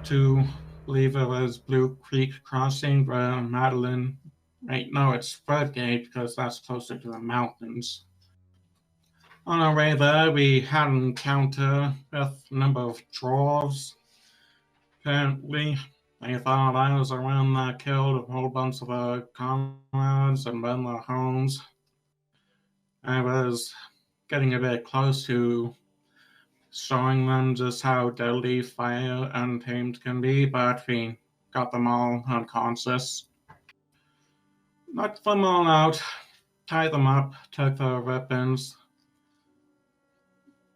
to believe it was Blue Creek Crossing where Madeline. Right, no, it's Redgate because that's closer to the mountains. On our way there, we had an encounter with a number of dwarves. Apparently, they thought I was around that killed a whole bunch of our comrades and burned their homes. I was getting a bit close to showing them just how deadly fire untamed can be, but we got them all unconscious. Knocked them all out, tied them up, took their weapons.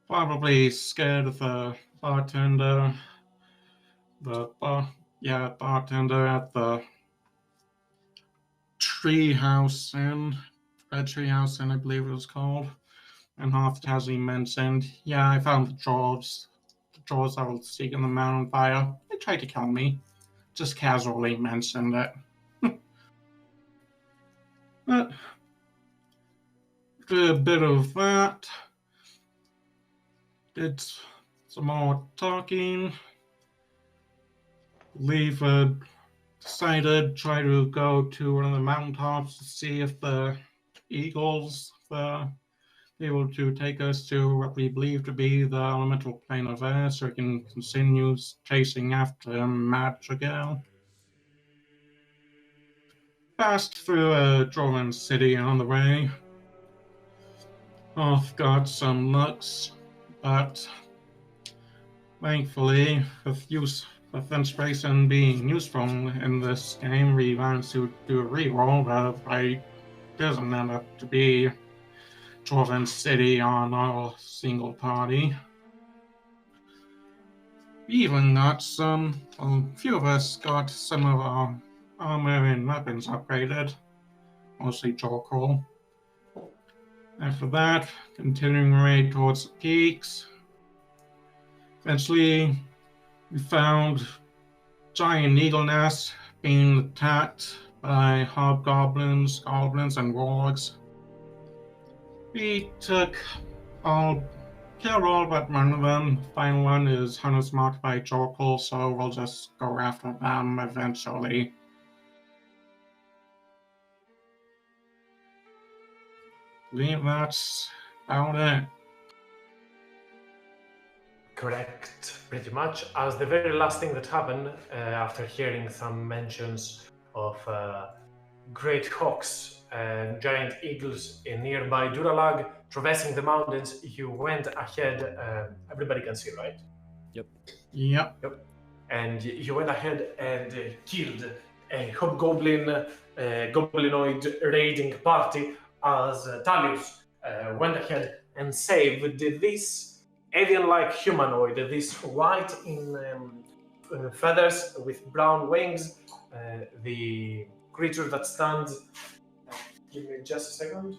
Probably scared of the bartender. Bartender at the Treehouse Inn, Red Treehouse Inn, I believe it was called. And half as he mentioned, yeah, I found the dwarves. The dwarves that were seeking the mountain fire. They tried to kill me. Just casually mentioned it. But did a bit of that. Did some more talking. Leave decided try to go to one of the mountaintops to see if the eagles were able to take us to what we believe to be the elemental plane of air so we can continue chasing after Madrigal. Passed through a dwarven city on the way. Got some looks, but thankfully, with inspiration being useful in this game, we managed to do a reroll, but I doesn't end up to be Dwarven City on our single party. We even got a few of us got some of our armor and weapons upgraded, mostly charcoal. After that, continuing raid towards the peaks. Eventually, we found giant eagle nest being attacked by hobgoblins, goblins, and wargs. We killed all but one of them. The final one is Hunter's Marked by Jorkle, so we'll just go after them eventually. I believe that's about it. Correct, pretty much. As the very last thing that happened, after hearing some mentions of great hawks and giant eagles in nearby Duralag, traversing the mountains, you went ahead. Everybody can see, right? Yep. And you went ahead and killed a hobgoblin, goblinoid raiding party as Talius went ahead and saved this alien-like humanoid, this white in feathers with brown wings, the creature that stands. Give me just a second.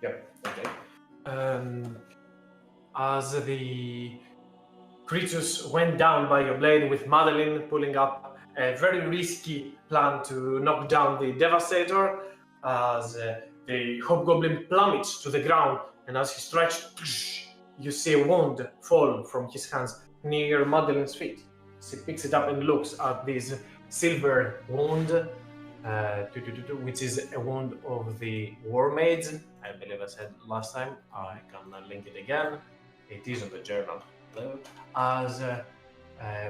Yep, okay. As the creatures went down by your blade with Madeline pulling up a very risky plan to knock down the Devastator, as the hobgoblin plummets to the ground, and as he strikes, you see a wand fall from his hands near Madeline's feet. She picks it up and looks at this silver wand, which is a wand of the War Maids. I believe I said last time. I can link it again. It is on the journal. As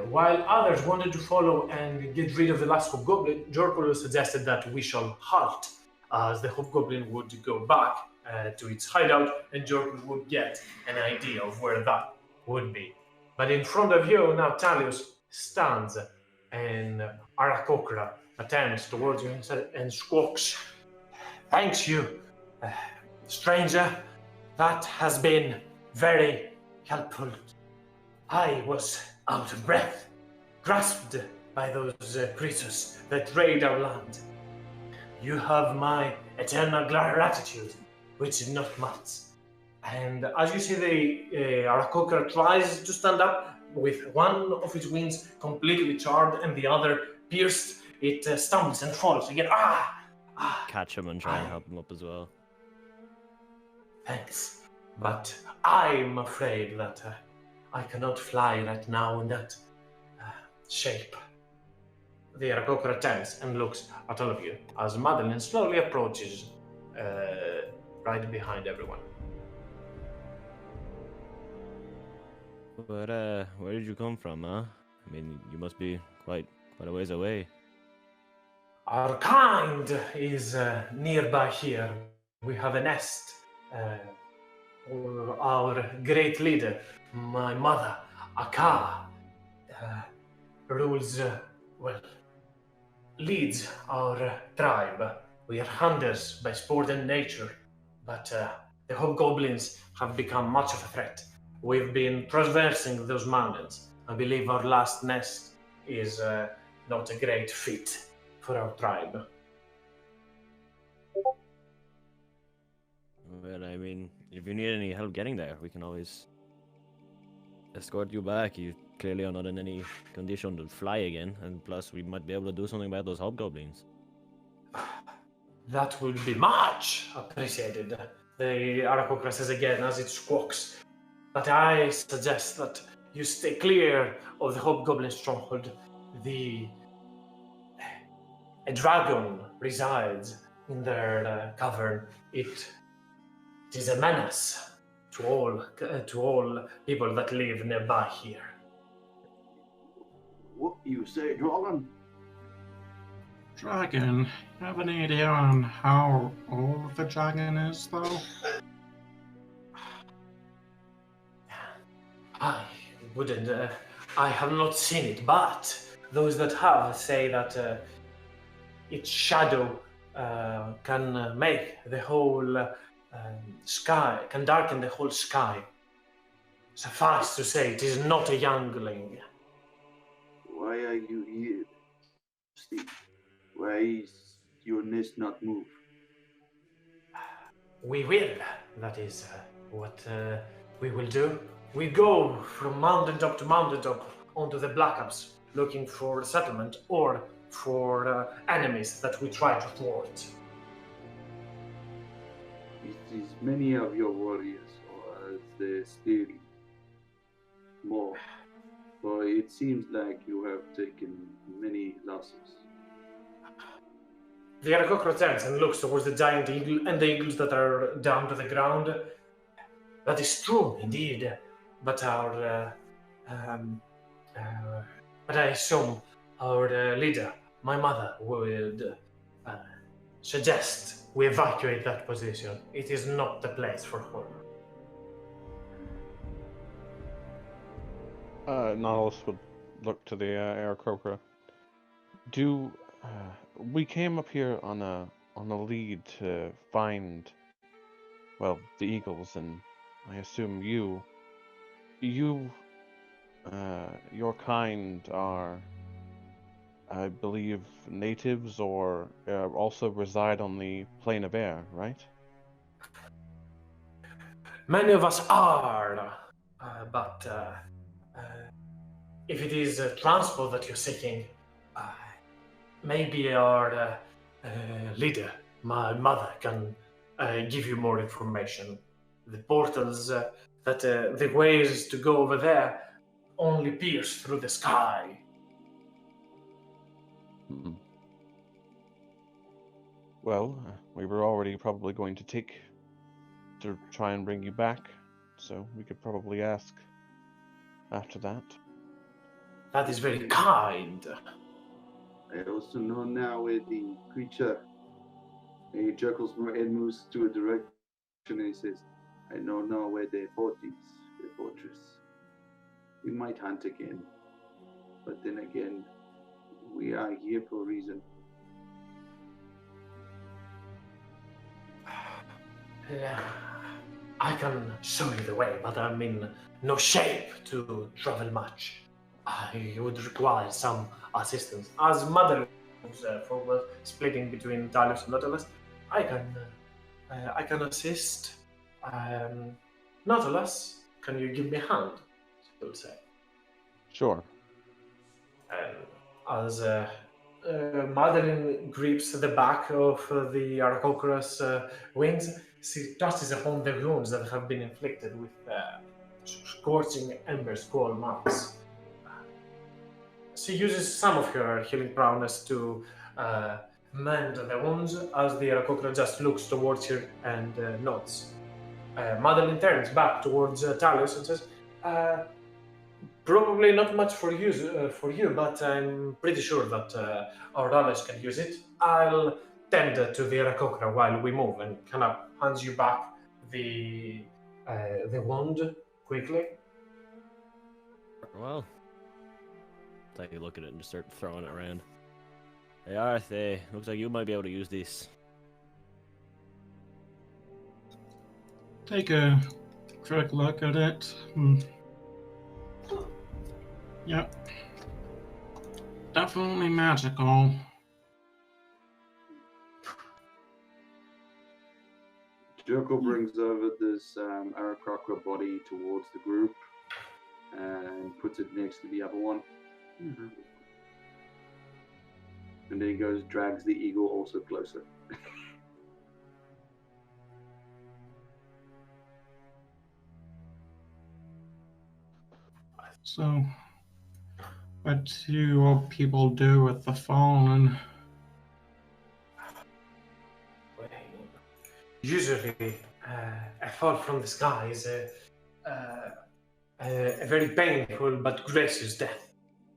while others wanted to follow and get rid of the last hobgoblin, Jorkul suggested that we shall halt, as the hobgoblin would go back to its hideout, and Jorkul would get an idea of where that would be. But in front of you now, Talius stands, and Arakokra attends towards you and squawks, "Thanks you, stranger. That has been very helpful. I was out of breath, grasped by those creatures that raid our land. You have my eternal gratitude, which is not much." And as you see, the Arakokra tries to stand up with one of its wings completely charred and the other pierced. It stumbles and falls again. Catch him and try and help him up as well. Thanks, but I'm afraid that I cannot fly right now in that shape. The Aarakocra turns and looks at all of you as Madeline slowly approaches right behind everyone. But where did you come from, huh? I mean, you must be quite a ways away. Our kind is nearby here. We have a nest. Our great leader, my mother, Aka, rules, leads our tribe. We are hunters by sport and nature, but the hobgoblins have become much of a threat. We've been traversing those mountains. I believe our last nest is not a great fit for our tribe. Well, I mean, if you need any help getting there, we can always escort you back. You clearly are not in any condition to fly again, and plus we might be able to do something about those hobgoblins. That would be much appreciated. The Aarakocra says again as it squawks. But I suggest that you stay clear of the hobgoblin stronghold. A dragon resides in their cavern. It is a menace to all people that live nearby here. What you say, dragon? Dragon? Have any idea on how old the dragon is, though? I wouldn't. I have not seen it, but those that have say that its shadow can make the whole sky, can darken the whole sky. Suffice to say, it is not a youngling. Why are you here, Steve? Why is your nest not moved? We will. That is what we will do. We go from mountaintop to mountaintop onto the Black Alps, looking for settlement or for enemies that we try to thwart. Is many of your warriors, or is there still more? For it seems like you have taken many losses. The Aarakocra turns and looks towards the giant eagle and the eagles that are down to the ground. That is true, indeed. But but I assume our leader, my mother, would suggest we evacuate that position. It is not the place for her. Nautilus would look to the Aarakocra. We came up here on a lead to find, well, the eagles, and I assume your kind are, I believe, natives or also reside on the plane of air, right? Many of us are, but if it is transport that you're seeking, maybe our leader, my mother, can give you more information. The portals, the ways to go over there only pierce through the sky. Hmm. Well, we were already probably going to try and bring you back, so we could probably ask after that. That is very kind. I also know now where the creature, and he chuckles more and moves to a direction and he says, I know now where their fort is, their fortress. We might hunt again, but then again, we are here for a reason. I can show you the way, but I'm in no shape to travel much. I would require some assistance. As Mother moves forward, splitting between Talus and Nautilus, I can assist. Nautilus, can you give me a hand? She will say. Sure. As Madeline grips the back of the Aarakocra's wings, she touches upon the wounds that have been inflicted with scorching embers, coal marks. She uses some of her healing prowess to mend the wounds as the Aarakocra just looks towards her and nods. Madeline turns back towards Talos and says, probably not much for you, but I'm pretty sure that our allies can use it. I'll tend to the Aarakocra while we move, and kind of hands you back the wand quickly. Well, take a look at it and just start throwing it around. Hey, Arthur, looks like you might be able to use this. Take a quick look at it. Yep. Definitely magical. Joko brings over this Aarakocra body towards the group and puts it next to the other one. And then he goes, drags the eagle also closer. So, what do all people do with the fallen? Usually, a fall from the sky is a very painful but gracious death.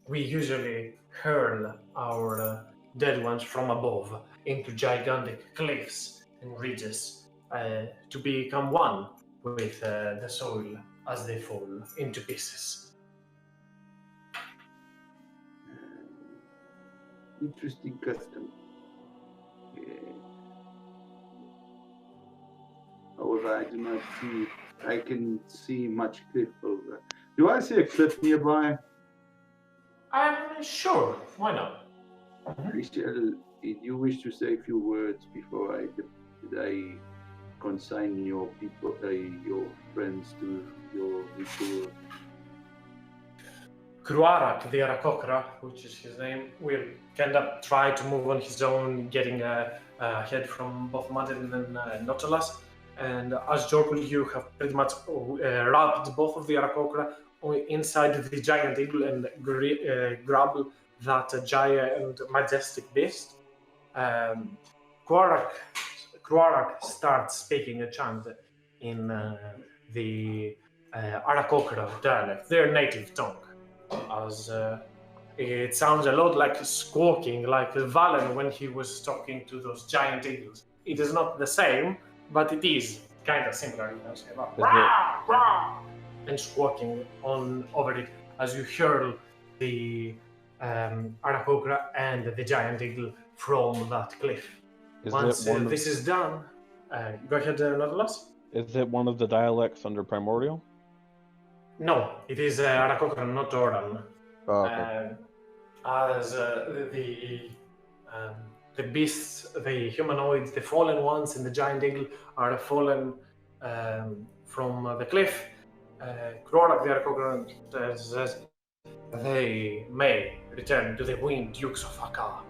We usually hurl our dead ones from above into gigantic cliffs and ridges to become one with the soil as they fall into pieces. Interesting custom. However, I do not see. I can see much cliff over. Do I see a cliff nearby? I'm sure. Why not? Rachel, did you wish to say a few words before I consign your people, your friends to your ritual? Kruarak, the Aarakocra, which is his name, will kind of try to move on his own, getting ahead from both Madeline and Nautilus. And as Jorkul, you have pretty much wrapped both of the Aarakocra inside the giant eagle and grab that giant majestic beast. Kruarak starts speaking a chant in the Aarakocra dialect, their native tongue. As it sounds a lot like squawking, like Valen when he was talking to those giant eagles. It is not the same, but it is kind of similar, you know, say, rah, rah, and squawking on over it as you hurl the Aarakocra and the giant eagle from that cliff. Once this is done, go ahead, Nautilus. Is it one of the dialects under Primordial? No, it is Aarakocra, not Oran. Oh, okay. As the beasts, the humanoids, the fallen ones, and the giant eagle are fallen from the cliff. Kruarak the Aarakocra says they may return to the winged dukes of Akar.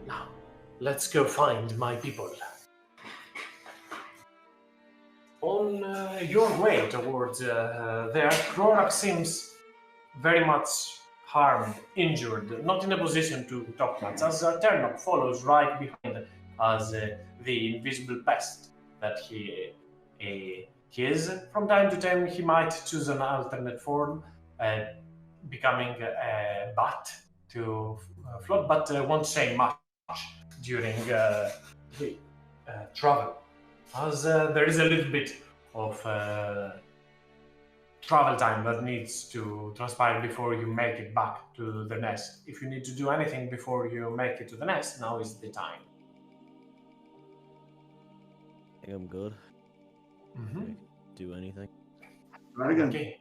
Now, let's go find my people. On your way towards there, Kruarak seems very much harmed, injured, not in a position to talk much, as Ternok follows right behind as the invisible pest that he is. From time to time, he might choose an alternate form, becoming a bat to float, but won't say much during the travel, as there is a little bit of travel time that needs to transpire before you make it back to the nest. If you need to do anything before you make it to the nest, now is the time. I think I'm good. Mm-hmm. Do anything. Dragon, Okay.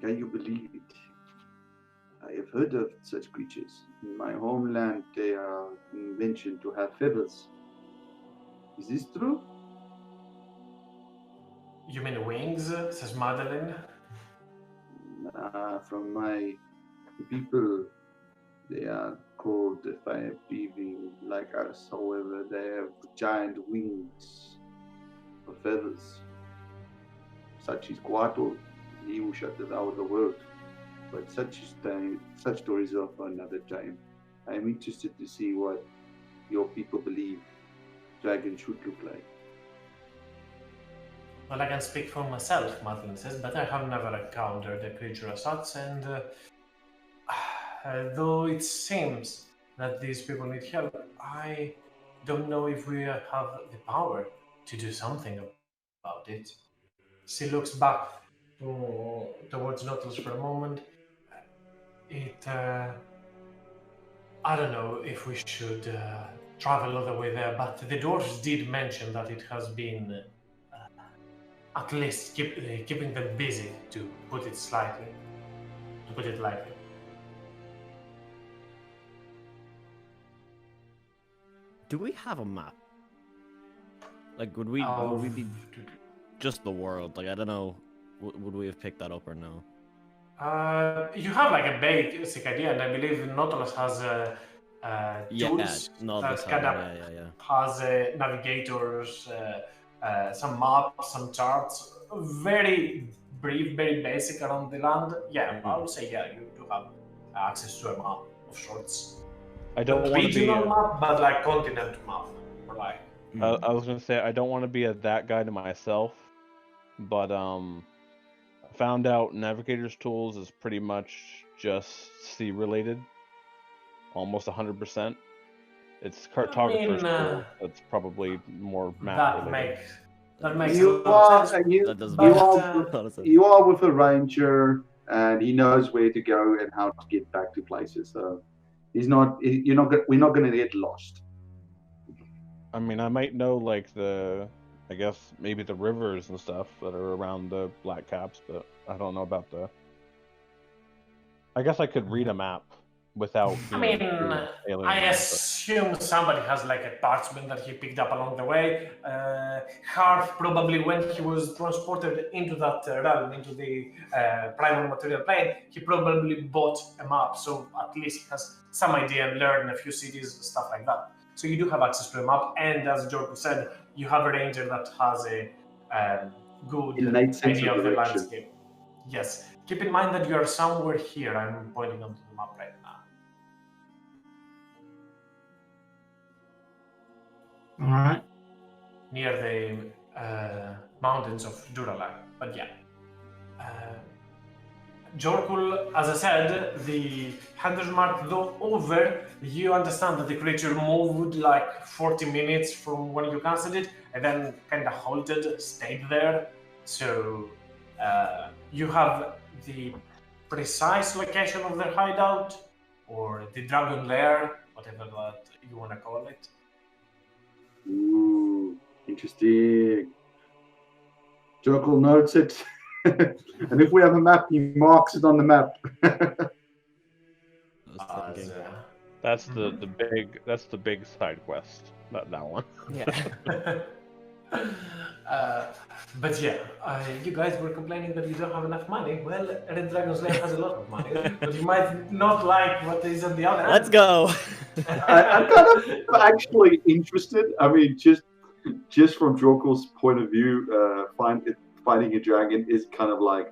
can you believe it? I have heard of such creatures. In my homeland, they are mentioned to have feathers. Is this true? You mean wings, says Madeline? From my people, they are called fire-breathing like us. However, they have giant wings or feathers. such is Guato, he will shut devour the world. But such stories are for another time. I am interested to see what your people believe dragons should look like. Well, I can speak for myself, Madeline says, but I have never encountered a creature as such, and though it seems that these people need help, I don't know if we have the power to do something about it. She looks back towards Nautilus for a moment. I don't know if we should travel all the way there, but the dwarves did mention that it has been at least keeping them busy, to put it lightly. Do we have a map? Like, would we be just the world? Like, I don't know. Would we have picked that up or no? You have like a basic idea, and I believe Nautilus has tools Nautilus that has navigators, some maps, some charts, very brief, very basic around the land. Yeah, I would say you do have access to a map of sorts. I don't want to be regional map, but like continent map, or like. I was gonna say I don't want to be that guy to myself, but found out navigator's tools is pretty much just sea related, almost 100%. It's cartographer's tools. That's probably more map related. That makes You are with a ranger, and he knows where to go and how to get back to places. So we're not going to get lost. I mean, I might know like I guess maybe the rivers and stuff that are around the Black Caps, but I don't know about I guess I could read a map without. I assume somebody has like a parchment that he picked up along the way. Harth probably, when he was transported into that realm, into the primal material plane, he probably bought a map, so at least he has some idea and learned a few cities, stuff like that. So you do have access to a map, and as Jorko said, you have a ranger that has a good idea of the landscape. Yes. Keep in mind that you are somewhere here. I'm pointing onto the map right now. All right. Near the mountains of Duralak. But yeah. Jorkul, as I said, the Hunter's Mark, though over, you understand that the creature moved like 40 minutes from when you casted it, and then kind of halted, stayed there. So you have the precise location of their hideout, or the dragon lair, whatever that you want to call it. Ooh, interesting. Jorkul notes it. And if we have a map, he marks it on the map. That's the big side quest. Not that one. Yeah. But yeah, you guys were complaining that you don't have enough money. Well, Red Dragon's Lair has a lot of money, but you might not like what is on the other end. Let's go. I'm kind of actually interested. I mean, just from Drokul's point of view, fighting a dragon is kind of like,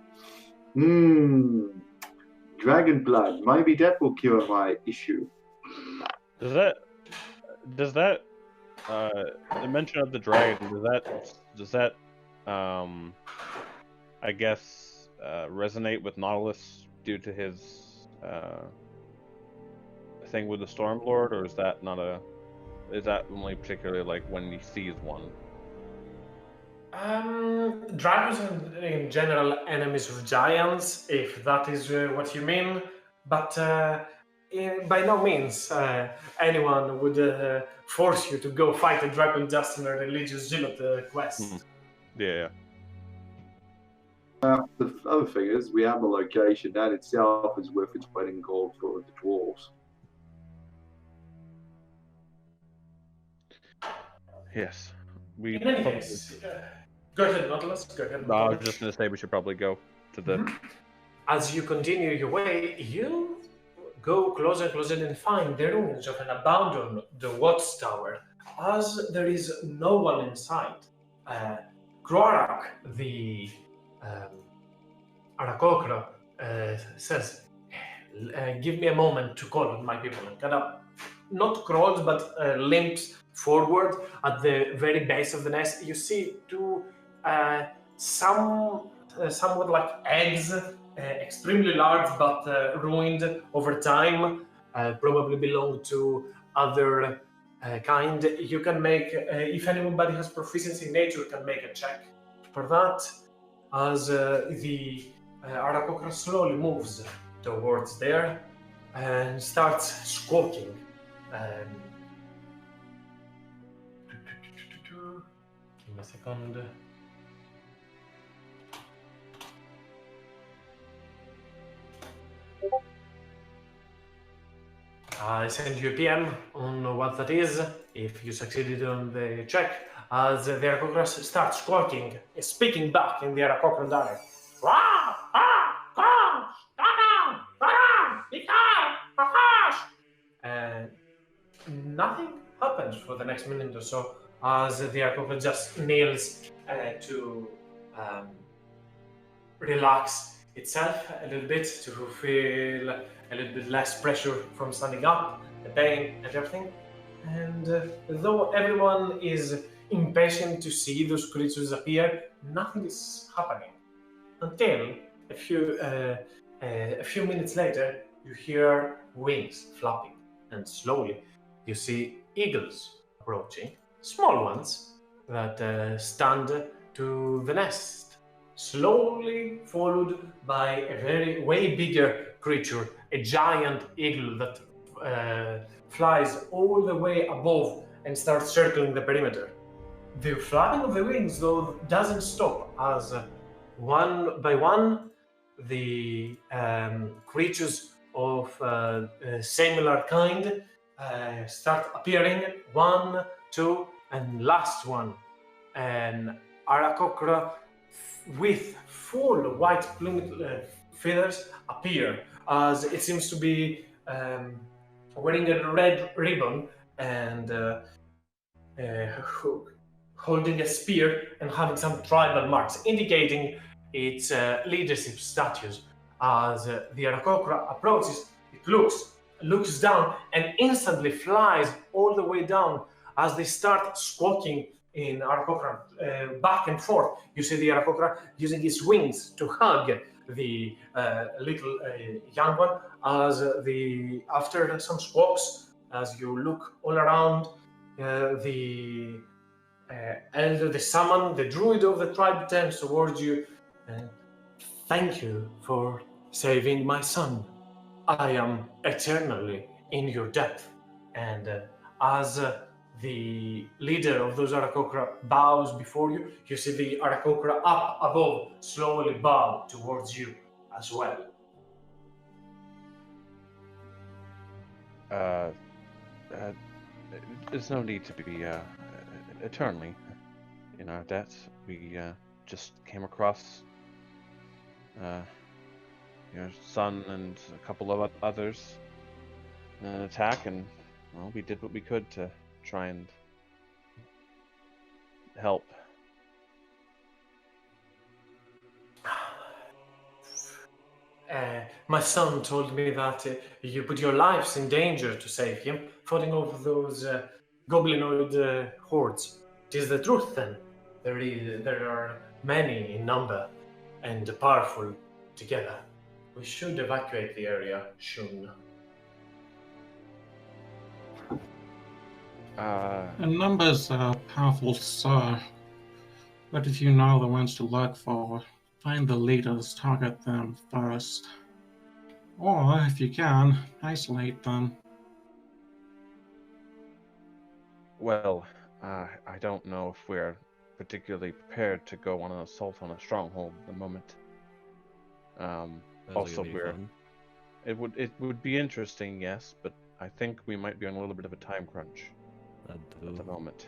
dragon blood. Maybe that will cure my issue. Does that the mention of the dragon, does that I guess resonate with Nautilus due to his thing with the Stormlord, or is that only particularly like when he sees one? Dragons are in general enemies of giants, if that is what you mean, but by no means anyone would force you to go fight a dragon just in a religious zealot quest. Yeah. The other thing is, we have a location that itself is worth its weight in gold for the dwarves. Yes. In any case, go ahead, Nautilus. Go ahead. No, I was just going to say we should probably go to the... As you continue your way, you go closer and closer and find the ruins of an abandoned watchtower, as there is no one in sight. Groarak, the Arakokra says, give me a moment to call on my people, and kind of not crawls but limps forward at the very base of the nest. You see two somewhat like eggs, extremely large but ruined over time, probably belong to other kind. You can make, if anybody has proficiency in nature, can make a check for that, as the Arakokra slowly moves towards there and starts squawking. Give me a second. I send you a PM on what that is if you succeeded on the check, as the Arakokra starts squawking, speaking back in the Arakokra dialect. And nothing happens for the next minute or so, as the Arakokra just kneels to relax itself a little bit, to feel a little bit less pressure from standing up, the pain and everything. And though everyone is impatient to see those creatures appear, nothing is happening until a few minutes later. You hear wings flapping, and slowly you see eagles approaching, small ones that stand to the nest, slowly followed by a very way bigger creature, a giant eagle that flies all the way above and starts circling the perimeter. The flapping of the wings, though, doesn't stop, as one by one the creatures of similar kind start appearing, 1, 2, and last one, an Arakokra with full white plumage feathers appear, as it seems to be wearing a red ribbon and holding a spear and having some tribal marks, indicating its leadership status. As the Arakokra approaches, it looks down, and instantly flies all the way down. As they start squawking in Arakokra back and forth, you see the Arakokra using his wings to hug the little young one. As after some squawks, as you look all around, the elder, the shaman, the druid of the tribe turns towards you. Thank you for saving my son. I am eternally in your debt. And as the leader of those Arakokra bows before you, you see the Arakokra up above slowly bow towards you as well. There's no need to be eternally in our debt. We just came across your son and a couple of others in an attack, and well, we did what we could to try and help. My son told me that you put your lives in danger to save him, fighting off those goblinoid hordes. It is the truth, then. There are many in number and powerful together. We should evacuate the area soon. In numbers are powerful, sir. But if you know the ones to look for, find the leaders, target them first. Or, if you can, isolate them. Well, I don't know if we're particularly prepared to go on an assault on a stronghold at the moment. Also, it would be interesting, yes, but I think we might be on a little bit of a time crunch at the moment.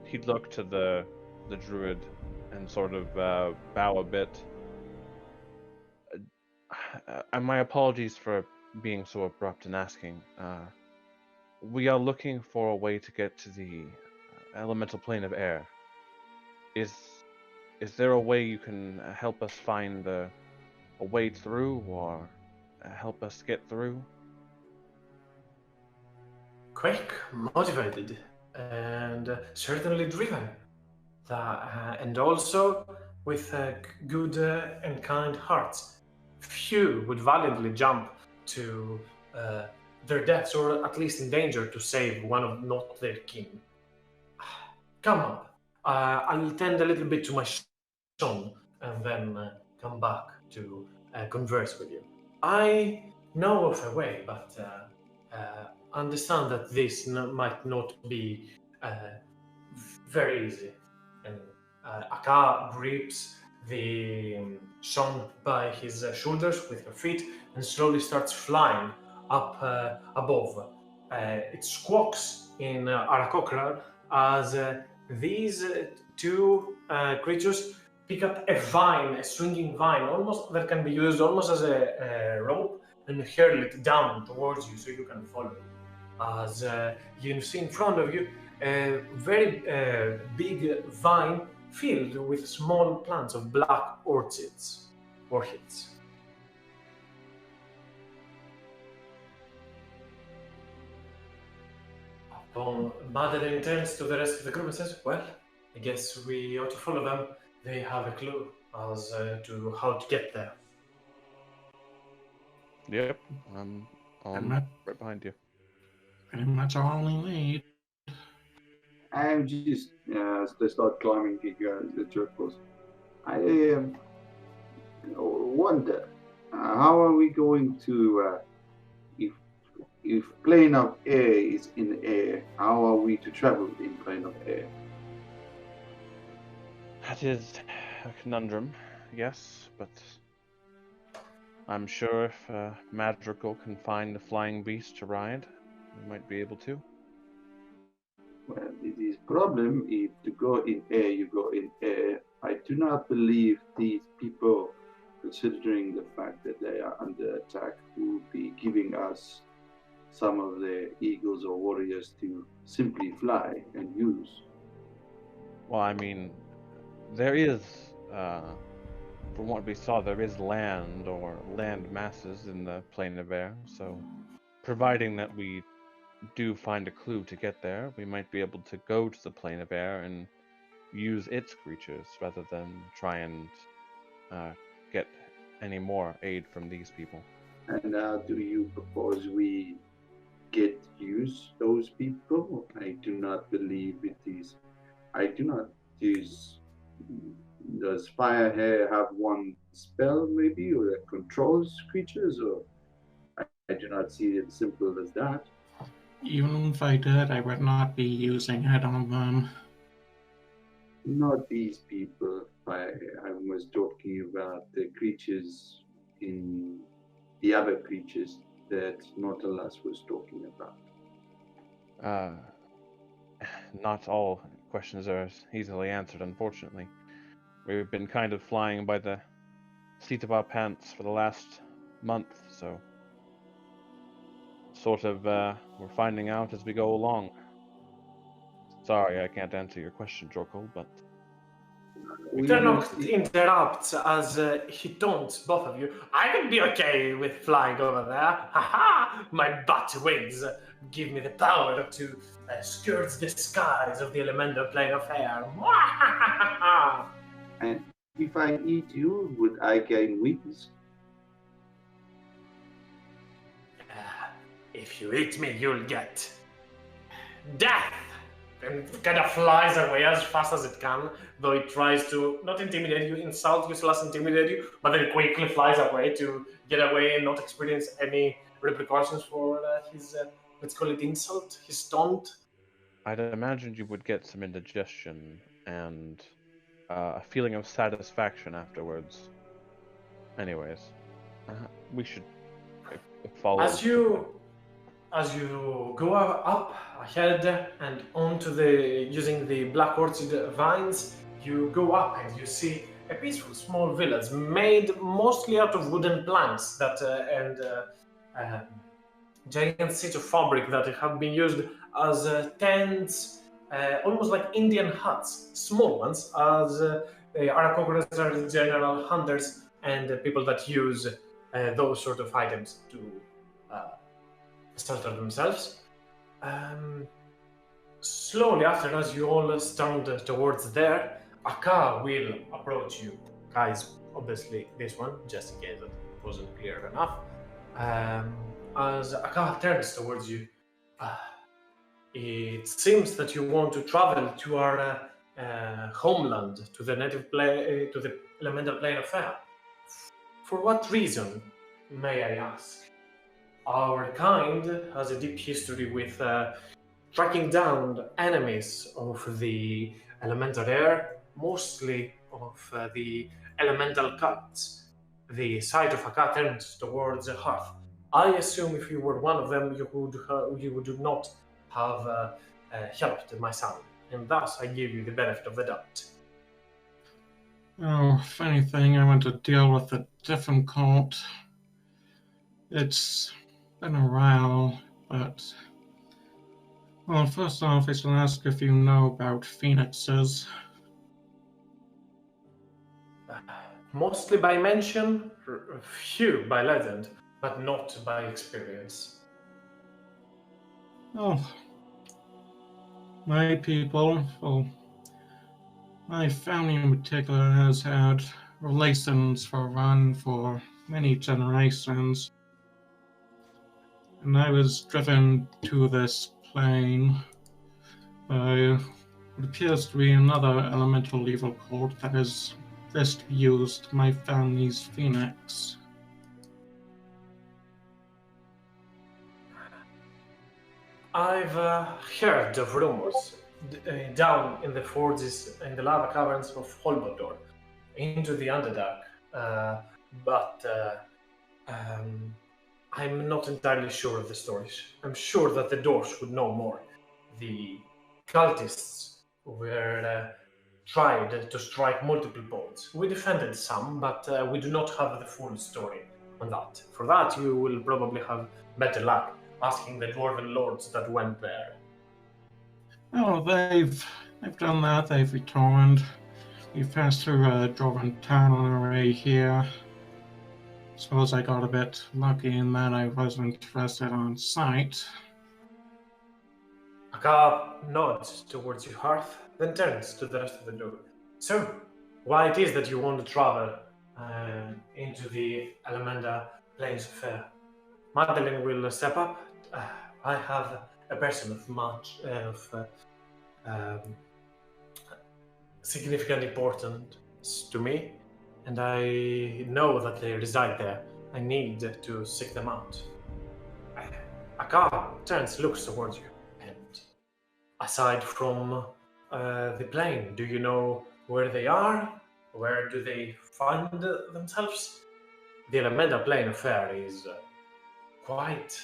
He'd look to the druid and sort of bow a bit. My apologies for being so abrupt and asking. We are looking for a way to get to the elemental plane of air. Is is there a way you can help us find a way through, or help us get through? Quick, motivated, and certainly driven. And also with good and kind hearts. Few would valiantly jump to their deaths, or at least in danger, to save one of not their kin. Come up. I'll tend a little bit to my son, and then come back to converse with you. I know of a way, but understand that this might not be very easy. And Aka grips the son by his shoulders with her feet and slowly starts flying up above. It squawks in Arakokra as these two creatures pick up a vine, a swinging vine, almost that can be used almost as a rope, and hurl it down towards you so you can follow. As you see in front of you, a very big vine filled with small plants of black orchids. Madeline turns to the rest of the group and says, well, I guess we ought to follow them. They have a clue as to how to get there. Yep, I'm right behind you. Pretty much all we need. I just they start climbing the circles. I wonder how are we going to if plane of air is in air, how are we to travel in plane of air? That is a conundrum, yes, but I'm sure if Madrigal can find a flying beast to ride, we might be able to. Well, it is problem if to go in air, you go in air. I do not believe these people, considering the fact that they are under attack, will be giving us some of their eagles or warriors to simply fly and use. Well, I mean, there is, from what we saw, there is land or land masses in the plane of air, so providing that we do find a clue to get there, we might be able to go to the plane of air and use its creatures rather than try and get any more aid from these people. And how do you propose we use those people? I do not believe it is. I do not use. Does Fire Hair have one spell maybe, or that controls creatures, or I do not see it simple as that. Even if I did, I would not be using it on them. Not these people. I was talking about the creatures in the other creatures that Nautilus was talking about. Not all questions are easily answered, unfortunately. We've been kind of flying by the seat of our pants for the last month, so sort of we're finding out as we go along. Sorry, I can't answer your question, Jorkul, but... Ternok interrupts as he taunts both of you. I can be okay with flying over there. Ha! My bat wings give me the power to skirt the skies of the elemental plane of air. And if I eat you, would I gain wings? If you eat me, you'll get death. And kind of flies away as fast as it can, though it tries to not intimidate you, insult you, slash intimidate you, but then quickly flies away to get away and not experience any repercussions for his, let's call it insult, his taunt. I'd imagined you would get some indigestion and a feeling of satisfaction afterwards. Anyways, we should follow. As you go up ahead and onto using the black orchid vines, you go up and you see a peaceful small village made mostly out of wooden planks and giant sheets of fabric that have been used as tents, almost like Indian huts, small ones, as Arakokras are in general hunters and people that use those sort of items to shelter themselves. Slowly after, as you all stand towards there, a car will approach you. Car is obviously this one, just in case it wasn't clear enough. As a car turns towards you, it seems that you want to travel to our homeland, to the to the elemental plane of air. For what reason, may I ask? Our kind has a deep history with tracking down enemies of the elemental air, mostly of the elemental cuts. The sight of a cat turned towards the hearth. I assume if you were one of them, you would not have helped my son, and thus I give you the benefit of the doubt. Oh, if anything, I want to deal with a different cult. It's been a while, but... Well, first off, I should ask if you know about phoenixes. Mostly by mention, few by legend, but not by experience. Oh, my people, well, my family in particular has had relations for a run for many generations. And I was driven to this plane by what appears to be another elemental evil cult that has just used my family's phoenix. I've heard of rumors down in the forges, in the lava caverns of Holbodor, into the Underdark, but I'm not entirely sure of the stories. I'm sure that the dwarves would know more. The cultists were tried to strike multiple points. We defended some, but we do not have the full story on that. For that, you will probably have better luck asking the dwarven lords that went there. Oh, they've done that. They've returned. We passed through a dwarven town on our way here. Suppose I got a bit lucky in that I wasn't arrested on sight. Aka nods towards your hearth, then turns to the rest of the group. So, why it is that you want to travel into the Alamanda Plains of Air? Madeline will step up. I have a person of much significant importance to me, and I know that they reside there. I need to seek them out. Aka turns, looks towards you, and aside from the plane, do you know where they are? Where do they find themselves? The Alameda Plane of Air is quite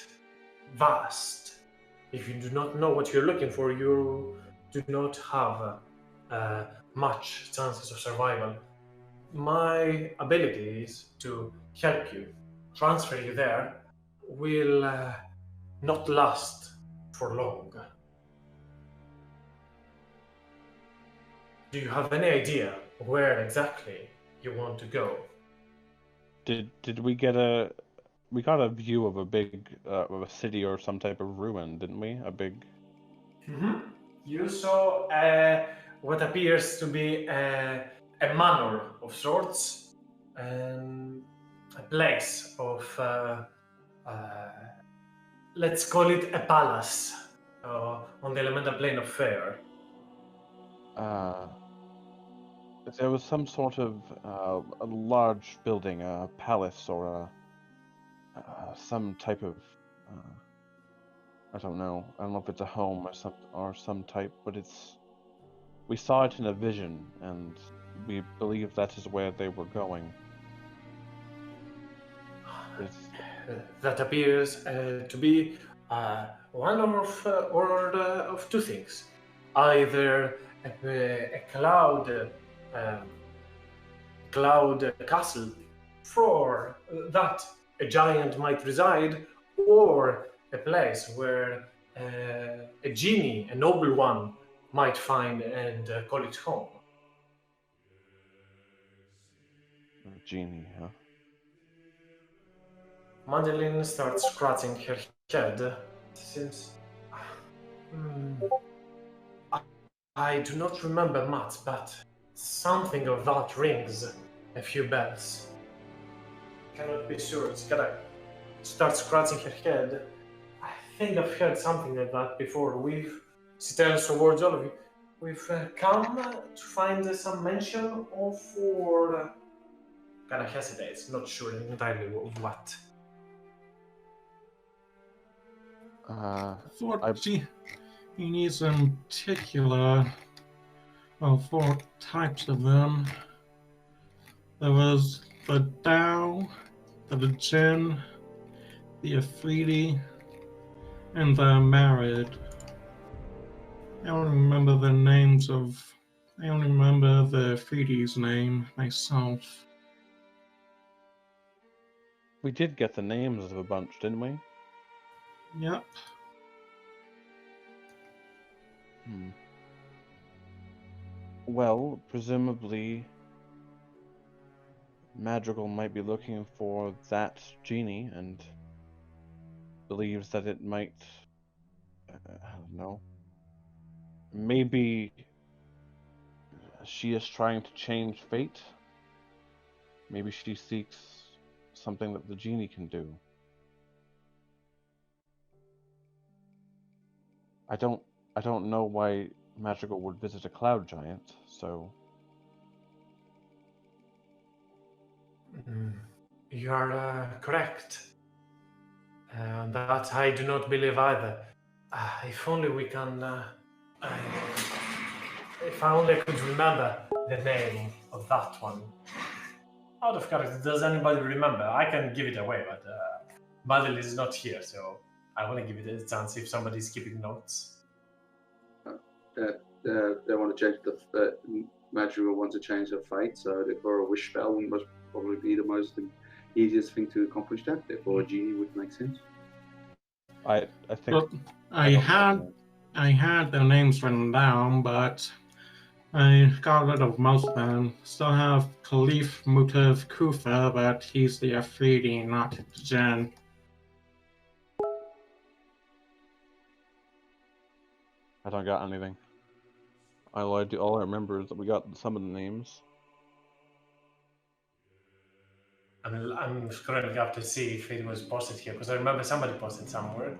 vast. If you do not know what you're looking for, you do not have much chances of survival. My abilities to help you, transfer you there, will not last for long. Do you have any idea where exactly you want to go? Did we get we got a view of a big of a city or some type of ruin, didn't we? A big. Mm-hmm. You saw what appears to be a manor of sorts, a place of let's call it a palace on the elemental plane of Fair. There was some sort of a large building, a palace, or some type of. I don't know. I don't know if it's a home or some type, but it's. We saw it in a vision, and we believe that is where they were going. That appears to be one of two things: either a cloud castle for that a giant might reside, or a place where a genie, a noble one, might find and call it home. Genie, huh? Madeline starts scratching her head. Since I do not remember much, but something of that rings a few bells. Cannot be sure. It's gotta start scratching her head. I think I've heard something like that before. She turns towards all of you. We've come to find some mention of, or kind of hesitates, not sure entirely of what. For genies in particular, well, 4 types of them. There was the Tao, the Jinn, the Afridi, and the Married. I don't remember the names of. I only remember the Afridi's name myself. We did get the names of a bunch, didn't we? Yep. Well, presumably, Madrigal might be looking for that genie and believes that it might. I don't know. Maybe she is trying to change fate. Maybe she seeks something that the genie can do. I don't know why Madrigal would visit a cloud giant, so You are correct. That I do not believe either. If only we can. If I only could remember the name of that one. Out of character, does anybody remember? I can give it away, but Badil is not here, so I want to give it a chance if somebody's keeping notes. They want to change the Madrigal wants to change her fate, so therefore a wish spell must probably be the most easiest thing to accomplish that. Therefore, a genie would make sense. I think Well, I had their names written down, but I got rid of most of them. Still have Khalif Mutav Kufa, but he's the Afridi, not the Jinn. I don't got anything. All I remember is that we got some of the names. I'm scrolling up to see if it was posted here, because I remember somebody posted somewhere.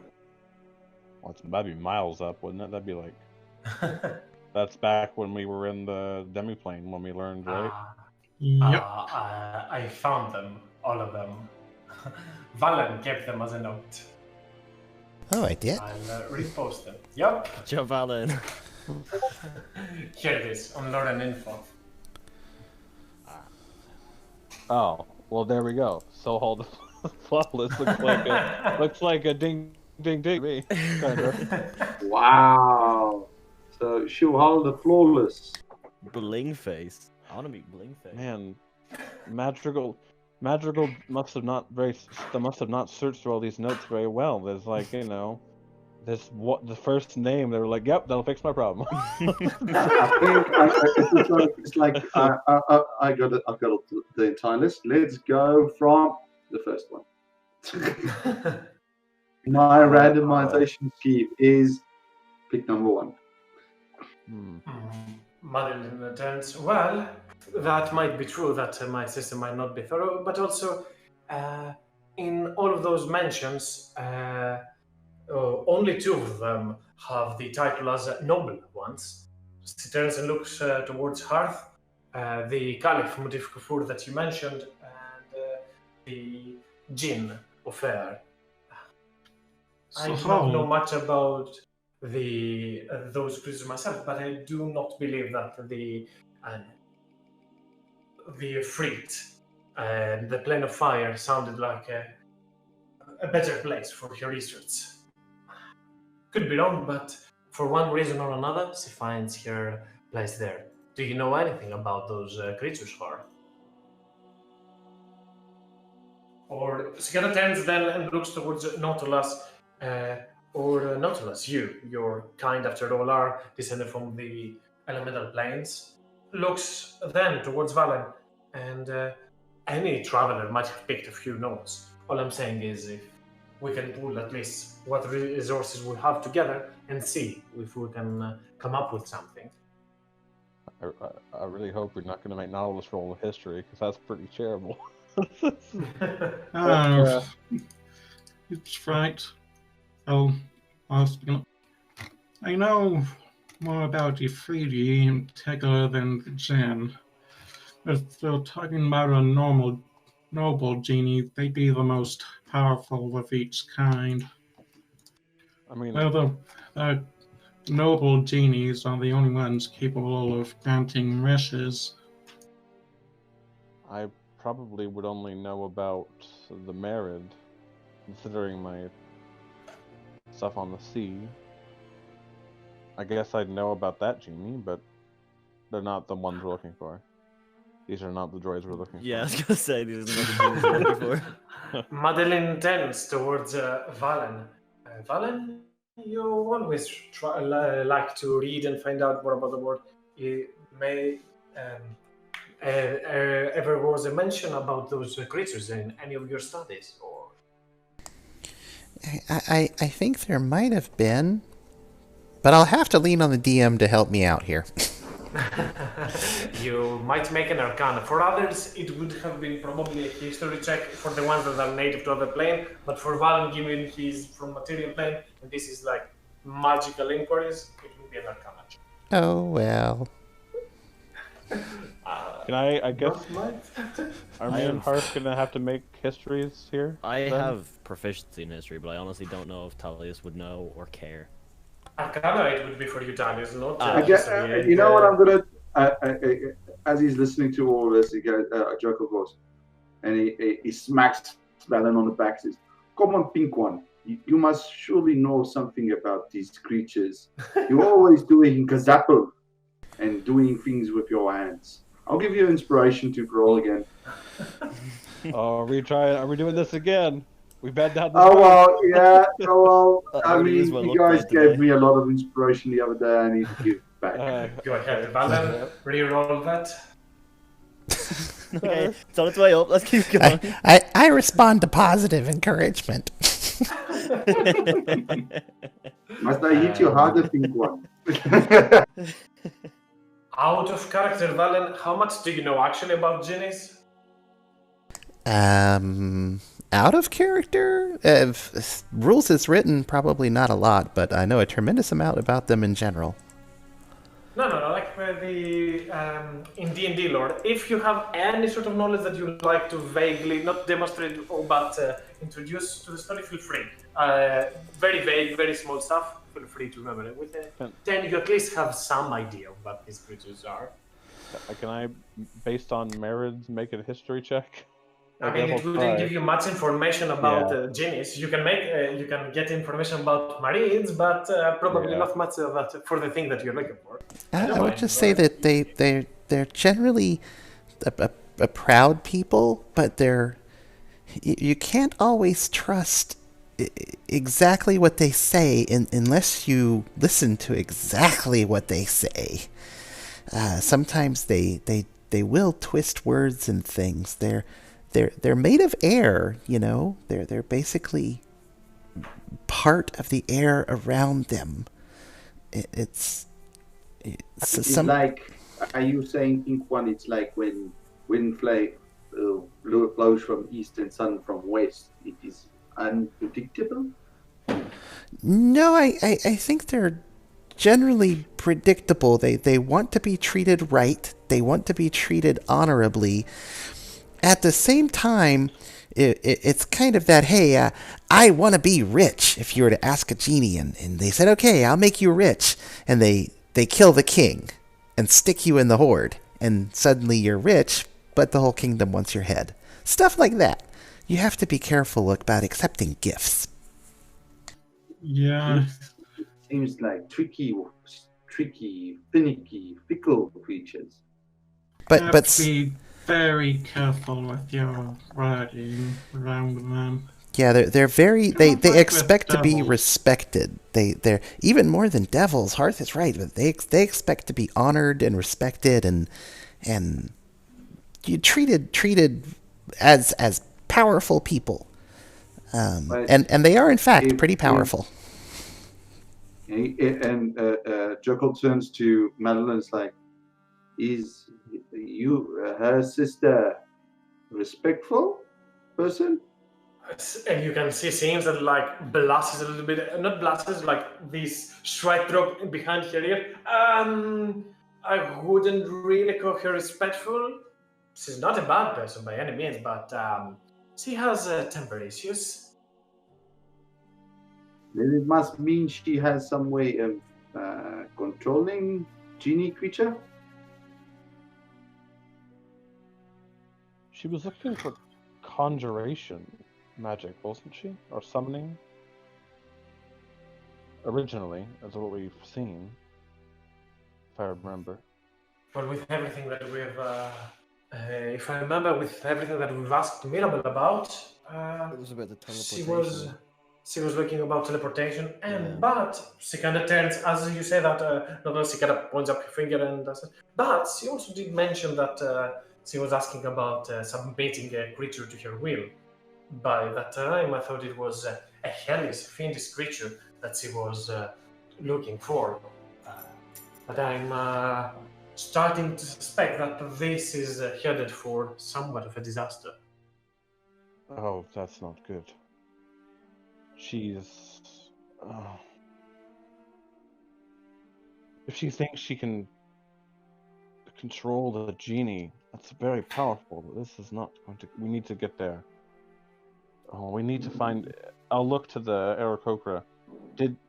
Well, that'd be miles up, wouldn't it? That'd be like that's back when we were in the demiplane when we learned, right? Yep. I found them, all of them. Valen kept them as a note. Oh, I did? I'll repost them. Yep. Good job, Alan. Here it is on Lauren Info. Oh, well, there we go. So hold flawless looks like a ding ding ding to me. Kind of. Wow. So she'll hold the flawless. Bling face. I want to be bling face. Man, Madrigal must have not searched through all these notes very well. There's like, the first name. They were like, "Yep, that'll fix my problem." It's like I've got the entire list. Let's go from the first one. My randomization scheme is pick number 1. Madeline returns. Well, that might be true that my system might not be thorough, but also in all of those mentions, only 2 of them have the title as noble ones. She turns and looks towards Hearth, the Caliph Motif Kufur that you mentioned, and the Jinn of Air. I do not know much about those creatures myself, but I do not believe that the Efreet and the Plane of Fire sounded like a better place for her research. Could be wrong, but for one reason or another, she finds her place there. Do you know anything about those creatures, Har? Or she kind of turns then and looks towards Nautilus, or Nautilus, your kind after all are descended from the elemental planes, looks then towards Valen, and any traveler might have picked a few notes. All I'm saying is if we can pull at least what resources we have together and see if we can come up with something. I really hope we're not going to make Nautilus roll of history, because that's pretty terrible. It's right. Oh, I know more about Ifriti in particular than Jen. If they're talking about a noble genie, they'd be the most powerful of each kind. I mean, The noble genies are the only ones capable of granting wishes. I probably would only know about the Merid, considering my stuff on the sea. I guess I'd know about that genie, but they're not the ones we're looking for. These are not the droids we're looking Yeah, I for. was gonna say these are not the genies we're looking for. Madeline tends towards Valen. Valen, you always like to read and find out more about the world. You may ever was a mention about those creatures in any of your studies, or I think there might have been, but I'll have to lean on the DM to help me out here. you might make an arcana. For others, it would have been probably a history check for the ones that are native to other plane. But for Valen, given he's from material plane, and this is like magical inquiries, it would be an arcana check. Oh, well. Can I guess, are me and Harth going to have to make histories here? I then? have proficiency in history, but I honestly don't know if Talius would know or care. Arcana, it would be for you, Talius, not I guess, history. you know what I'm gonna. As he's listening to all this, he goes, Joker goes, and he smacks Valen on the back. Says, "Come on, pink one. You must surely know something about these creatures. You're always doing gazapple and doing things with your hands. I'll give you inspiration to roll again." Oh, are we doing this again? We bed down. Oh well, yeah. Oh well. I Already is mean, well you looked guys at gave today. me a lot of inspiration the other day. I need to give back. Go ahead, Valen, re-roll that. Okay, it's on its way up. Let's keep going. I respond to positive encouragement. Must I hit you harder, pink one? Out of character, Valen, how much do you know actually about genies? Out of character? Rules is written, probably not a lot, but I know a tremendous amount about them in general. No, like in D&D lore, if you have any sort of knowledge that you like to vaguely, not demonstrate, but introduce to the story, feel free. Very vague, very small stuff, feel free to remember it. With it, then you at least have some idea of what these creatures are. Can I, based on Merids, make a history check? I mean, it wouldn't give you much information about genies. You can you can get information about marines, but probably not much of that for the thing that you're looking for. I would just say that they're generally a proud people, but you can't always trust exactly what they say unless you listen to exactly what they say. Sometimes they will twist words and things. They're made of air, you know. They're basically part of the air around them. It's like, are you saying, pink one? It's like when wind blows from east and sun from west. It is unpredictable. No, I think they're generally predictable. They want to be treated right. They want to be treated honorably. At the same time, it's kind of that, hey, I want to be rich. If you were to ask a genie and they said, okay, I'll make you rich. And they kill the king and stick you in the horde. And suddenly you're rich, but the whole kingdom wants your head. Stuff like that. You have to be careful about accepting gifts. Yeah. It seems like tricky, finicky, fickle creatures. But be very careful with your wording around them. yeah, they're very they Kind of like expect with to be devils. respected. They're even more than devils. Hearth is right, but they expect to be honored and respected and you treated as powerful people. But And they are in fact if- pretty powerful. And Jekyll turns to Madeline. It's like, is her sister respectful person? And you can see scenes that like blushes a little bit, not blushes, like this slight drop behind her ear. I wouldn't really call her respectful. She's not a bad person by any means, but she has temper issues. Then it must mean she has some way of controlling genie creature. She was looking for conjuration magic, wasn't she? Or summoning? Originally, as what we've seen. If I remember. But with everything that we've, if I remember, with everything that we've asked Mirabel about, It was about the she teleportation. was looking about teleportation, and Yeah. but she kind of turns, as you say that, not only she kind of points up her finger and does it, but she also did mention that she was asking about submitting a creature to her will. By that time, I thought it was a hellish, fiendish creature that she was looking for. But I'm starting to suspect that this is headed for somewhat of a disaster. Oh, that's not good. She's... if she thinks she can control the genie, that's very powerful. This is not going to... We need to get there. Oh, we need to find... I'll look to the Aarakocra.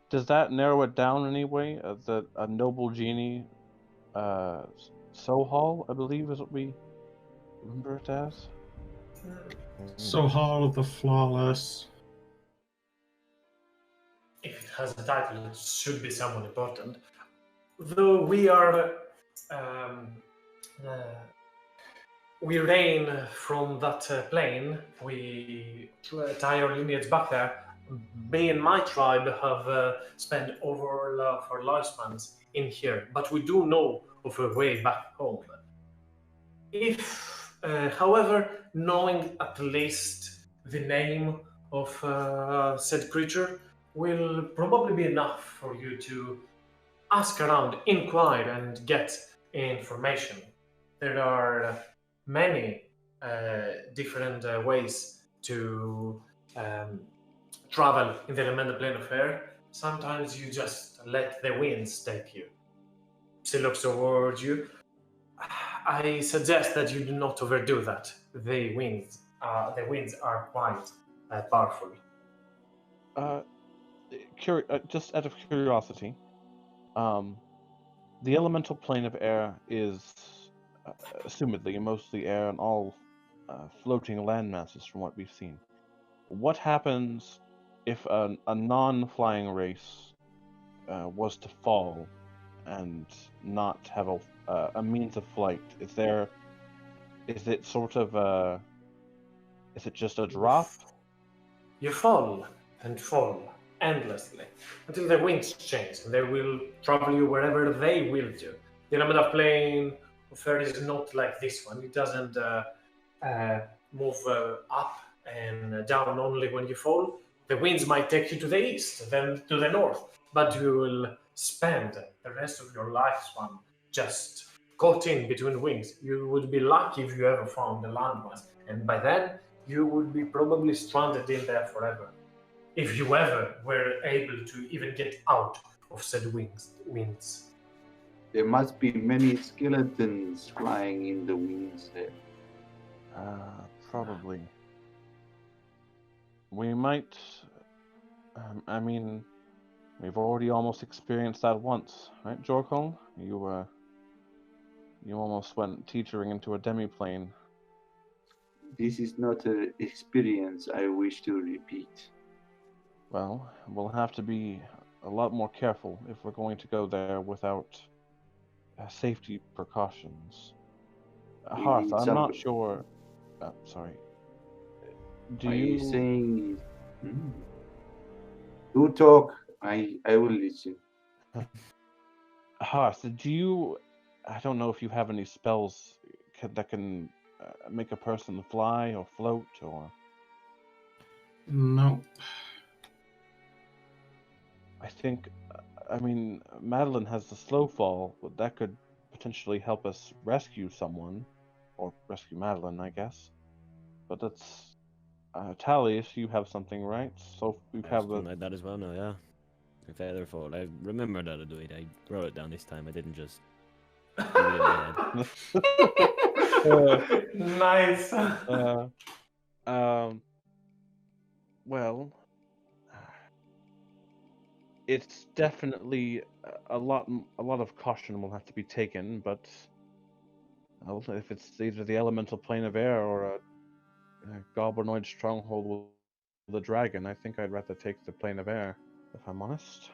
Does that narrow it down anyway? A noble genie, Sohal, I believe, is what we remember it as. So Hall of the Flawless. If it has a title, it should be someone important. Though we are, we reign from that plane, we tie our lineage back there. Me and my tribe have spent over our lifespans in here, but we do know of a way back home. If, however, knowing at least the name of said creature will probably be enough for you to ask around, inquire, and get information. There are many different ways to travel in the elemental plane of air. Sometimes you just let the winds take you. She looks towards you. I suggest that you do not overdo that. The winds are quite powerful. Just out of curiosity, the elemental plane of air is assumedly mostly air and all floating land masses from what we've seen. What happens if a non-flying race was to fall and not have a means of flight? Is it sort of is it just a drop? You fall and fall endlessly until the winds change and they will travel you wherever they will to. The elemental plane of air is not like this one. It doesn't move up and down only when you fall. The winds might take you to the east, then to the north, but you will spend the rest of your lifespan just caught in between wings. You would be lucky if you ever found a landmass, and by then you would be probably stranded in there forever. If you ever were able to even get out of said winds. There must be many skeletons flying in the winds there. Probably. We might. I mean, we've already almost experienced that once, right, Jorkholm? You almost went teetering into a demiplane. This is not an experience I wish to repeat. Well, we'll have to be a lot more careful if we're going to go there without safety precautions. We Hearth, need I'm some- not sure. Sorry. Are you saying? You talk. I will listen. Hearth, do you? I don't know if you have any spells that can make a person fly or float or? Nope. I think, I mean, Madeline has the slow fall, but that could potentially help us rescue someone, or rescue Madeline, I guess. But that's Tallius, you have something, right? So we I have have something like that as well now, yeah. A feather fall. I remembered how to do it. I wrote it down this time. I didn't just do it in my head. Nice. Well, it's definitely a lot of caution will have to be taken, but if it's either the elemental plane of air or a goblinoid stronghold with a dragon, I think I'd rather take the plane of air, if I'm honest.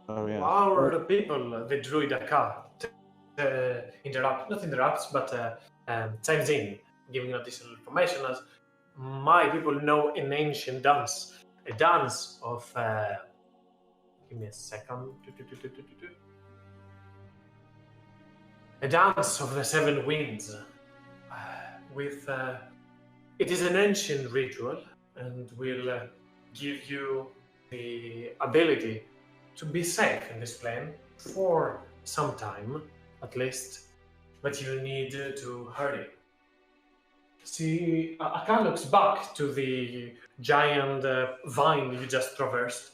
Oh yeah. Our people, the druid Aka, chimes in, giving additional information as my people know an ancient dance, a dance of. Give me a second. A dance of the seven winds. It is an ancient ritual, and will give you the ability to be safe in this plane for some time, at least. But you need to hurry. See, Aka looks back to the giant vine you just traversed.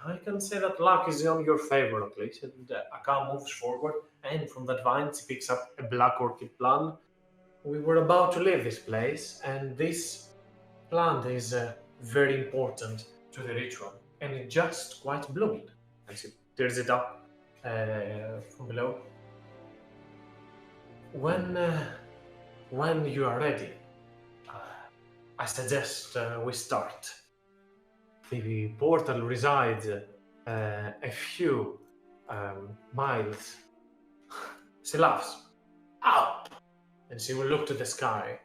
I can say that luck is on your favor, at least. And Aka moves forward, and from that vine, she picks up a black orchid plant. We were about to leave this place, and this plant is very important to the ritual, and it just quite bloomed. And she tears it up from below. When you are ready, I suggest we start. The portal resides a few miles. She laughs. Up! And she will look to the sky.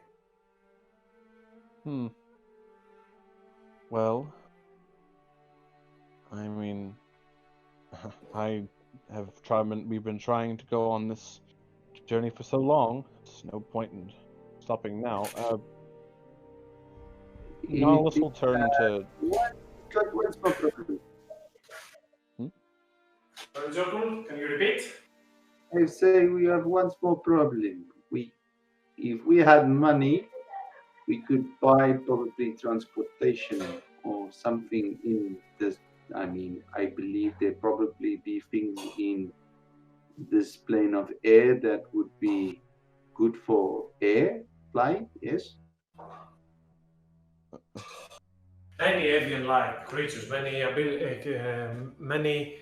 Well, I mean, we've been trying to go on this journey for so long. There's no point in stopping now. Nihilus will turn to. What's my problem? Can you repeat? I say we have one small problem. If we had money, we could buy probably transportation or something in this. I mean, I believe there probably be things in this plane of air that would be good for air flying. Yes. Any avian-like creatures, many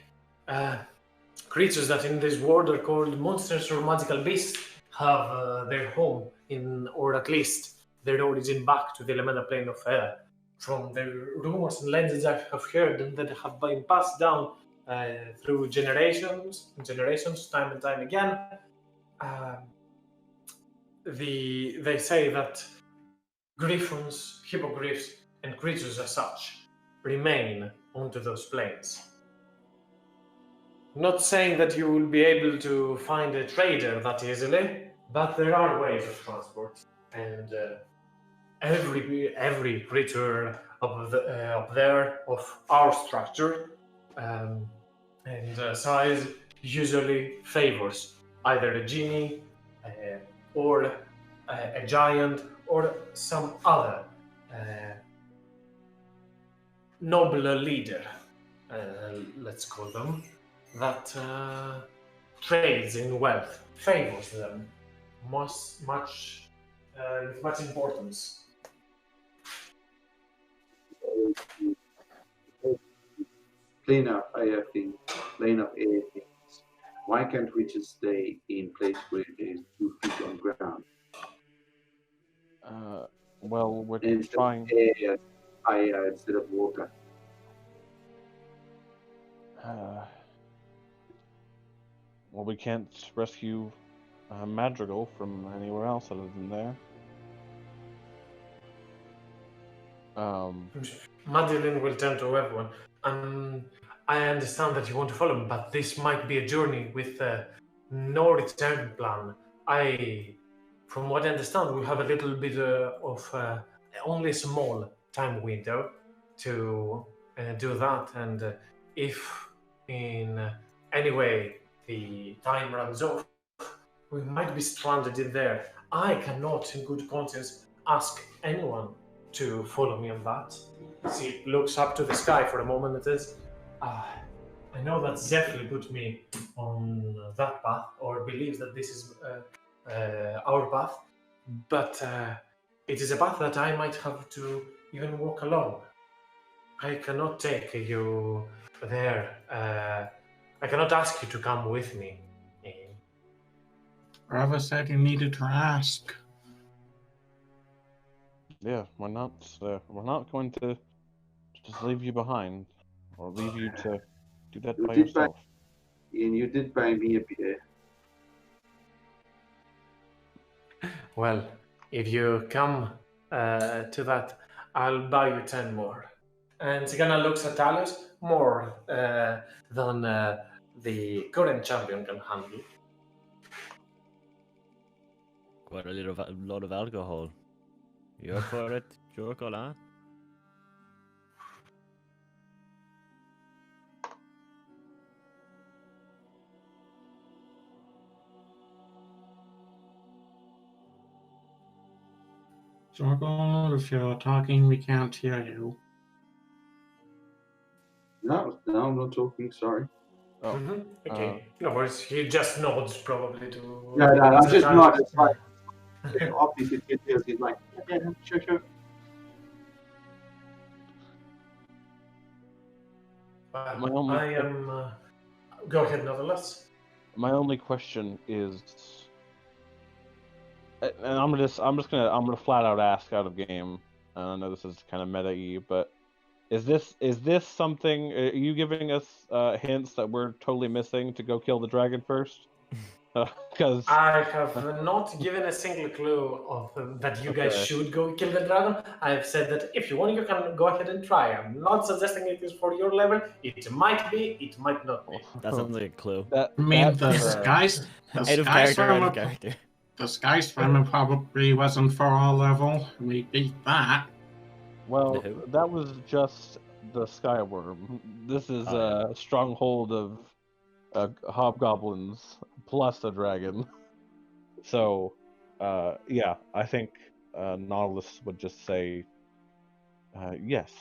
creatures that in this world are called monsters or magical beasts have their home in, or at least their origin back to the elemental plane of air. From the rumors and legends I have heard and that have been passed down through generations, time and time again, they say that griffons, hippogriffs, and creatures as such remain onto those planes. Not saying that you will be able to find a trader that easily, but there are ways of transport, and every creature up there of our structure and size usually favors either a genie or a giant or some other nobler leader, let's call them, that trades in wealth, favors them with much importance. Plane of air things, plane of air things. Why can't we just stay in place where there's 2 feet on ground? Well, we're Instead trying. of air, fire instead of water. Well, we can't rescue Madrigal from anywhere else other than there. Madeline will turn to everyone. I understand that you want to follow me, but this might be a journey with no return plan. From what I understand, we have a little bit of only a small time window to do that. And if in any way the time runs off, we might be stranded in there. I cannot, in good conscience, ask anyone to follow me on that. She looks up to the sky for a moment and says, I know that Zephyr put me on that path, or believes that this is our path, but it is a path that I might have to even walk alone. I cannot take you there. I cannot ask you to come with me. Rava said you needed to ask. Yeah, we're not going to just leave you behind or leave you to do that You by did yourself. And you did buy me a beer. Well, if you come to that, I'll buy you 10 more. And Sigana looks at Talos more than the current champion can handle. Quite a lot of alcohol. You up for it, Jorkola? Jorgo, if you're talking, we can't hear you. No, I'm not talking. Sorry. Oh, Okay. No worries. He just nods probably to. No, I just Talos. nodded. It's like obviously he's like, yeah, sure. I am. Go ahead, Novelas. my only question is, and I'm gonna flat out ask out of game. I know this is kind of meta-y, but is this something? Are you giving us hints that we're totally missing to go kill the dragon first? Because I have not given a single clue of that you guys should go kill the dragon. I've said that if you want, you can go ahead and try. I'm not suggesting it is for your level. It might be, it might not be. That sounds like a clue. I mean, the Sky Swimmer probably wasn't for our level. We beat that. Well, that was just the Skyworm. This is a stronghold of hobgoblins plus a dragon. So, yeah, I think Nautilus would just say, yes,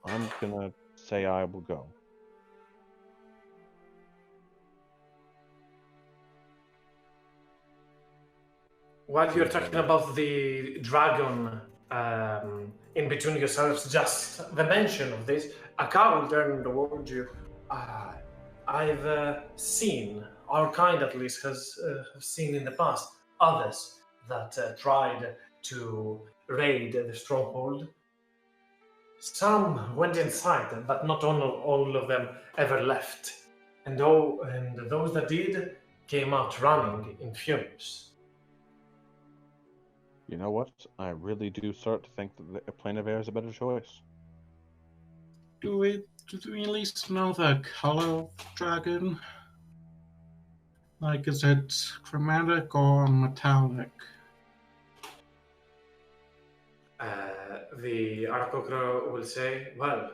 I'm gonna say I will go. While you're talking about the dragon in between yourselves, just the mention of this, Aka will turn towards you. I've seen, our kind at least has seen in the past, others that tried to raid the stronghold. Some went inside, but not all of them ever left. And those that did came out running in fumes. You know what? I really do start to think that the Plane of Air is a better choice. Do we at least know the color of dragon? Like, is it chromatic or metallic? The Arcocro will say, well,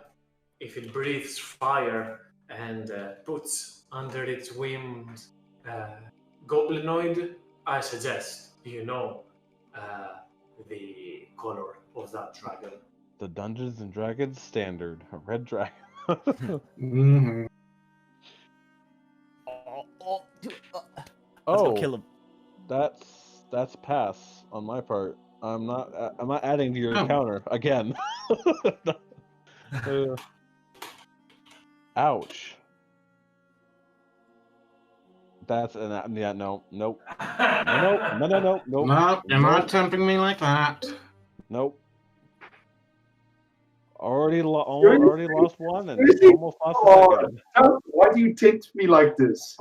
if it breathes fire and puts under its wings goblinoid, I suggest you know the color of that dragon. The Dungeons and Dragons standard, a red dragon. Mm-hmm. Let's go kill him. That's pass on my part. I'm not adding to your counter again. Ouch. That's yeah, no. No, you're not tempting me like that. Nope. Already lost one and almost lost the second. Why do you tempt me like this?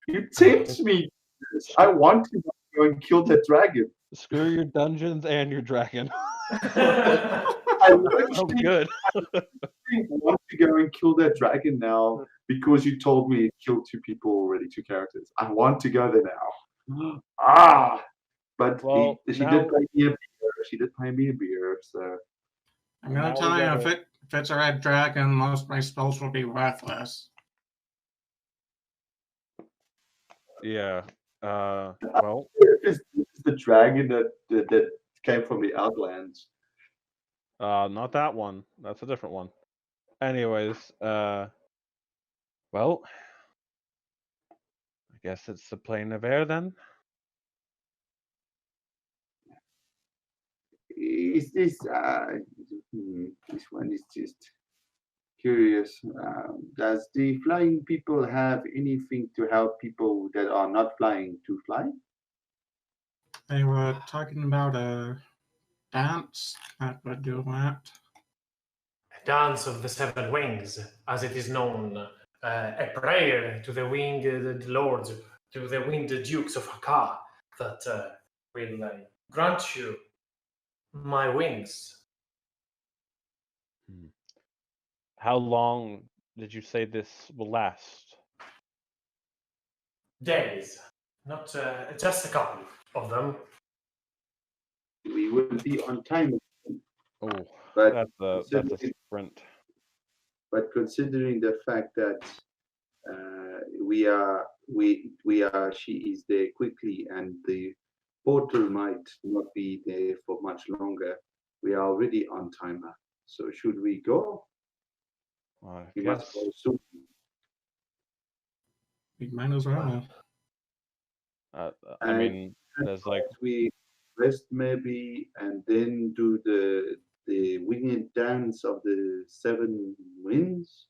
You tempt me. I want to go and kill that dragon. Screw your dungeons and your dragon. Oh, good. want to go and kill that dragon now because you told me it killed 2 people already, 2 characters. I want to go there now. But Well, she now- did pay me a beer. She did pay me a beer, so I'm gonna Now tell we you, gotta- if it's a red dragon, most of my spells will be worthless. Yeah. Well, this is the dragon that came from the Outlands. not that one. That's a different one. Anyways, well, I guess it's the plane of air then. Is this this one is just curious. Does the flying people have anything to help people that are not flying to fly? They were talking about a dance that would do that. A dance of the 7 wings, as it is known, a prayer to the winged lords, to the winged dukes of Hakka, that will grant you my wings. How long did you say this will last? Days, not just a couple of them. We will be on time, Oh, but that's a considering, sprint. but considering the fact that she is there quickly and the portal might not be there for much longer. We are already on timer. So should we go? I We guess. must go soon. We might as well. I And mean, there's like we rest maybe and then do the winged dance of the 7 winds.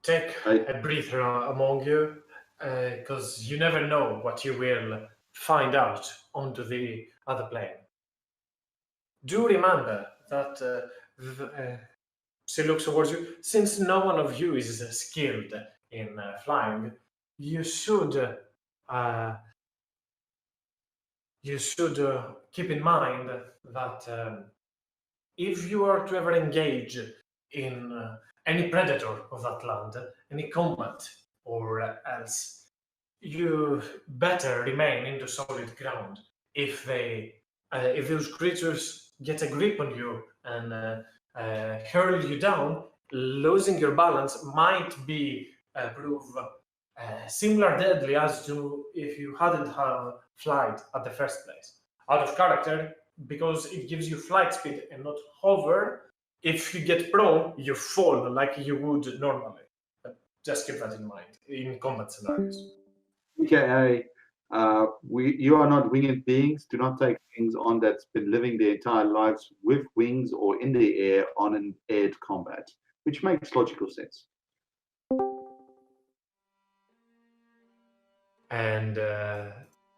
Take a breather among you, because you never know what you will find out onto the other plane. Do remember that she looks towards you. Since no one of you is skilled in flying, you should keep in mind that if you are to ever engage in any predator of that land, any combat or else, you better remain into solid ground. If those creatures get a grip on you and hurl you down, losing your balance might be prove similar deadly as to if you hadn't have flight at the first place. Out of character, because it gives you flight speed and not hover. If you get prone, you fall like you would normally. But just keep that in mind in combat scenarios. Okay, you are not winged beings. Do not take things on that's been living their entire lives with wings or in the air on an aired combat, which makes logical sense. And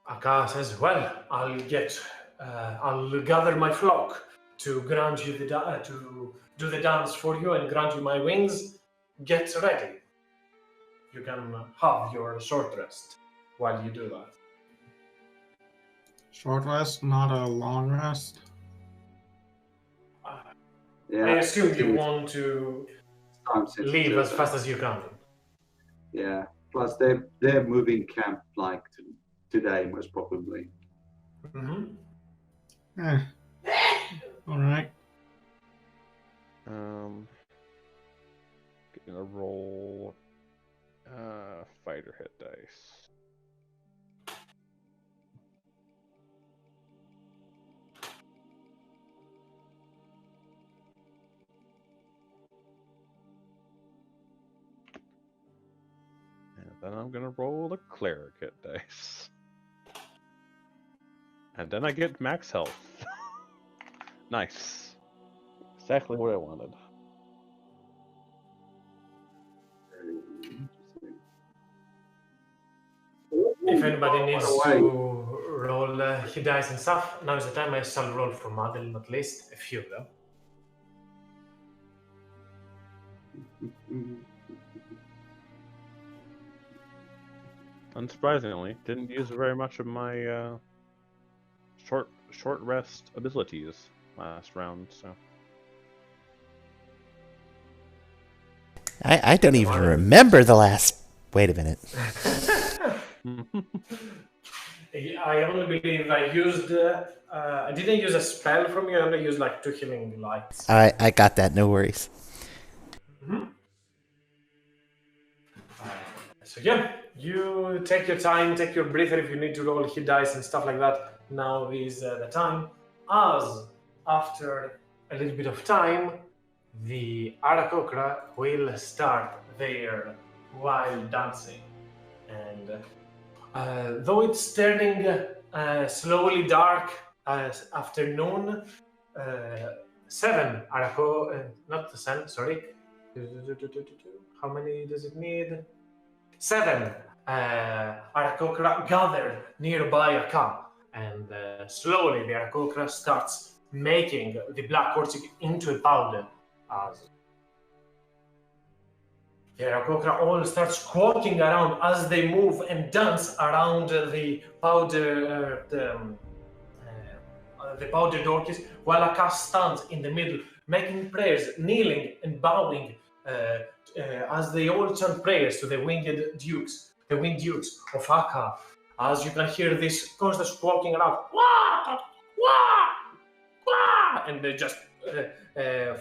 Aka says, "Well, I'll gather my flock to grant you to do the dance for you and grant you my wings. Get ready. You can have your short rest while you do that." Short rest, not a long rest. Yeah, I assume you it's want to time sensitive, leave as fast as you can. Yeah. Plus, they're moving camp like today, most probably. Mm-hmm. All right. Gonna roll fighter hit dice. And then I'm gonna roll the cleric hit dice. And then I get max health. Nice. Exactly what I wanted. If anybody needs Away. to roll hit dice and stuff, now is the time I shall roll for Madeline at least, a few of them. Unsurprisingly, didn't use very much of my short rest abilities last round, so. I don't even remember the last. Wait a minute. I only believe I used. I didn't use a spell from you. I only used like 2 healing lights. I got that. No worries. So yeah, you take your time, take your breather if you need to roll hit dice and stuff like that. Now is the time. As after a little bit of time, the Arakokra will start their wild dancing. And though it's turning slowly dark afternoon, 7 not the sun, sorry. How many does it need? 7 Arakokra gathered nearby a camp, and slowly the Arakokra starts making the black orchid into a powder. As the Arakokra all start squawking around as they move and dance around the powder, the powdered orchids, while Aka stands in the middle, making prayers, kneeling and bowing as they all chant prayers to the winged dukes of Aka. As you can hear this constant squawking around, wah, wah, wah, and they just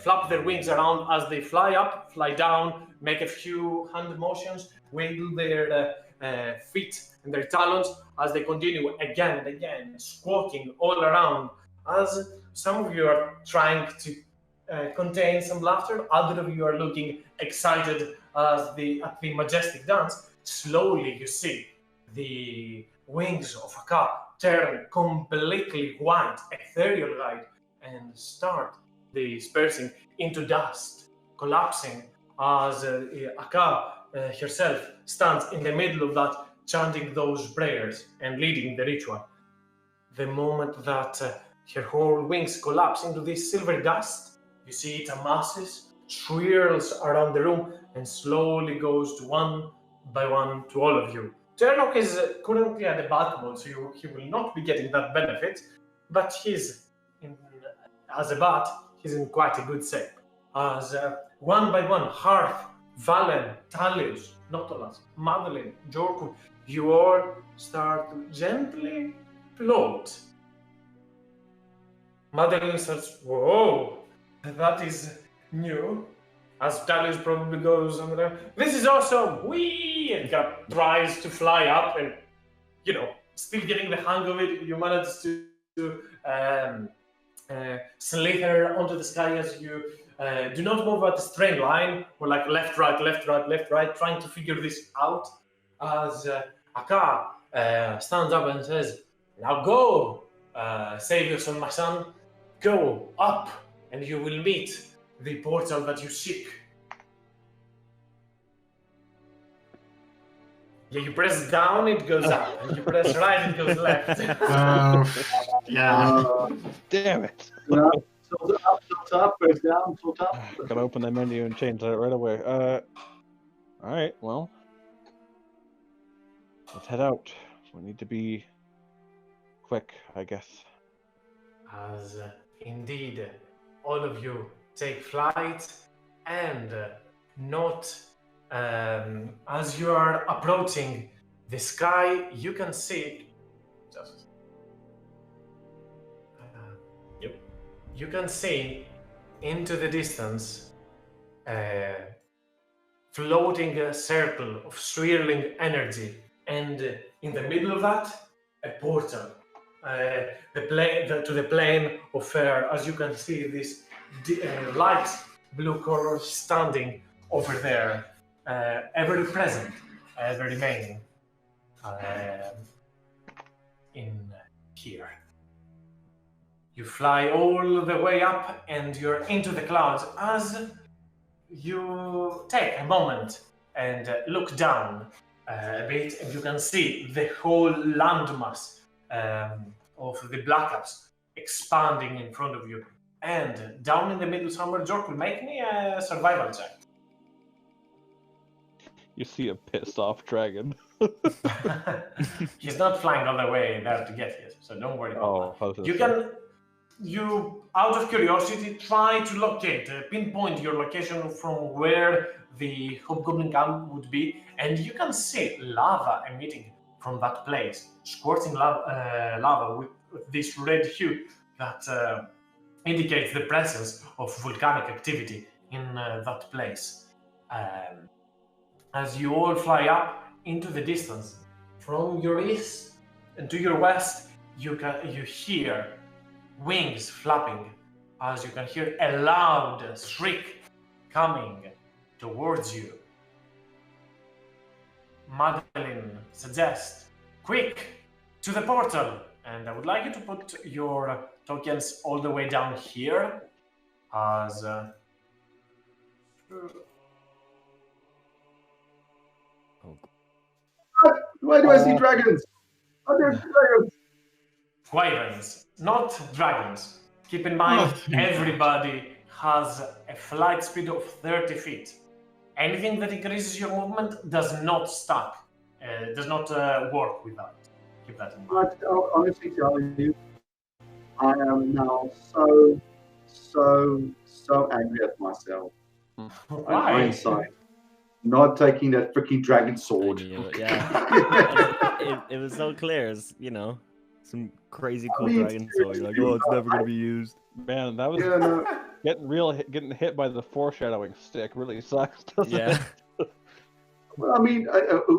flap their wings around as they fly up, fly down, make a few hand motions, wiggle their feet and their talons as they continue again and again, squawking all around. As some of you are trying to contain some laughter, other of you are looking excited at the majestic dance. Slowly you see the wings of Aka turn completely white, ethereal light, and start dispersing into dust, collapsing as Aka herself stands in the middle of that, chanting those prayers and leading the ritual. The moment that her whole wings collapse into this silver dust, you see it amasses, swirls around the room, and slowly goes to one by one to all of you. Turnok is currently at the bat mode, so he will not be getting that benefit, but as a bat, he's in quite a good shape. As one by one, Hearth, Valen, Talius, Notolas, Madeline, Jorku, you all start to gently float. Madeline starts, whoa, that is new. As Talius probably goes over there, this is awesome, wee, and kind of tries to fly up and, still getting the hang of it. You manage to slither onto the sky as you do not move at a straight line, or like left, right, left, right, left, right, trying to figure this out. As Aka stands up and says, now go, Savior son, my son, go up, and you will meet the portal that you seek. Yeah, you press down, it goes up. And you press right, it goes left. Yeah. Damn it. Up, top, press down, full top. Gotta open the menu and change that right away. Alright, well. Let's head out. We need to be quick, I guess. As indeed, all of you take flight, and as you are approaching the sky, you can see you can see into the distance floating a circle of swirling energy, and in the middle of that, a portal. To the plane of air, as you can see this light blue color standing over there, ever present, ever remaining in here. You fly all the way up and you're into the clouds as you take a moment and look down a bit, and you can see the whole landmass of the Black Ops expanding in front of you. And down in the middle somewhere, Jork will make me a survival check. You see a pissed off dragon. He's not flying all the way there to get here, so don't worry about that. You, out of curiosity, try to locate, pinpoint your location from where the hobgoblin camp would be, and you can see lava emitting from that place, squirting lava with this red hue that indicates the presence of volcanic activity in that place. As you all fly up into the distance, from your east and to your west, you hear wings flapping, as you can hear a loud shriek coming towards you. Madeline suggests, quick, to the portal, and I would like you to put your tokens all the way down here, as Why do I see dragons? Oh, there's dragons. wyverns, not dragons. Keep in mind, everybody has a flight speed of 30 feet. Anything that increases your movement does not stop, does not work with that. Keep that in mind. But I'll honestly tell you, I am now so angry at myself. Why? Hindsight. Not taking that freaking dragon sword. Yeah. it was so clear. It's, some crazy cool dragon sword. You're like, oh, it's never gonna be used. Man, that was getting hit by the foreshadowing stick really sucks, doesn't it? Well, I mean,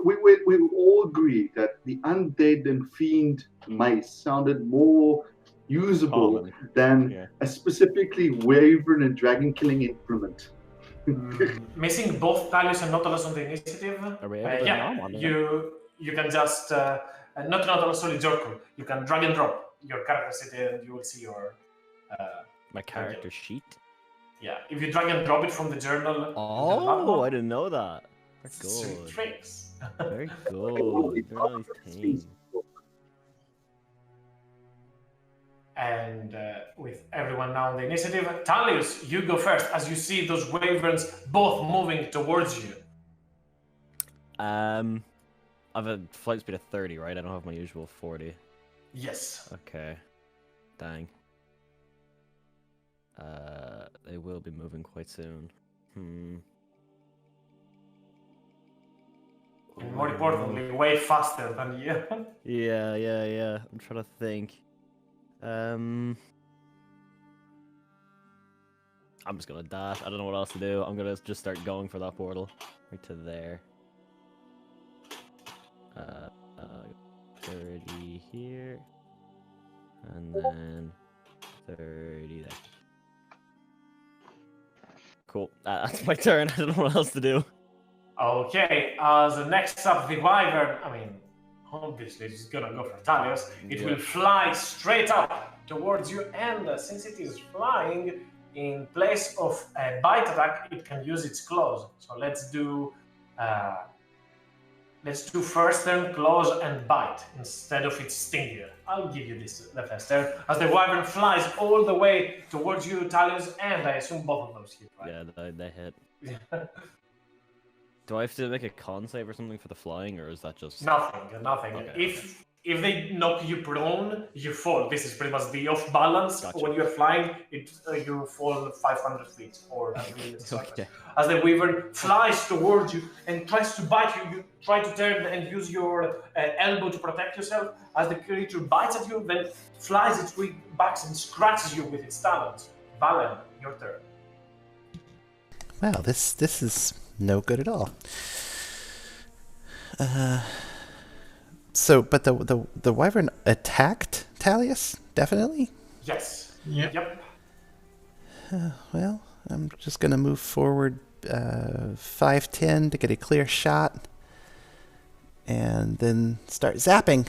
we all agree that the undead and fiend mace sounded more usable than a specifically wyvern and dragon killing implement. Missing both Talius and Nautilus on the initiative. You can just not Nautilus, sorry, Jorkul. You can drag and drop your character sheet and you will see your my character sheet. Yeah, if you drag and drop it from the journal. Oh, I didn't know that. Very Sweet good. tricks. Very good. Very nice thing. And with everyone now on the initiative, Talius, you go first as you see those wyverns both moving towards you. I have a flight speed of 30, right? I don't have my usual 40. Yes. Okay. Dang. They will be moving quite soon. And more importantly, way faster than you. Yeah. I'm trying to think. I'm just gonna dash. I don't know what else to do. I'm gonna just start going for that portal. Right to there. 30 here. And then 30 there. Cool. That's my turn. I don't know what else to do. Okay, the next up, the wyvern, obviously it's gonna go for Talius. It will fly straight up towards you, and since it is flying, in place of a bite attack, it can use its claws. So let's do first turn claws and bite instead of its stinger. I'll give you the first turn as the wyvern flies all the way towards you, Talius, and I assume both of those hit, right? Yeah, they hit. Do I have to make a con save or something for the flying, or is that just nothing? Okay, if they knock you prone, you fall. This is pretty much the off balance. Gotcha. When you're flying, you fall 500 feet or okay. As the wyvern flies towards you and tries to bite you, you try to turn and use your elbow to protect yourself. As the creature bites at you, then flies its wing back and scratches you with its talons. Valen, your turn. Wow, this is no good at all. But the wyvern attacked Talius, definitely? Yes. Yep. Well, I'm just gonna move forward 5-10 to get a clear shot, and then start zapping.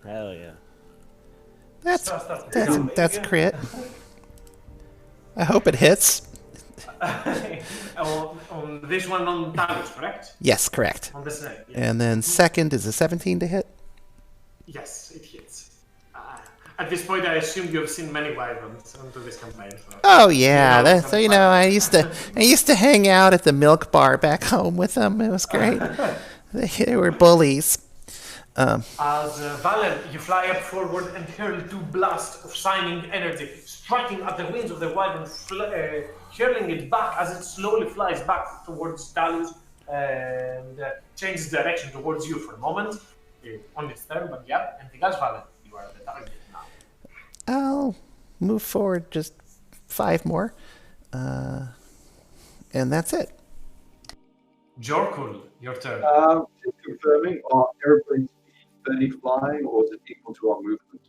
Hell yeah. That's crit. I hope it hits. On this one on Talius, correct? Yes, correct. On the snake. Yeah. And then second is a 17 to hit. Yes, it hits. At this point, I assume you have seen many wyverns into this campaign. So. Oh yeah, You know that's, you know, I used to hang out at the milk bar back home with them. It was great. They were bullies. As Valen, you fly up forward and hurl two blasts of shining energy, striking at the wings of the wyvern, hurling it back as it slowly flies back towards Dalus and changes direction towards you for a moment. On its turn, but yeah, anything else, Valen? You are the target now. I'll move forward just 5 more, and that's it. Jorkul, your turn. Just confirming, are airplanes 30 flying, or is it equal to our movement?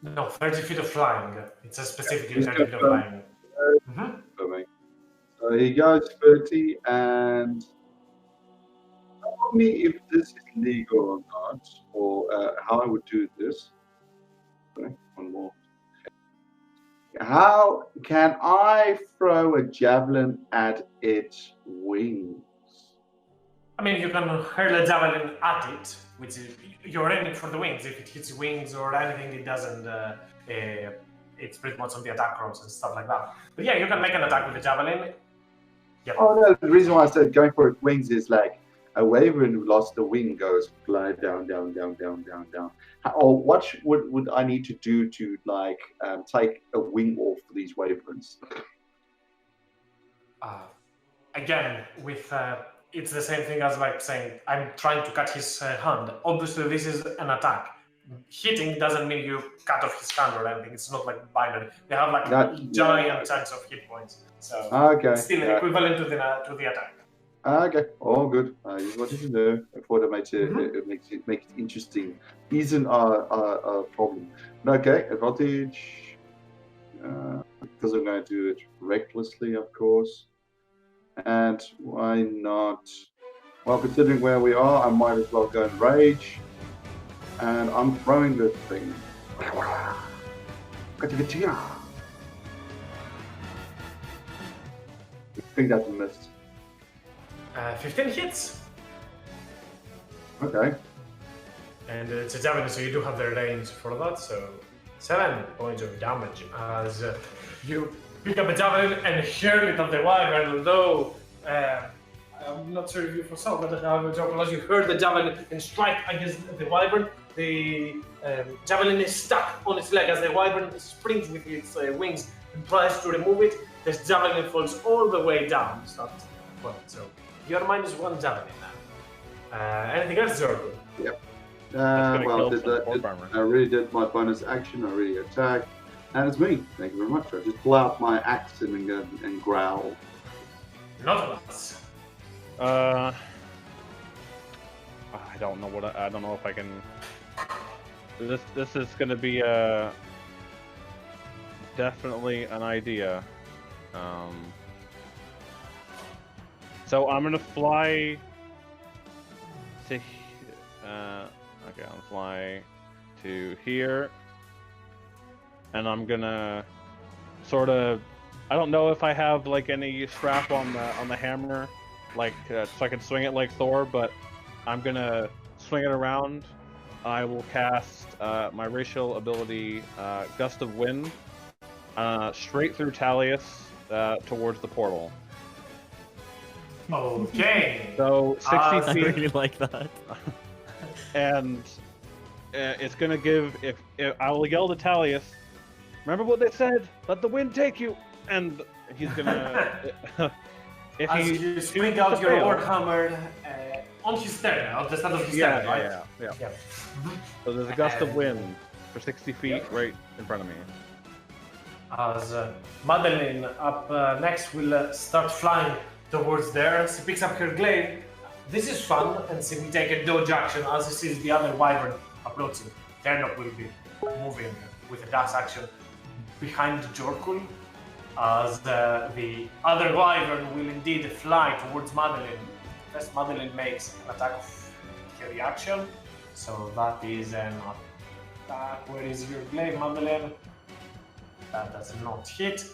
No, 30 feet of flying. It's a specifically Just 30 feet of confirm. flying. Confirming. So he goes 30, and tell me if this is legal or not, or how I would do this. Okay, one more. How can I throw a javelin at its wings? I mean, you can hurl a javelin at it, which is, you're aiming for the wings. If it hits wings or anything, it doesn't. It's pretty much on the attack rolls and stuff like that. But yeah, you can make an attack with the javelin. Yep. Oh no, the reason why I said going for its wings is like a wyvern who lost a wing goes fly down, down, down, down, down, down. Or what would I need to do to like take a wing off these wyverns? Again, with it's the same thing as like saying I'm trying to cut his hand. Obviously, this is an attack. Hitting doesn't mean you cut off his hand or anything. It's not like binary. They have like giant chunks of hit points. So it's still equivalent to the attack. Okay, all good. This is what you can do. I thought it makes it interesting. Isn't a problem. Okay, advantage. Because I'm going to do it recklessly, of course. And why not? Well, considering where we are, I might as well go and rage. And I'm throwing this thing. I think that's a miss. 15 hits. Okay. And it's a javelin, so you do have the range for that. So 7 points of damage as you pick up a javelin and hurl it at the wyvern. Although I'm not sure if you foresaw, but as you hurl the javelin and strike against the wyvern, the javelin is stuck on its leg as the wyvern springs with its wings and tries to remove it. This javelin falls all the way down. So you're -1 javelin now. Anything else, Jordan? Yep. Well, I already did my bonus action. I already attacked, and it's me. Thank you very much. I just pull out my axe and growl. Not us. I don't know I don't know if I can. This is going to be definitely an idea. So I'm going to fly to. Okay, I'll fly to here, and I'm gonna sort of. I don't know if I have like any strap on the hammer, like so I can swing it like Thor, but I'm gonna swing it around. I will cast my racial ability, Gust of Wind, straight through Talius towards the portal. Okay. So 60 I feet. really like that. And it's gonna give. If I will yell to Talius, remember what they said? Let the wind take you. And he's gonna. If as you swing out your warhammer on his turn, at the start of his turn, right? Yeah. So there's a gust of wind for 60 feet right in front of me. As Madeline up next will start flying towards there. She picks up her glaive. This is fun, and she will take a dodge action as she sees the other wyvern approaching. Ternok will be moving with a dash action behind Jorkul, as the other wyvern will indeed fly towards Madeline. First, Madeline makes an attack of her reaction, so that is an attack. Where is your glaive, Madeline? That does not hit.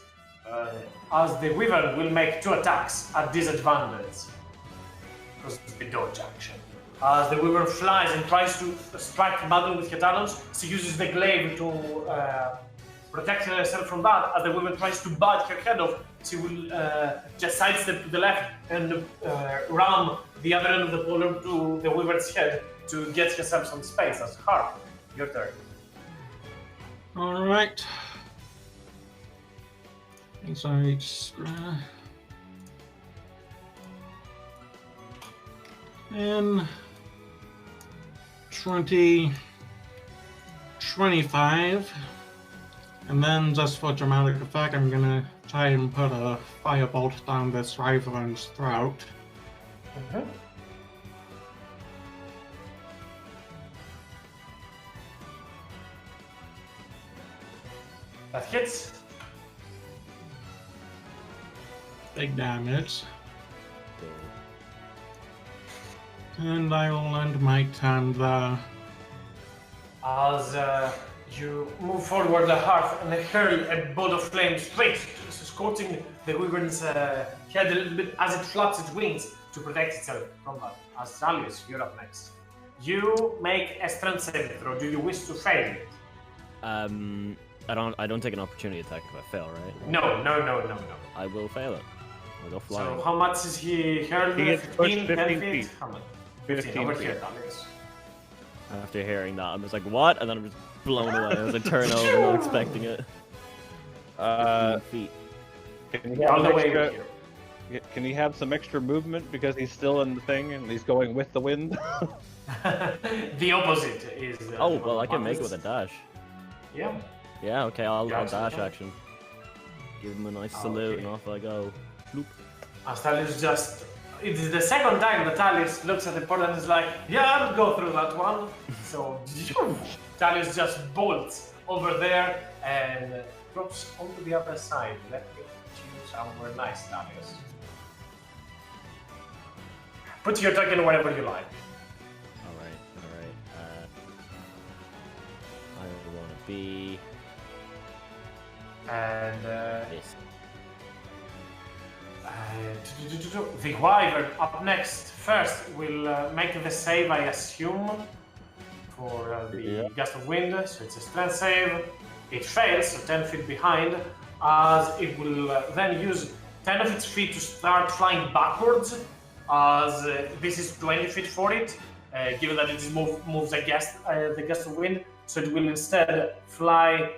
As the wyvern will make 2 attacks at disadvantage. Because it's the dodge action. As the wyvern flies and tries to strike Madeline with her talons, she uses the glaive to protect herself from that. As the wyvern tries to bite her head off, she will just sidestep to the left and ram the other end of the polearm to the wyvern's head to get herself some space. That's hard. Your turn. All right. Sorry. 20, 25, and then just for dramatic effect, I'm gonna try and put a firebolt down this wyvern's throat. Mm-hmm. That hits. Big damage. And I will end my turn there. As you move forward the hearth and hurl a bolt of flame straight, scorching the wyvern's head a little bit as it flaps its wings to protect itself from that. As Salius, you're up next. You make a strength saving throw. Do you wish to fail it? I don't take an opportunity attack if I fail, right? No. I will fail it. I'll go flying. So how much is he hurled? He gets pushed 10 15 feet. How much? 15 over feet. here, Salius. After hearing that, I'm just like, what? And then I'm just blown away as I turn over, not expecting it. 15 feet. Can he All have the way extra, over here. can he have some extra movement because he's still in the thing and he's going with the wind? The opposite is. Oh, well, I can make it with a dash. Yeah. Yeah, okay, I'll Yeah, dash okay. action. Give him a nice salute and off I go. Bloop. As Talis just. It is the second time that Talis looks at the portal and is like, yeah, I'll go through that one. So, Talis just bolts over there and drops onto the other side. Let me choose somewhere nice, Talis. Put your token wherever you like. Alright. I want to be And this. the wyvern up next. First, we'll make the save, I assume, for the gust of wind. So it's a strength save. It fails, so 10 feet behind, as it will then use 10 of its feet to start flying backwards, as this is 20 feet for it, given that it moves against the gust of wind. So it will instead fly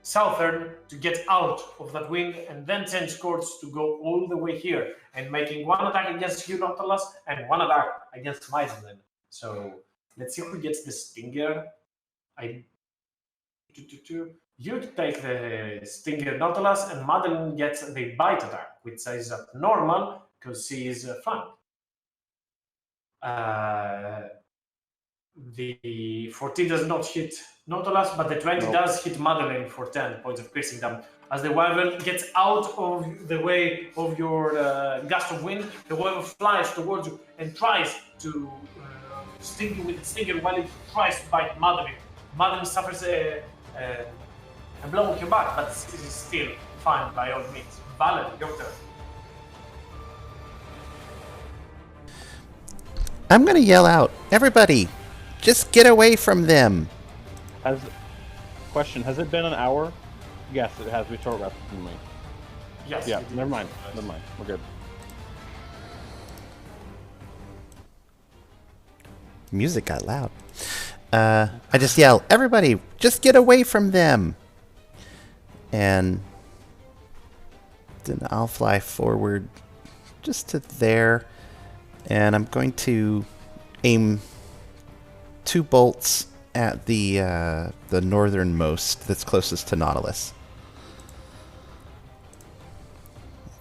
southern to get out of that wind and then change course to go all the way here and making one attack against you, Nautilus, and one attack against Madeline. So let's see who gets the stinger. You take the stinger, Nautilus, and Madeline gets the bite attack, which is at normal because she is flanked. The 14 does not hit Nautilus, but the 20 does hit Madeline for 10 points of piercing damage. As the wyvern gets out of the way of your gust of wind, the wyvern flies towards you and tries to sting you with its stinger while it tries to bite Madeline. Madeline suffers a blow on her back, but she is still fine by all means. Valen, your turn. I'm gonna yell out, everybody, just get away from them. Has it been an hour? Yes, it has. We telegraphed it, didn't we? Yes. Yeah, never mind. We're good. Music got loud. I just yell, everybody, just get away from them. And then I'll fly forward just to there. And I'm going to aim 2 bolts at the northernmost that's closest to Nautilus.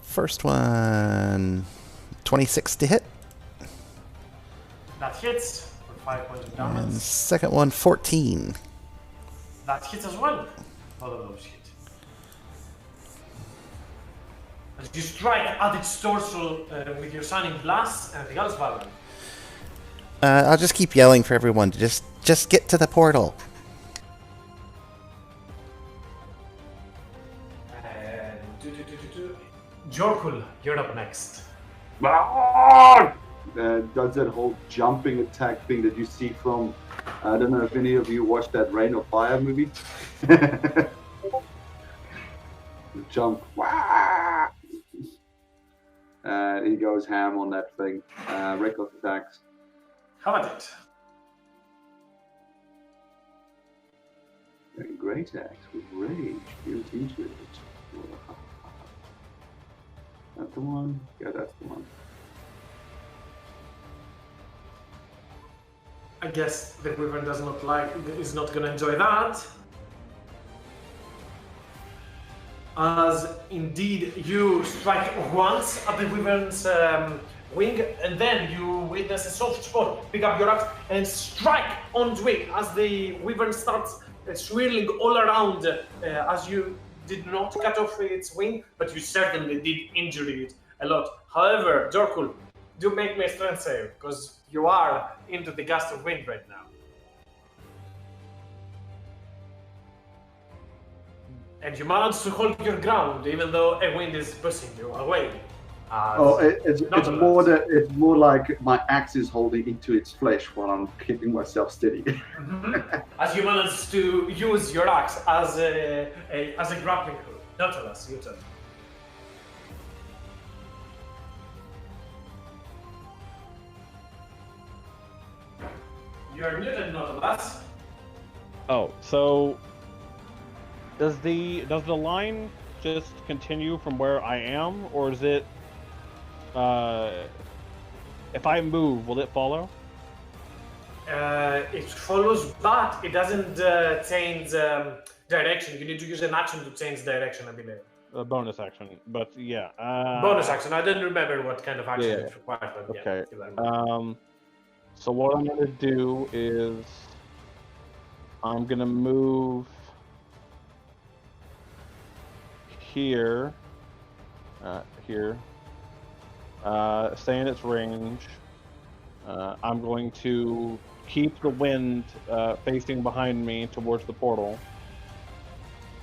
First one, 26 to hit. That hits for 5 points of And damage. second one, 14. That hits as well. Both of those hit. As you strike at its torso with your shining blast, anything else, Valen? I'll just keep yelling for everyone to just get to the portal. Jorkul, you're up next. does that whole jumping attack thing that you see from, I don't know if any of you watched that Rain of Fire movie. Jump. Wah! He goes ham on that thing. Reckless attacks. How about it? A great axe with rage built into it. That's the one? Yeah, that's the one. I guess the Wyvern is not gonna enjoy that. As indeed you strike once at the Wyvern's wing, and then you witness a soft spot, pick up your axe and strike onto it as the Wyvern starts swirling all around, as you did not cut off its wing, but you certainly did injure it a lot. However, Jorkul, do make me a strength save, because you are into the gust of wind right now. And you manage to hold your ground, even though a wind is pushing you away. It's more like my axe is holding into its flesh while I'm keeping myself steady. As you manage to use your axe as a grappling hook. Nautilus, your turn. You're muted, Nautilus. Oh, so does the line just continue from where I am, or is it? If I move, will it follow? It follows, but it doesn't change direction. You need to use an action to change direction, I believe. A bonus action, but yeah. Bonus action. I don't remember what kind of action it's required. But okay. Yeah, so what I'm gonna do is I'm gonna move here, stay in its range. I'm going to keep the wind facing behind me towards the portal.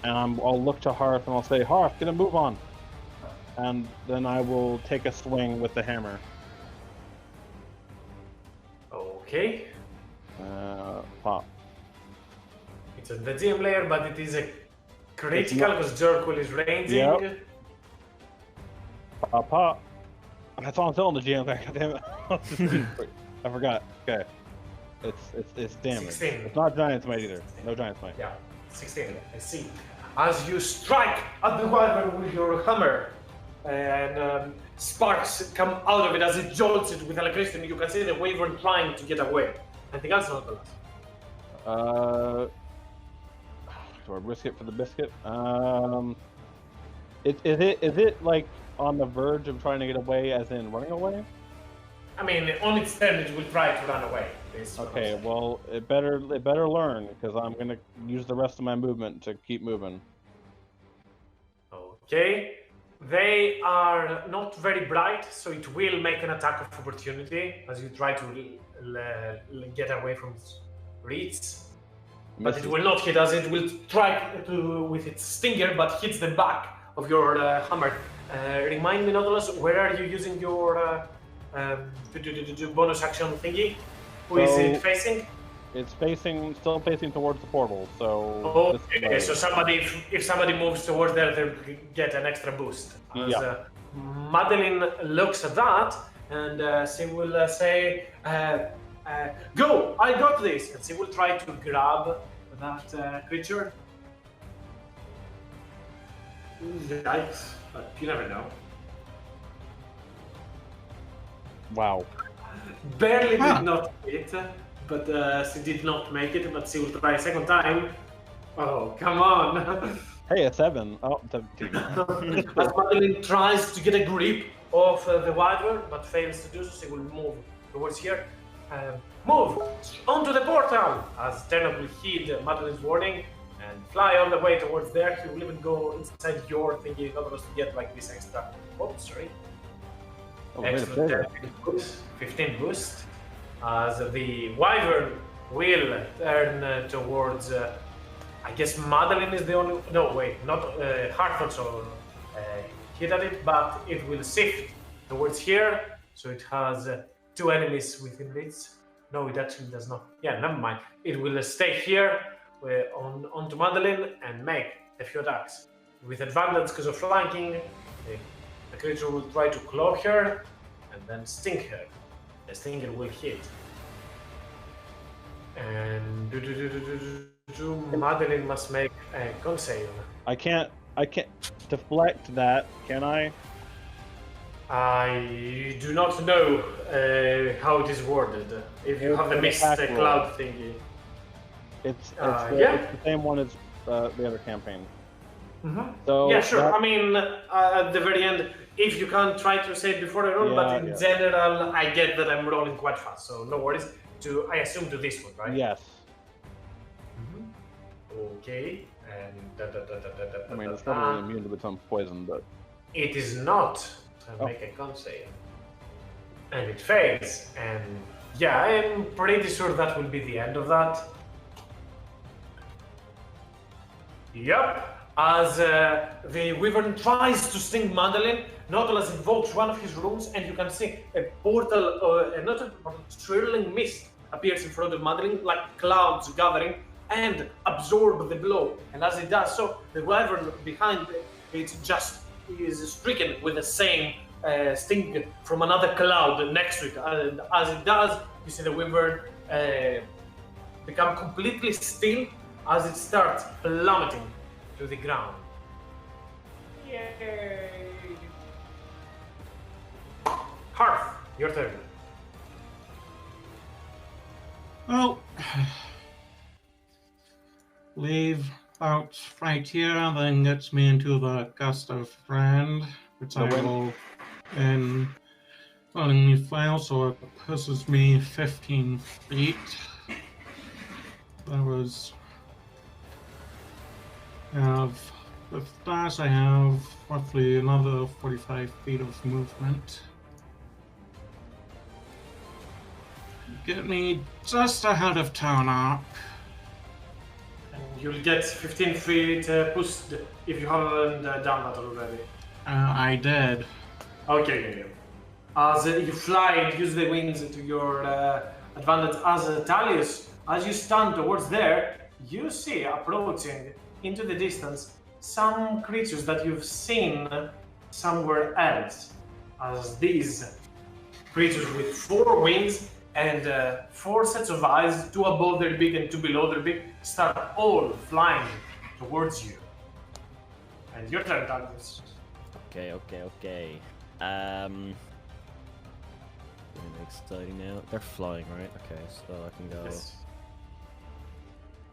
And I'll look to Hearth and I'll say, Hearth, get a move on. And then I will take a swing with the hammer. Okay. Pop. It's in the GM layer, but it is a critical because Jorkul is ranging. Yep. Pop. That's all I'm telling the GM. God damn it. I forgot. Okay. It's damage. 16. It's not Giant Smite either. No Giant Smite. Yeah, 16. I see. As you strike at the wyvern with your hammer, and sparks come out of it as it jolts it with electricity, you can see the wyvern trying to get away. Anything else, Nautilus? Do I risk it for the biscuit? Is it like on the verge of trying to get away, as in running away? I mean, on its turn, it will try to run away. Okay, well, it better learn, because I'm gonna use the rest of my movement to keep moving. Okay, they are not very bright, so it will make an attack of opportunity as you try to get away from its reach. But it will not hit us. It will strike with its stinger, but hits the back of your hammer. Remind me, Nautilus, where are you using your bonus action thingy? Who is it facing? It's still facing towards the portal, so... Okay, so if somebody moves towards there, they'll get an extra boost. As, Madeline looks at that, and she will say, go, I got this! And she will try to grab that creature. Yikes, but you never know. Wow. Barely did not hit, but she did not make it, but she will try a second time. Oh, come on. Hey, a 7. Oh, 17. As Madeline tries to get a grip of the wyvern, but fails to do so, she will move towards here. Move onto the portal! As Terna will heed Madeline's warning and fly all the way towards there. He will even go inside your thingy in order to get like this extra. Oh, sorry. Oh, extra 15 boost. As the wyvern will turn towards. I guess Madeline is the only. No, wait, not Hearth also hit at it, but it will shift towards here. So it has 2 enemies within reach. No, it actually does not. Yeah, never mind. It will stay here onto Madeline and make a few attacks. With advantage because of flanking, the creature will try to claw her and then sting her. The stinger will hit. And Madeline must make a con save. I can't deflect that, can I? I do not know how it is worded. If you It's have an the mist attack roll. cloud thingy. It's yeah. the same one as the other campaign. Mm-hmm. So Yeah, sure. that- I mean, at the very end, if you can't try to say it before I roll, but in Yeah. general, I get that I'm rolling quite fast, so no worries. I assume to this one, right? Yes. Okay. And I mean, it's not really immune to its own poison, but it is not. Oh. Make a con save. And it fails. And yeah, I'm pretty sure that will be the end of that. Yep. As the wyvern tries to sting Madeline, Nautilus invokes one of his runes, and you can see a portal, not a portal, swirling mist appears in front of Madeline, like clouds gathering, and absorb the blow. And as it does so, the wyvern behind it just is stricken with the same sting from another cloud next to it. And as it does, you see the wyvern become completely still as it starts plummeting to the ground. Yay! Hearth, your turn. Well, leave out right here, then gets me into the Gust of Friend, which I wind. will in willingly fail, so it pushes me 15 feet. That was. With that, I have roughly another 45 feet of movement. Get me just ahead of Town Arc. And you'll get 15 feet pushed if you haven't done that already. I did. Okay. As you fly and use the wings to your advantage as Talius, as you stand towards there, you see approaching into the distance some creatures that you've seen somewhere else. As these creatures with 4 wings and 4 sets of eyes, 2 above their beak and 2 below their beak, start all flying towards you. And your turn, Talius. Okay. Getting exciting now. They're flying, right? Okay, so I can go. Yes.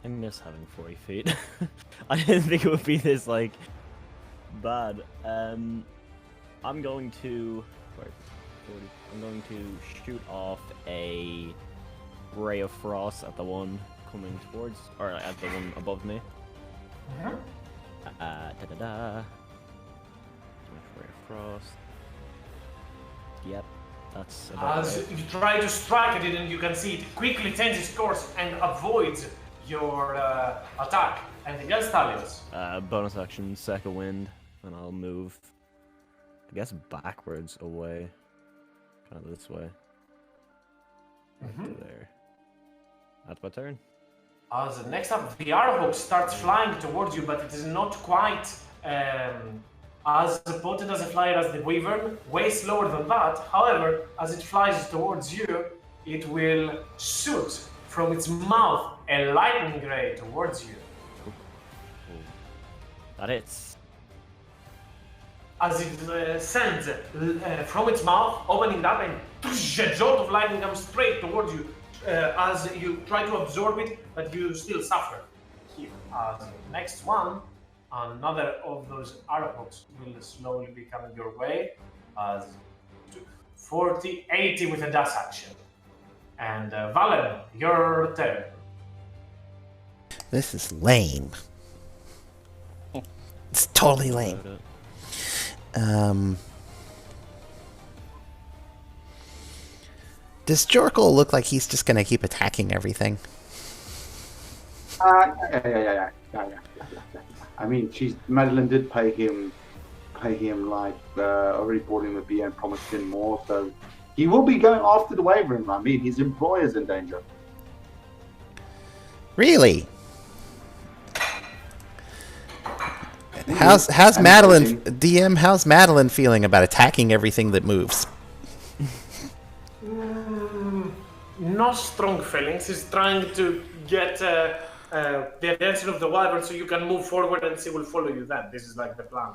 I miss having 40 feet. I didn't think it would be this like bad. I'm going to 40. I'm going to shoot off a ray of frost at the one coming towards, or at the one above me. Mhm. Ray of frost. Yep, that's about As right. you try to strike at it, and you can see it quickly changes course and avoids your attack. And against Talius. Bonus action, second wind, and I'll move, I guess, backwards away. Kind of this way. Right to there. That's my turn. As next up, the Arrowhawk starts flying towards you, but it is not quite as potent as a flyer as the Wyvern, way slower than that. However, as it flies towards you, it will shoot from its mouth a lightning ray towards you. That hits. As it sends from its mouth, opening up, and a jolt of lightning comes straight towards you as you try to absorb it, but you still suffer. Here, as the next one, another of those arrowhawks will slowly be coming your way as 40, 80 with a dash action. And Valen, your turn. This is lame. It's totally lame. Does Jorkle look like he's just gonna keep attacking everything? Yeah. I mean, Madeline did pay him like already bought him a beer and promised him more, so He will be going after the Wyvern. I mean, his employer's in danger. Really? How's Madeline, DM? How's Madeline feeling about attacking everything that moves? No strong feelings. He's trying to get the attention of the Wyvern so you can move forward and she will follow you then. This is like the plan.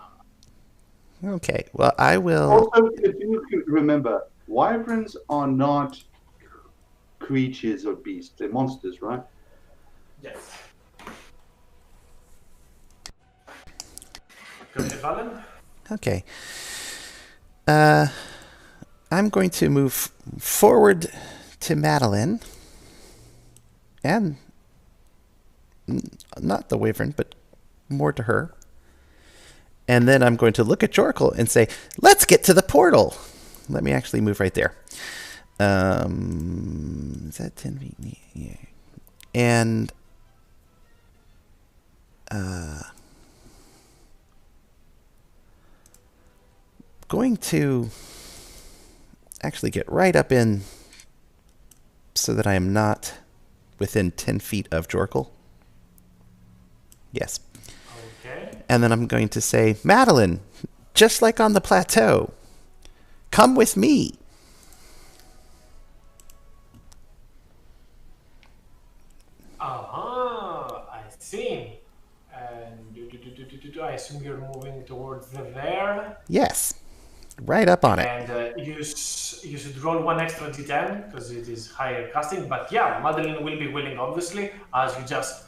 Okay, well, I will... Also, if you remember, Wyverns are not creatures or beasts. They're monsters, right? Yes. Go ahead, Valen. Okay. I'm going to move forward to Madeline. And not the Wyvern, but more to her. And then I'm going to look at Jorkle and say, let's get to the portal. Let me actually move right there. Is that 10 feet? Yeah. And going to actually get right up in so that I am not within 10 feet of Jorkle. Yes. Okay. And then I'm going to say, Madeline, just like on the plateau, come with me. I see. And I assume you're moving towards there. Yes. Right up on it. And you should roll one extra d10 because it is higher casting. But yeah, Madeline will be willing, obviously, as you just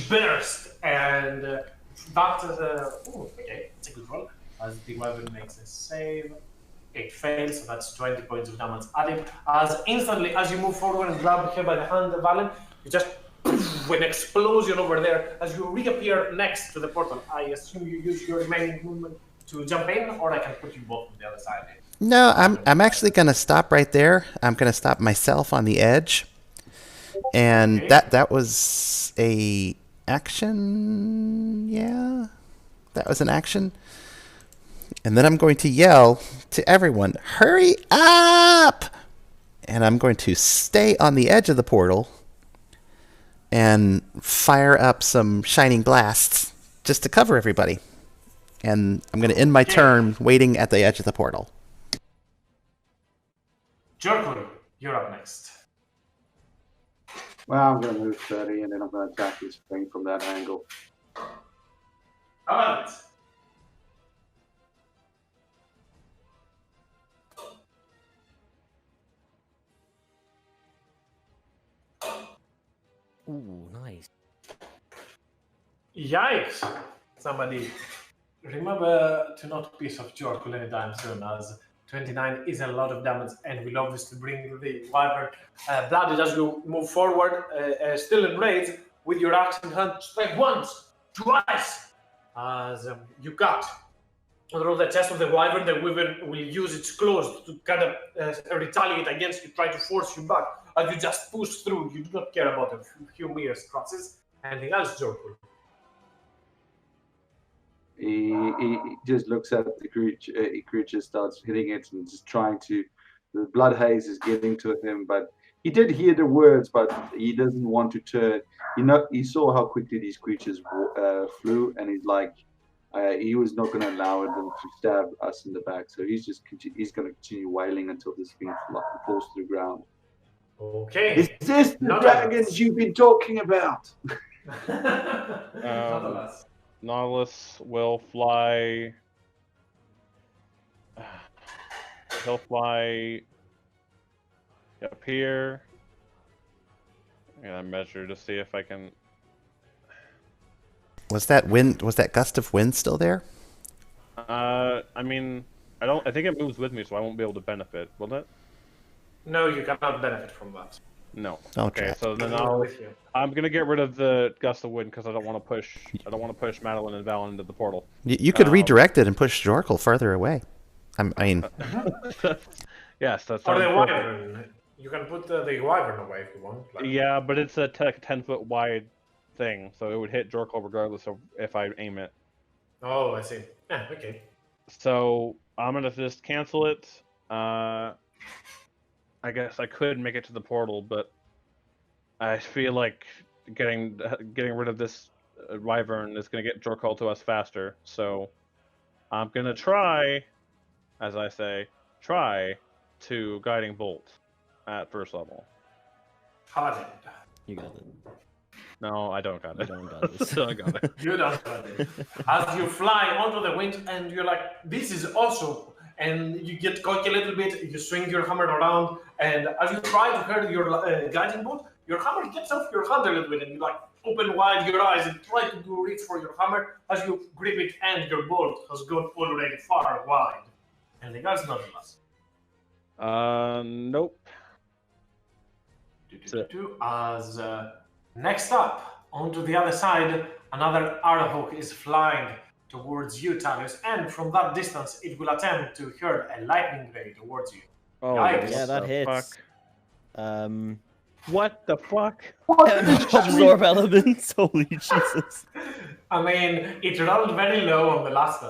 burst and that is okay, it's a good roll. As the Wyvern makes a save, it fails, so that's 20 points of damage added. As instantly as you move forward and grab her by the hand, Valen, you just an explosion over there as you reappear next to the portal. I assume you use your remaining movement to jump in, or I can put you both on the other side. No, I'm actually going to stop right there. I'm going to stop myself on the edge. And Okay. that was a action. Yeah. That was an action. And then I'm going to yell to everyone, hurry up! And I'm going to stay on the edge of the portal and fire up some shining blasts just to cover everybody. And I'm going to end my turn waiting at the edge of the portal. Jorkul, you're up next. Well, I'm going to move 30 and then I'm going to attack his thing from that angle. Alright. Ooh, nice. Yikes! Somebody remember to not piss off Jorkul anytime soon, as 29 is a lot of damage and will obviously bring the Wyvern blooded as you move forward, still in rage, with your axe in hand. Strike once, twice, as you cut through the chest of the Wyvern. The Wyvern will use its claws to kind of retaliate against you, try to force you back. As you just push through, you do not care about a few mere scratches. Anything else, Jorkul? He just looks at the creature, starts hitting it and just trying to. The blood haze is getting to him, but he did hear the words, but he doesn't want to turn. He saw how quickly these creatures flew, and he's like, he was not going to allow them to stab us in the back. So he's going to continue wailing until this thing falls to the ground. Okay. Is this the dragons you've been talking about? Nonetheless. Nautilus will fly. He'll fly up here. I'm gonna measure to see if I can. Was that wind? Was that gust of wind still there? I mean, I think it moves with me, so I won't be able to benefit. Will it? No, you cannot benefit from that. No. Okay. So then With you. I'm gonna get rid of the gust of wind because I don't want to push. I don't want to push Madeline and Val into the portal. You could redirect it and push Jorkle further away. I mean, Yes, that's. Or the perfect. Wyvern. You can put the Wyvern away if you want. Like, Yeah, but it's a 10-foot wide thing, so it would hit Jorkle regardless of if I aim it. Oh, I see. Yeah, okay. So I'm gonna just cancel it I guess I could make it to the portal, but I feel like getting rid of this wyvern is going to get Jorkal to us faster. So I'm going to try, as I say, to guiding bolt at first level. HoD. You got it. No, I don't got it. You don't got this. Still got it. You don't got it. As you fly onto the wind, and you're like, this is awesome. And you get cocky a little bit, you swing your hammer around, and as you try to hurt your guiding bolt, your hammer gets off your hand a little bit, and you like open wide your eyes and try to go reach for your hammer. As you grip it, and your bolt has gone already far wide. And the guy's not last. Nope. As next up, onto the other side, another arrowhawk is flying towards you, Talius, and from that distance, it will attempt to hurl a lightning ray towards you. Oh, Yikes. Yeah, that the hits. Fuck? What the fuck? Absorb elements. Holy Jesus. I mean, it rolled very low on the last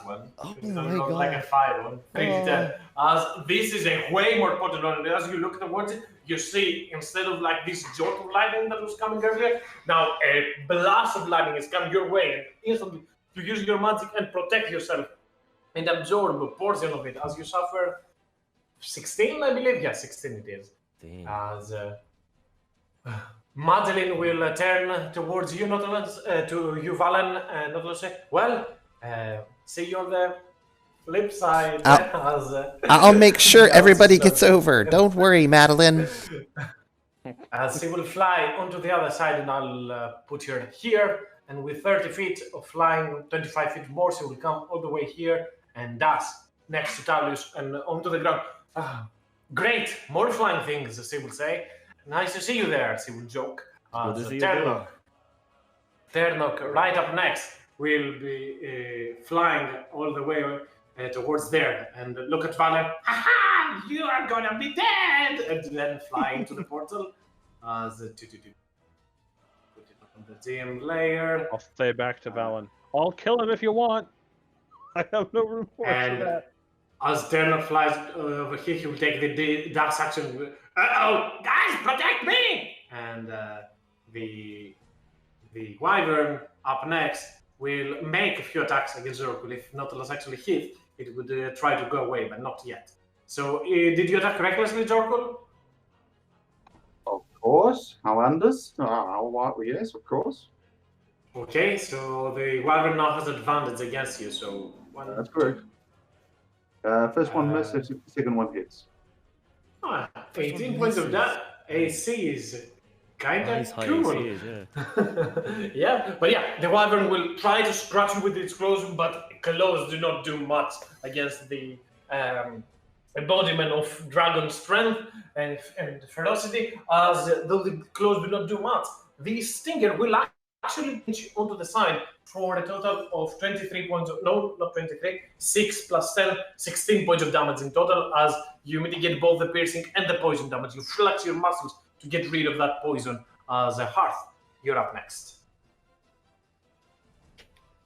one. Oh It my rolled God. like a 5 one. As this is a way more potent one, and as you look towards it, you see instead of like this jolt of lightning that was coming earlier, now a blast of lightning is coming your way, and instantly you use your magic and protect yourself and absorb a portion of it as you suffer 16, I believe. Yeah, 16 it is. Damn. As Madeline will turn towards you, Nautilus, to you, Valen, and Nautilus say, well, see you on the flip side. I'll make sure everybody gets over. Don't worry, Madeline. As he will fly onto the other side, and I'll put her here. And with 30 feet of flying, 25 feet more, she will come all the way here and dash next to Talius and onto the ground. Great, more flying things, she will say. Nice to see you there, she will joke. Good to see you Ternok, right up next, will be flying all the way towards there and look at Valen. Ha! You are gonna be dead! And then fly into the portal. Put it on the GM layer. I'll stay back to Valen. I'll kill him if you want. I have no room for that. As Ternok flies over here, he will take the dash action. Uh-oh! Guys, protect me! And the wyvern up next will make a few attacks against Zorkul. If Nautilus actually hit, it would try to go away, but not yet. So, did you attack recklessly, Zorkul? Of course. How anders? Yes, of course. Okay, so the wyvern now has advantage against you. So That's correct. First one misses, second one hits. 18 points of that. AC is kind Nice of high cool. AC is, yeah. Yeah, but yeah, the wyvern will try to scratch you with its claws, but claws do not do much against the embodiment of dragon strength and ferocity, as though the claws do not do much. The stinger will actually pinch you onto the side for a total of 23 points of, no, not 23, 6 plus 10, 16 points of damage in total, as you mitigate both the piercing and the poison damage. You flex your muscles to get rid of that poison. As a Hearth, you're up next.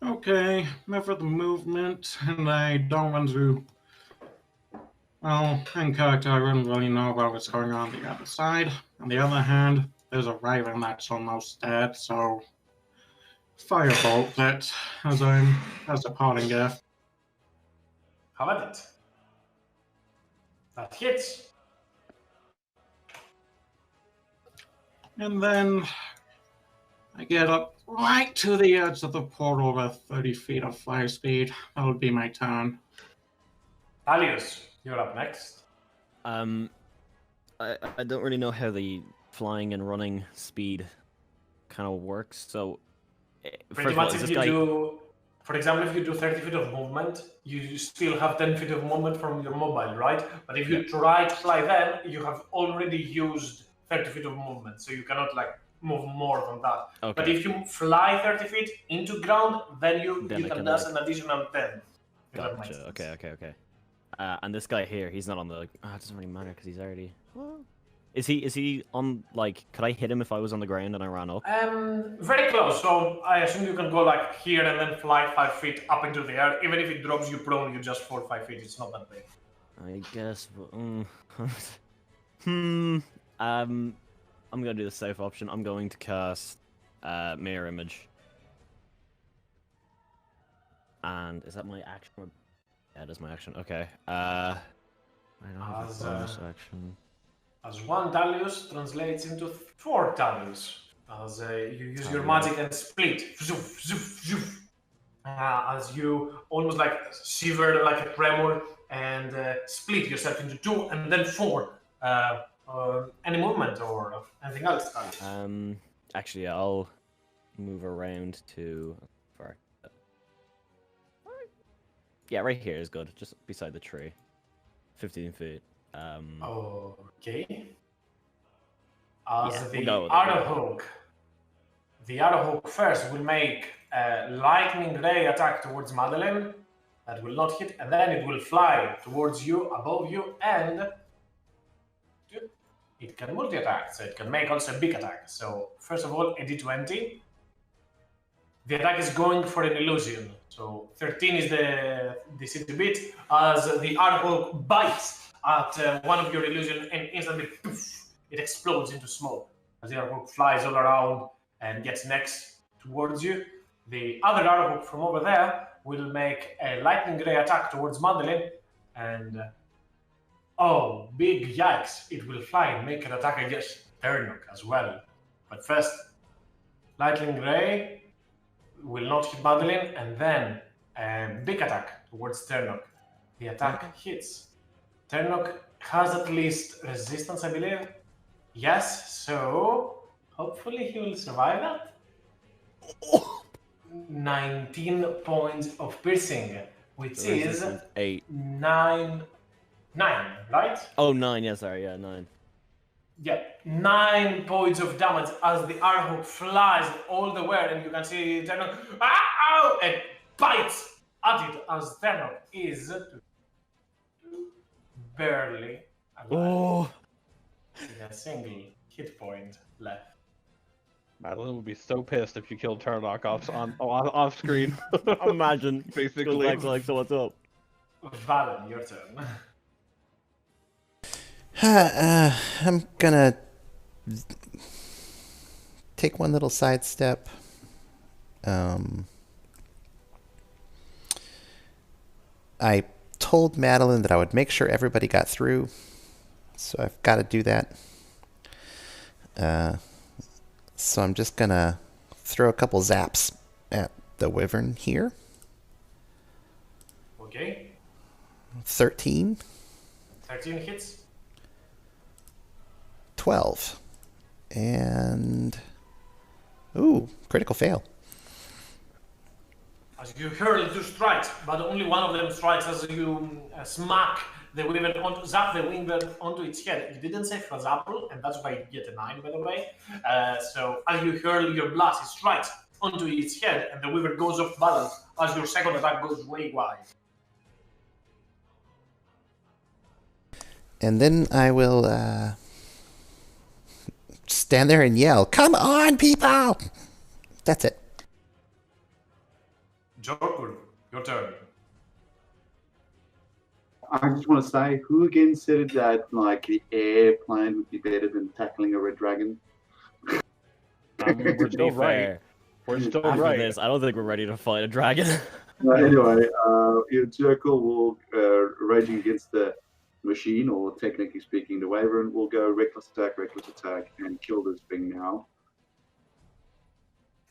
Okay, for the movement, and I don't want to. Well, in character, I wouldn't really know about what's going on the other side. On the other hand, there's a wyvern that's almost dead, so firebolt that as a parting gift. How about it? That hits. And then I get up right to the edge of the portal with 30 feet of fly speed. That would be my turn. Talius, you're up next. I don't really know how the flying and running speed kind of works. So, Pretty much if you do, for example, if you do 30 feet of movement, you still have 10 feet of movement from your mobile, right? But if you try to fly then, you have already used 30 feet of movement, so you cannot like move more than that. Okay. But if you fly 30 feet into ground, then you can dash an additional 10. If that makes Gotcha. sense. Okay. And this guy here, he's not on the. It doesn't really matter because he's already. Well, is he on like? Could I hit him if I was on the ground and I ran up? Very close. So I assume you can go like here and then fly 5 feet up into the air. Even if it drops you prone, you just fall 5 feet. It's not that big. I guess. I'm gonna do the safe option. I'm going to cast Mirror Image. And is that my action? Yeah, it is my action. Okay. I don't have a bonus action. As 1 Dalius translates into 4 Dalius. As you use your magic and split. As you almost like shiver like a tremor and split yourself into 2 and then 4. Any movement or anything else? Actually, yeah, I'll move around to. Yeah, right here is good. Just beside the tree. 15 feet. Okay. We'll go with Arrowhawk. The Arrowhawk first will make a lightning ray attack towards Madeline. That will not hit, and then it will fly towards you, above you, and it can multi-attack, so it can make also a big attack. So, first of all, a d20. The attack is going for an illusion. So 13 is the DC to beat, as the Arrowhawk bites at one of your illusion and instantly poof, it explodes into smoke. As the Arrowhawk flies all around and gets next towards you, the other Arrowhawk from over there will make a lightning ray attack towards Madeline, and oh, big yikes! It will fly and make an attack against Ternok as well. But first, lightning ray will not hit Madeline, and then a big attack towards Ternok. The attack hits. Ternok has at least resistance, I believe. Yes, so hopefully he will survive that. 19 points of piercing, which is 8. 9, right? Oh, 9, yeah, sorry, yeah, 9. Yeah, 9 points of damage as the Arrowhawk flies all the way, and you can see Ternok and bites at it as Ternok is barely alive. With a single hit point left. Madeline would be so pissed if you killed Turnlock off screen. Imagine. Basically. Goes back to what's up? Valen, your turn. I'm gonna take one little sidestep. I told Madeline that I would make sure everybody got through, so I've got to do that. So I'm just gonna throw a couple zaps at the wyvern here. Okay. 13. 13 hits. 12. And... ooh, critical fail. As you hurl 2 strikes, but only one of them strikes as you smack the wyvern, zap the wyvern onto its head. You didn't say Frazapple, and that's why you get a 9, by the way. So as you hurl your blast, it strikes onto its head, and the wyvern goes off balance as your second attack goes way wide. And then I will stand there and yell, "Come on, people!" That's it. Jorkul, your turn. I just want to say, who again said that like the airplane would be better than tackling a red dragon? We're still right. We're still After right. this, I don't think we're ready to fight a dragon. Anyway, Jerkle will raging against the machine, or technically speaking, the wyvern will go reckless attack, and kill this thing now.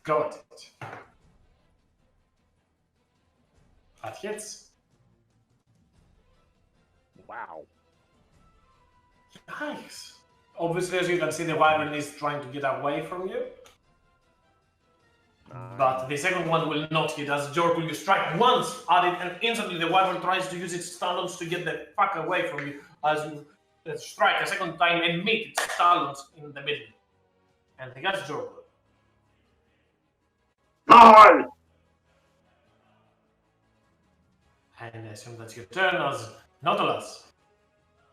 Got it. That hits. Wow. Nice. Obviously, as you can see, the wyvern is trying to get away from you. But the second one will not hit. As Jorkul, you strike once at it, and instantly the wyvern tries to use its talons to get the fuck away from you. As you strike a second time and meet its talons in the middle. And they got Jorkul. No! And I assume that's your turn as Nautilus.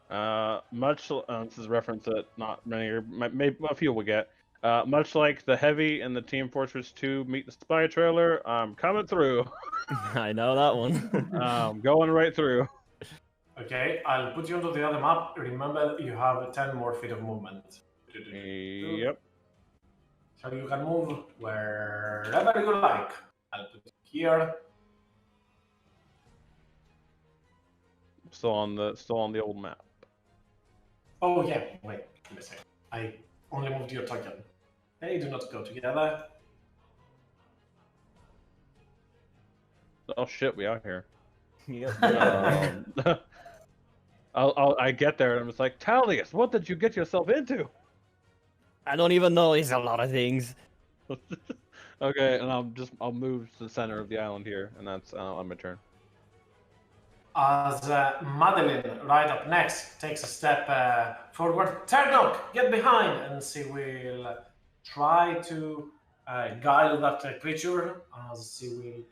This is a reference that not many, or maybe a few will get. Much like the Heavy and the Team Fortress 2 Meet the Spy trailer, I'm coming through. I know that one. Going right through. Okay, I'll put you onto the other map. Remember, you have 10 more feet of movement. Yep. So you can move wherever you like. I'll put it here. Still on the old map. Oh yeah, wait, give me a second. I only moved your token. They do not go together. Oh shit, we out here. Yep. I get there and I'm just like, Talius, what did you get yourself into? I don't even know. It's a lot of things. Okay, and I'll move to the center of the island here, and that's on my turn. As Madeline, right up next, takes a step forward. Turnok, get behind, and she will try to guile that creature. As she will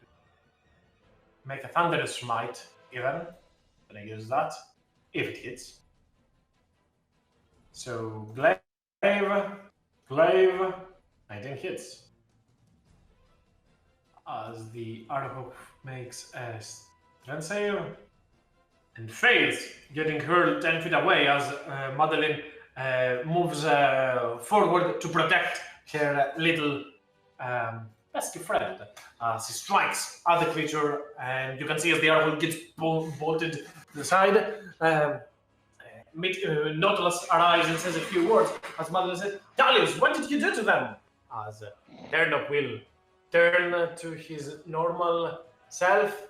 make a thunderous smite, even. Gonna use that if it hits. So glaive, 19 hits. As the arrow makes a strength save and fails, getting hurled 10 feet away as Madeline moves forward to protect her little pesky friend. She strikes at the creature, and you can see as the arrow gets bolted to the side. Nautilus arrives and says a few words as Madeline says, Dalius, what did you do to them? As Turnok will turn to his normal self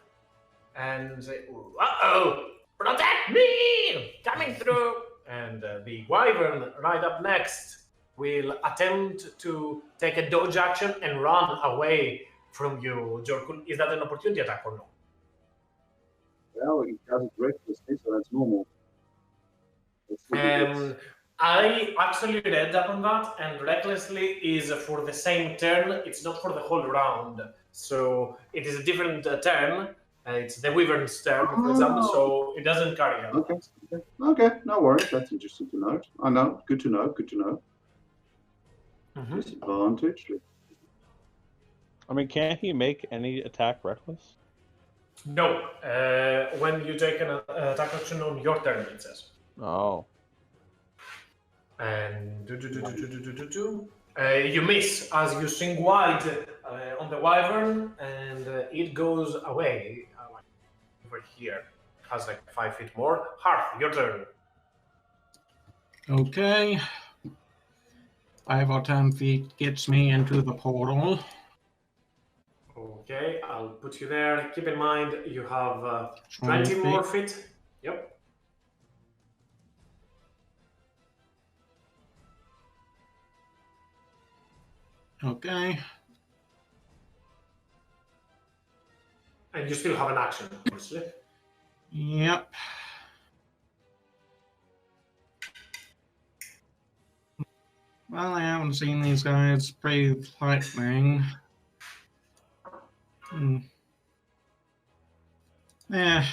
and say, uh-oh, protect me! Coming through! And the Wyvern right up next will attempt to take a dodge action and run away from you, Jorkul. Is that an opportunity attack or no? Well, he has a recklessly, so that's normal. I actually read up on that, and recklessly is for the same turn. It's not for the whole round. So it is a different turn. It's the Wyvern's turn, for example, so it doesn't carry out. Okay, no worries. That's interesting to note. I know. Good to know. Mm-hmm. Disadvantage. I mean, can't he make any attack reckless? No. When you take an attack action on your turn, it says. Oh. And you miss as you swing wide on the Wyvern, and it goes away over here. It has like 5 feet more. Hearth, your turn. Okay. 5 or 10 feet gets me into the portal. Okay, I'll put you there. Keep in mind you have 20 more feet. Yep. Okay. And you still have an action, obviously. Yep. Well, I haven't seen these guys breathe lightning. Yeah.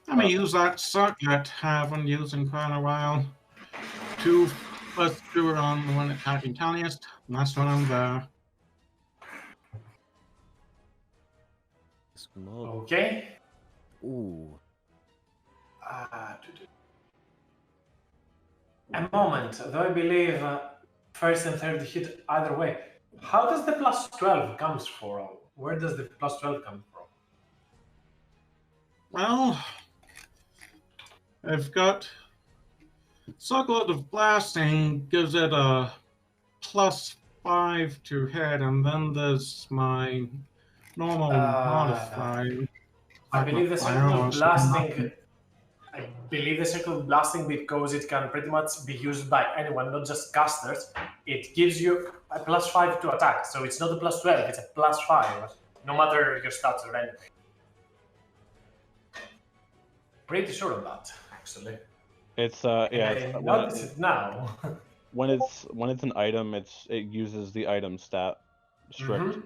Let me use that socket I haven't used in quite a while. 2 plus 2 on the one attacking Talius. Last one on the. Okay. Ooh. A moment, though I believe first and third hit either way. How does the plus 12 come from? Where does the plus 12 come from? Well, I've got Circlet of Blasting gives it a +5 to hit, and then there's my normal modifier. I believe the Circle of Blasting. I believe the Circle of Blasting, because it can pretty much be used by anyone, not just casters. It gives you a +5 to attack, so it's not a +12; it's a +5, no matter your stats or anything. Pretty sure of that, actually. It's yeah. Notice it now. when it's an item, it uses the item stat strict. Mm-hmm.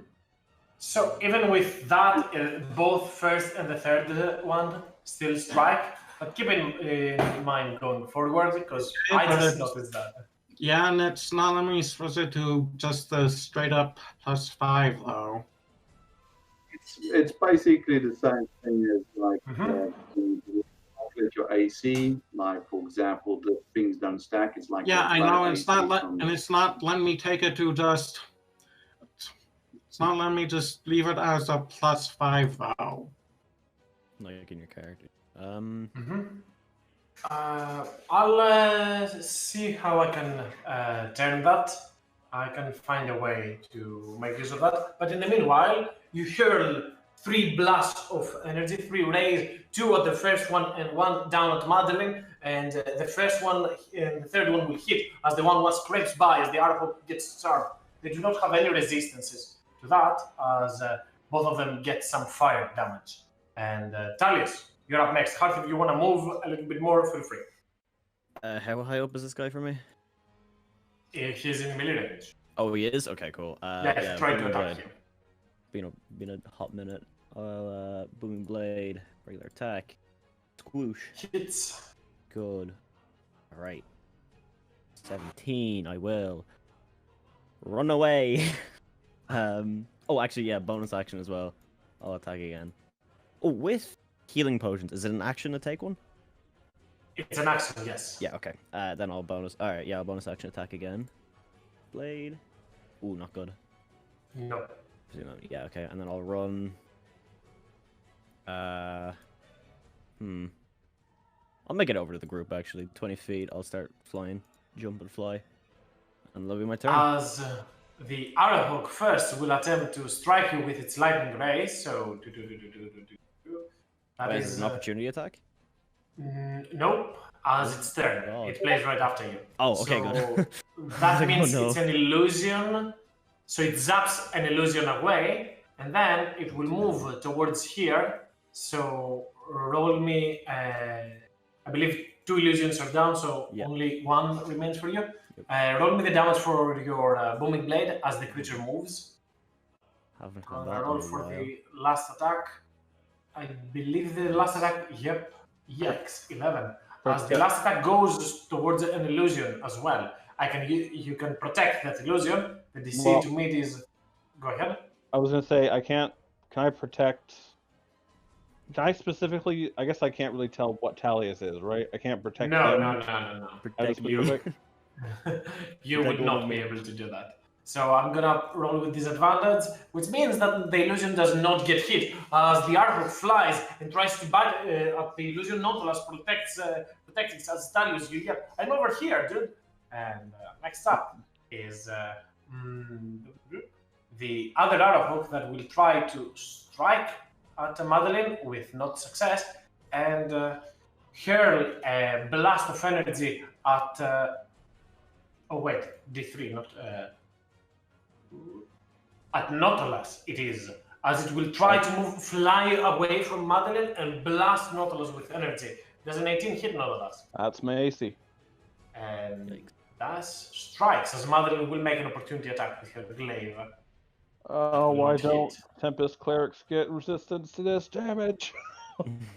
So even with that, both first and the third one still strike. But keep in mind going forward, because I just noticed that. Yeah, and it's not let me switch it to just the straight up +5 though. It's basically the same thing as like Mhm. you calculate your AC. Like for example, the things don't stack. It's like Yeah, a I flat know AC from. and it's not letting me take it to just. It's not letting me just leave it as a +5 though. Like in your character. Mhm. I'll see how I can turn that. I can find a way to make use of that. But in the meanwhile, you hurl 3 blasts of energy, 3 rays, 2 at the first one and 1 down at Madeline. And the first one and the third one will hit as the one was scrapes by as the arrow gets sharp. They do not have any resistances to that as both of them get some fire damage. And Talius, you're up next. Half if you want to move a little bit more, feel free. How high up is this guy for me? He's in melee range. Oh, he is? Okay, cool. Yeah, try to Booming attack Blade. him. Been a hot minute. I'll, Booming Blade, regular attack. Squoosh. Hits. Good. Alright. 17, I will. Run away! Oh, actually, yeah, bonus action as well. I'll attack again. Oh, with healing potions, is it an action to take one? It's an action, yes. Yeah, okay. Then I'll bonus. Alright, yeah, I'll bonus action attack again. Blade. Ooh, not good. No. Yeah, okay, and then I'll run. I'll make it over to the group actually. 20 feet. I'll start flying, jump and fly, and that'll be my turn. As the Arrowhawk first will attempt to strike you with its lightning ray, so that Is is an opportunity attack? nope. As its turn, God. it plays right after you. Oh, okay, so good. that Like, means oh, no. it's an illusion. So it zaps an illusion away, and then it will move towards here. So roll me. I believe 2 illusions are down, so Yeah. only 1 remains for you. Roll me the damage for your booming blade as the creature moves. Haven't had And that I in roll a for while. the last attack. I believe the last attack. Yep. Yikes! 11. As the last attack goes towards an illusion as well. You can protect that illusion. The DC Well- to meet is. Go ahead. I was gonna say I can't. Can I protect? Can I specifically? I guess I can't really tell what Talius is, right? I can't protect No, him. no. As a Protect me. specific. You would not be able to do that. So I'm gonna roll with disadvantage, which means that the illusion does not get hit. As the arrow flies and tries to bite at the illusion, Nautilus protects it as Talius. You hear, I'm over here, dude. And next up is the other arrowhawk that will try to strike at Madeline with not success and hurl a blast of energy at. Oh wait, D3, not at Nautilus. It is as it will try to fly away from Madeline and blast Nautilus with energy. Does an 18 hit Nautilus? That's my AC. And that strikes as Madeline will make an opportunity attack with her glaive. Oh, why Not don't hit. Tempest clerics get resistance to this damage?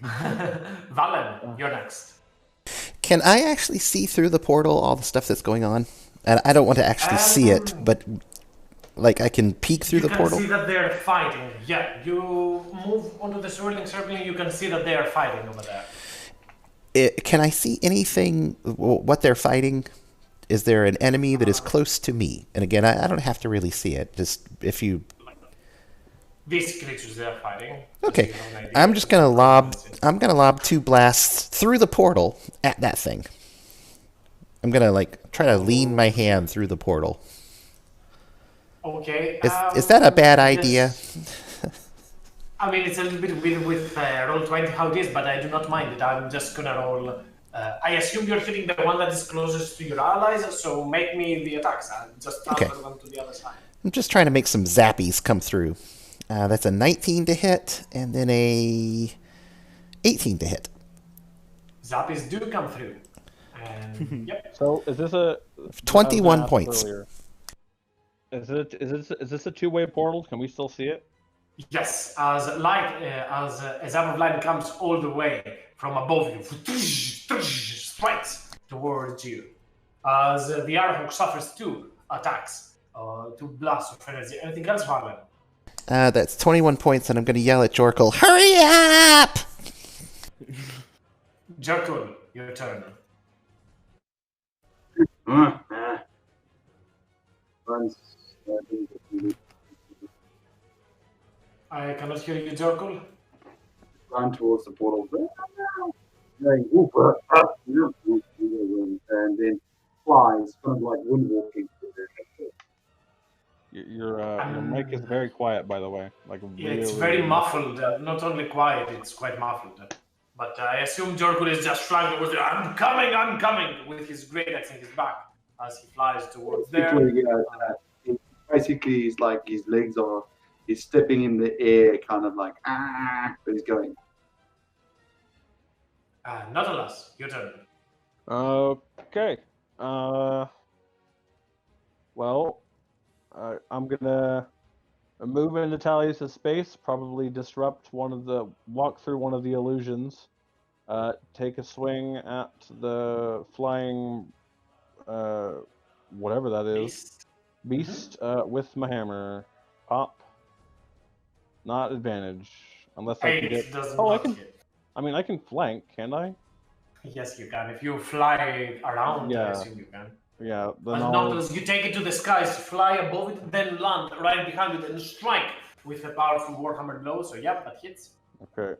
Valen, you're next. Can I actually see through the portal all the stuff that's going on? And I don't want to actually see it, but like I can peek through the portal. You can see that they're fighting. Yeah, you move onto the swirling circle and you can see that they are fighting over there. Can I see anything, what they're fighting? Is there an enemy that is close to me? And again, I don't have to really see it. Just if you... These creatures they are fighting. Okay, I'm just gonna lob 2 blasts through the portal at that thing. I'm gonna like try to lean my hand through the portal. Okay. Is that a bad idea? I mean, it's a little bit weird with roll 20 how it is, but I do not mind it. I'm just gonna roll. I assume you're hitting the one that is closest to your allies, so make me the attacks. I'll just transfer them to the other side. I'm just trying to make some zappies come through. That's a 19 to hit, and then a 18 to hit. Zappies do come through. And, yep. So is this a 21 points. Earlier. Is this a 2-way portal? Can we still see it? Yes, as a zap of light comes all the way from above you, strikes towards you. As the Arrowhawk suffers 2 attacks, 2 blasts of energy. Anything else, Harlan? That's 21 points, and I'm going to yell at Jorkle, hurry up! Jorkle, your turn. I cannot hear you, Jorkle. Run towards the portal. Going, and then flies, kind of like windwalking. Your mic is very quiet, by the way. Like Yeah, really, it's very really muffled, and not only quiet, it's quite muffled. But I assume Jorkul is just flying towards there. I'm coming, with his great axe in his back as he flies towards there. Basically, he's like his legs are, he's stepping in the air, kind of like but he's going. Nautilus, your turn. Okay. Well, I'm gonna move into Tallius' space, probably walk through one of the illusions, take a swing at the flying, whatever that is, beast, with my hammer. Pop. Not advantage, unless I can get. I can. Hit. I mean, I can flank, can't I? Yes, you can. If you fly around, I assume you can. Yeah. But Nautilus, you take it to the skies, fly above it, then land right behind it and strike with a powerful Warhammer blow. So, yep, that hits. Okay.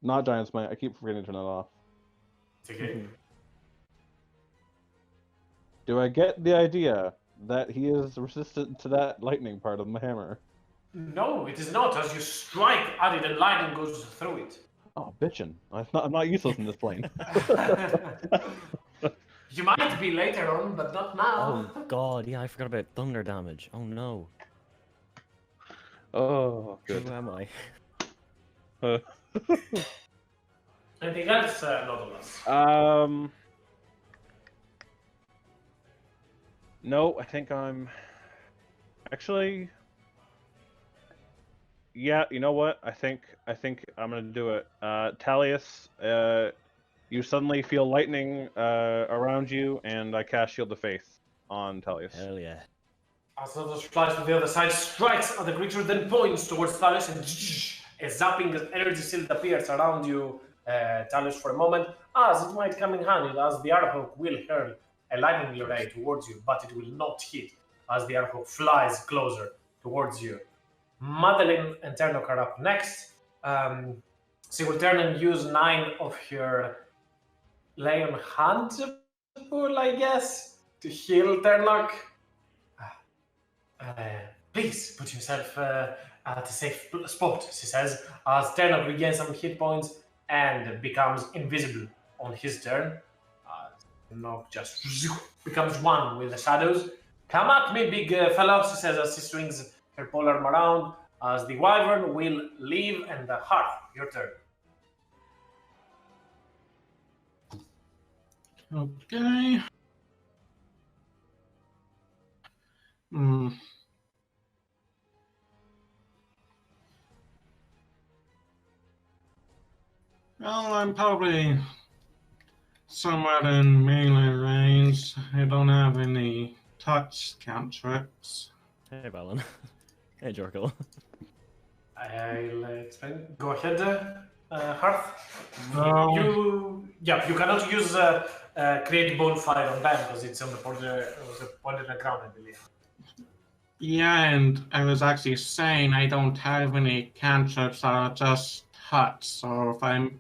Not Giant Smite. I keep forgetting to turn that off. It's okay. Do I get the idea that he is resistant to that lightning part of my hammer? No, it is not. As you strike at it, and lightning goes through it. Oh, bitchin'. I'm not useless in this plane. You might be later on, but not now. Oh god, yeah, I forgot about thunder damage. Oh no. Oh, good. Who am I? Anything else, Nautilus? No, I think I'm... Actually... Yeah, you know what? I think I'm gonna do it. Tallius, you suddenly feel lightning around you, and I cast Shield of Faith on Tallius. Hell yeah. As Nautilus flies to the other side, strikes at the creature, then points towards Tallius, and a zapping energy shield appears around you, Tallius, for a moment, as it might come in handy, as the Arhawk will hurl a lightning ray towards you, but it will not hit, as the Arhawk flies closer towards you. Madeline and Ternok are up next. She will turn and use 9 of her lay on hand pool, I guess, to heal Ternok. Please put yourself at a safe spot, she says, as Ternok regains some hit points and becomes invisible on his turn. Ternok just becomes one with the shadows. Come at me, big fellow, she says as she swings her polearm around, as the Wyvern will leave, and the Hearth, your turn. Okay. Well, I'm probably somewhat in melee range. I don't have any touch cantrips. Hey, Balin. Hey, Jorkle. I'll explain. Go ahead, Hearth. No. You cannot use create bonfire on them because it's on the point of the ground, I believe. Yeah, and I was actually saying I don't have any cantrips that are just touch. So if I'm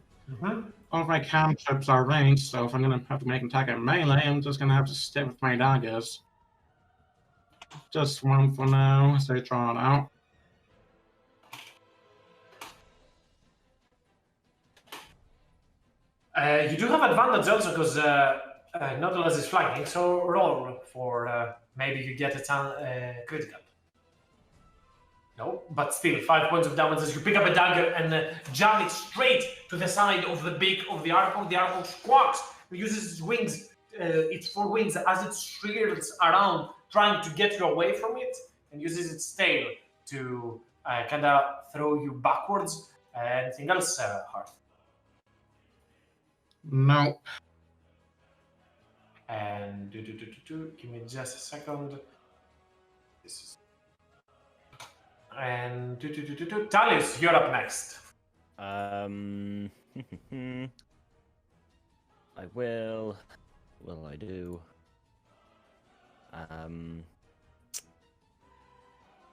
all of my cantrips are ranged, so if I'm gonna have to make an attack at melee, I'm just gonna have to stick with my daggers. Just one for now as I draw it out. You do have advantage also because Nautilus is flanking, so roll for maybe you get a critical. No, but still 5 points of damage as you pick up a dagger and jam it straight to the side of the beak of the Archon. The Archon squawks, uses its wings, its 4 wings as it shears around, trying to get you away from it, and uses its tail to kind of throw you backwards. Anything else, Hearth? No. And give me just a second. This is And Talius, you're up next. I will. What'll I do?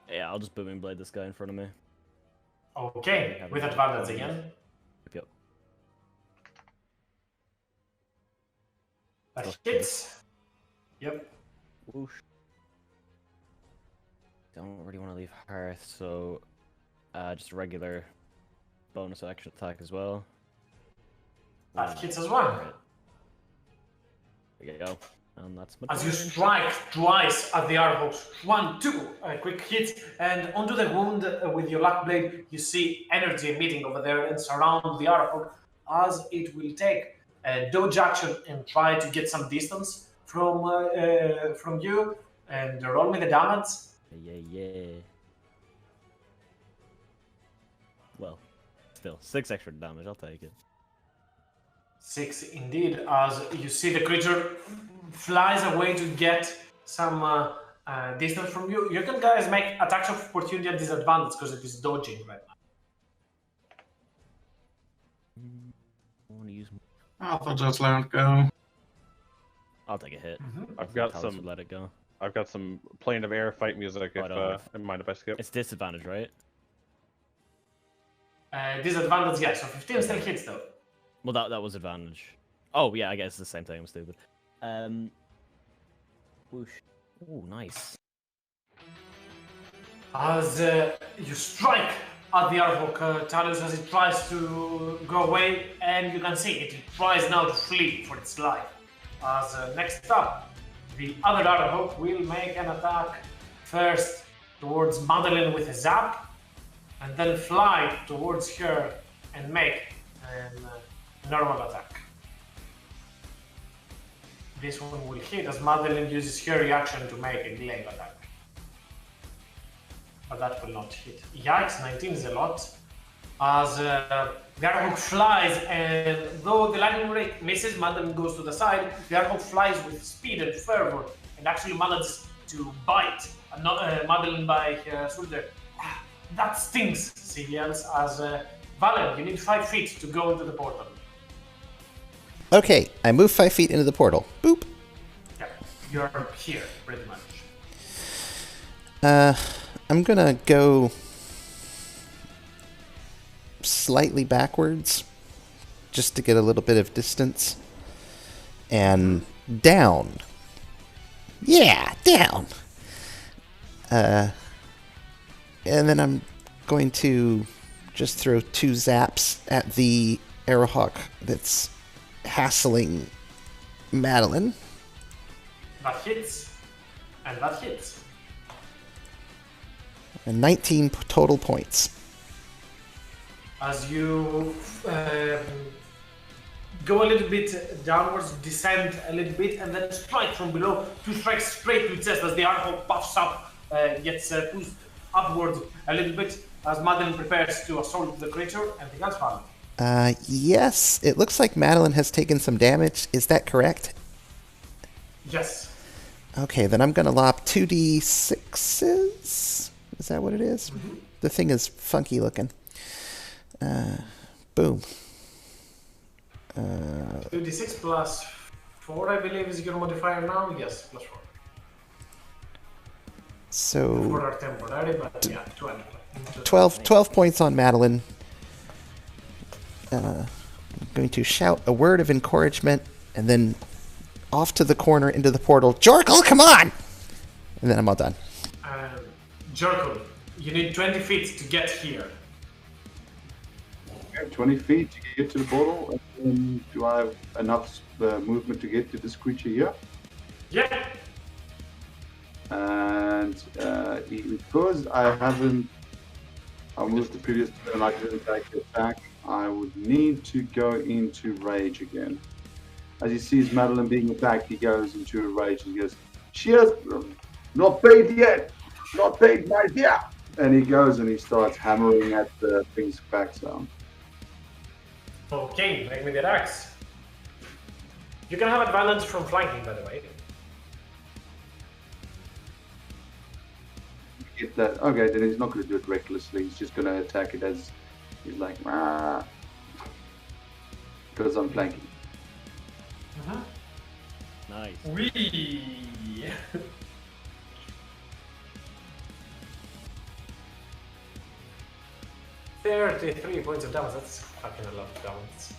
Yeah, I'll just booming blade this guy in front of me. Okay, with advantage again. Yep. That hits. Yep. Whoosh. Don't really want to leave Hearth, so just a regular bonus action attack as well. That hits as well. Right. There you go. And that's my As you turn. strike twice at the arrow, 1, 2, a quick hit, and onto the wound with your luck blade, you see energy emitting over there and surround the arrow as it will take a dodge action and try to get some distance from you. And roll me the damage. Yeah. Well, still 6 extra damage. I'll take it. 6 indeed, as you see the creature flies away to get some distance from you. You can guys make attacks of opportunity at disadvantage because it is dodging right now. I want to use. I'll just let it go. I'll take a hit. I've got Talius some. would let it go. I've got some plane of air fight music. Oh, I If don't have- never mind if I skip. It's disadvantage, right? Disadvantage, yeah, so 15 still hits though. Well, that was advantage. Oh yeah, I guess it's the same thing. I'm stupid. Whoosh. Oh, nice. As you strike at the Arhawk, Talius, as it tries to go away, and you can see it tries now to flee for its life. As next up, the other Arhawk will make an attack first towards Madeline with a zap, and then fly towards her and make a normal attack. This one will hit as Madeline uses her reaction to make a glaive attack. But that will not hit. Yikes, 19 is a lot. As Garhawk flies, and though the lightning ray misses, Madeline goes to the side. Garhawk flies with speed and fervor and actually manages to bite Madeline by her shoulder. Ah, that stings, she yells, as Valen, you need 5 feet to go into the portal. Okay, I move 5 feet into the portal. Boop. Yeah, you're here, pretty much. I'm gonna go slightly backwards just to get a little bit of distance. And down. Yeah, down. And then I'm going to just throw 2 zaps at the Arrowhawk that's hassling Madeline. That hits, and that hits. And 19 total points. As you go a little bit downwards, descend a little bit, and then strike from below, 2 strikes straight to the chest as the Arhawk puffs up, gets pushed upwards a little bit as Madeline prepares to assault the creature. Anything else, Madeline? Yes, it looks like Madeline has taken some damage. Is that correct? Yes. Okay, then I'm going to lop 2d6s. Is that what it is? Mm-hmm. The thing is funky looking. Boom. 2d6 plus 4, I believe, is your modifier now. Yes, plus 4. So 4 are temporary, but yeah, 20. 12 points on Madeline. I'm going to shout a word of encouragement and then off to the corner into the portal. Jorkle, come on! And then I'm all done. Jorkle, you need 20 feet to get here. Okay, 20 feet to get to the portal. And do I have enough movement to get to this creature here? Yeah. And because I haven't moved the previous turn, I didn't take it back. I would need to go into rage again. As he sees Madeline being attacked, he goes into a rage and he goes, "She has not paid yet, not paid, my dear." And he goes and he starts hammering at the thing's backside. Okay, make me the axe. You can have advantage from flanking, by the way. get that. Okay, then he's not going to do it recklessly. He's just going to attack it as he's like, because I'm flanking. Nice. Wee. 33 points of damage. That's fucking a lot of damage.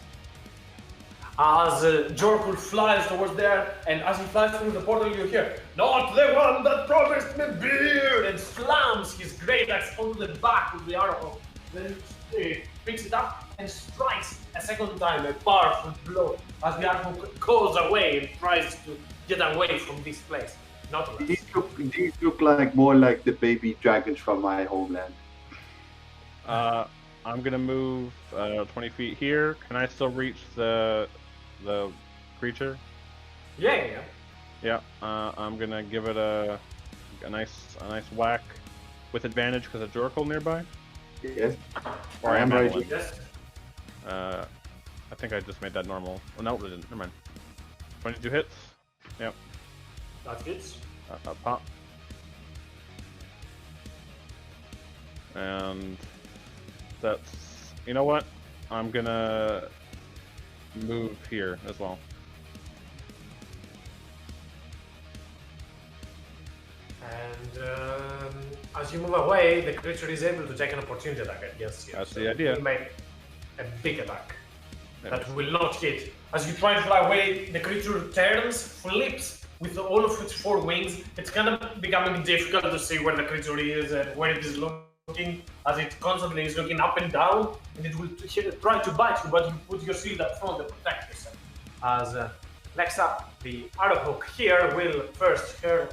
As Jorkul flies towards there, and as he flies through the portal, you hear, "Not the one that promised me beer!" and slams his great axe onto the back of the arrow. Then picks it up and strikes a second time, a powerful blow, as the arrow goes away and tries to get away from this place. Not These look like more like the baby dragons from my homeland. I'm gonna move 20 feet here. Can I still reach the creature? Yeah. Yeah. I'm gonna give it a nice whack with advantage because of Jorkul nearby. Yes. Or I am at raging. one. Yes. I think I just made that normal. Oh, no, it didn't. Never mind. 22 hits. Yep. That fits. Pop. And that's, you know what? I'm gonna move here as well. And as you move away, the creature is able to take an opportunity attack against you. That's So the idea. it will make a big attack Yeah. that will not hit. As you try to fly away, the creature turns, flips with all of its four wings. It's kind of becoming difficult to see where the creature is and where it is looking, as it constantly is looking up and down, and it will try to bite you, but you put your shield up front to protect yourself. As next up, the Arrowhawk here will first hear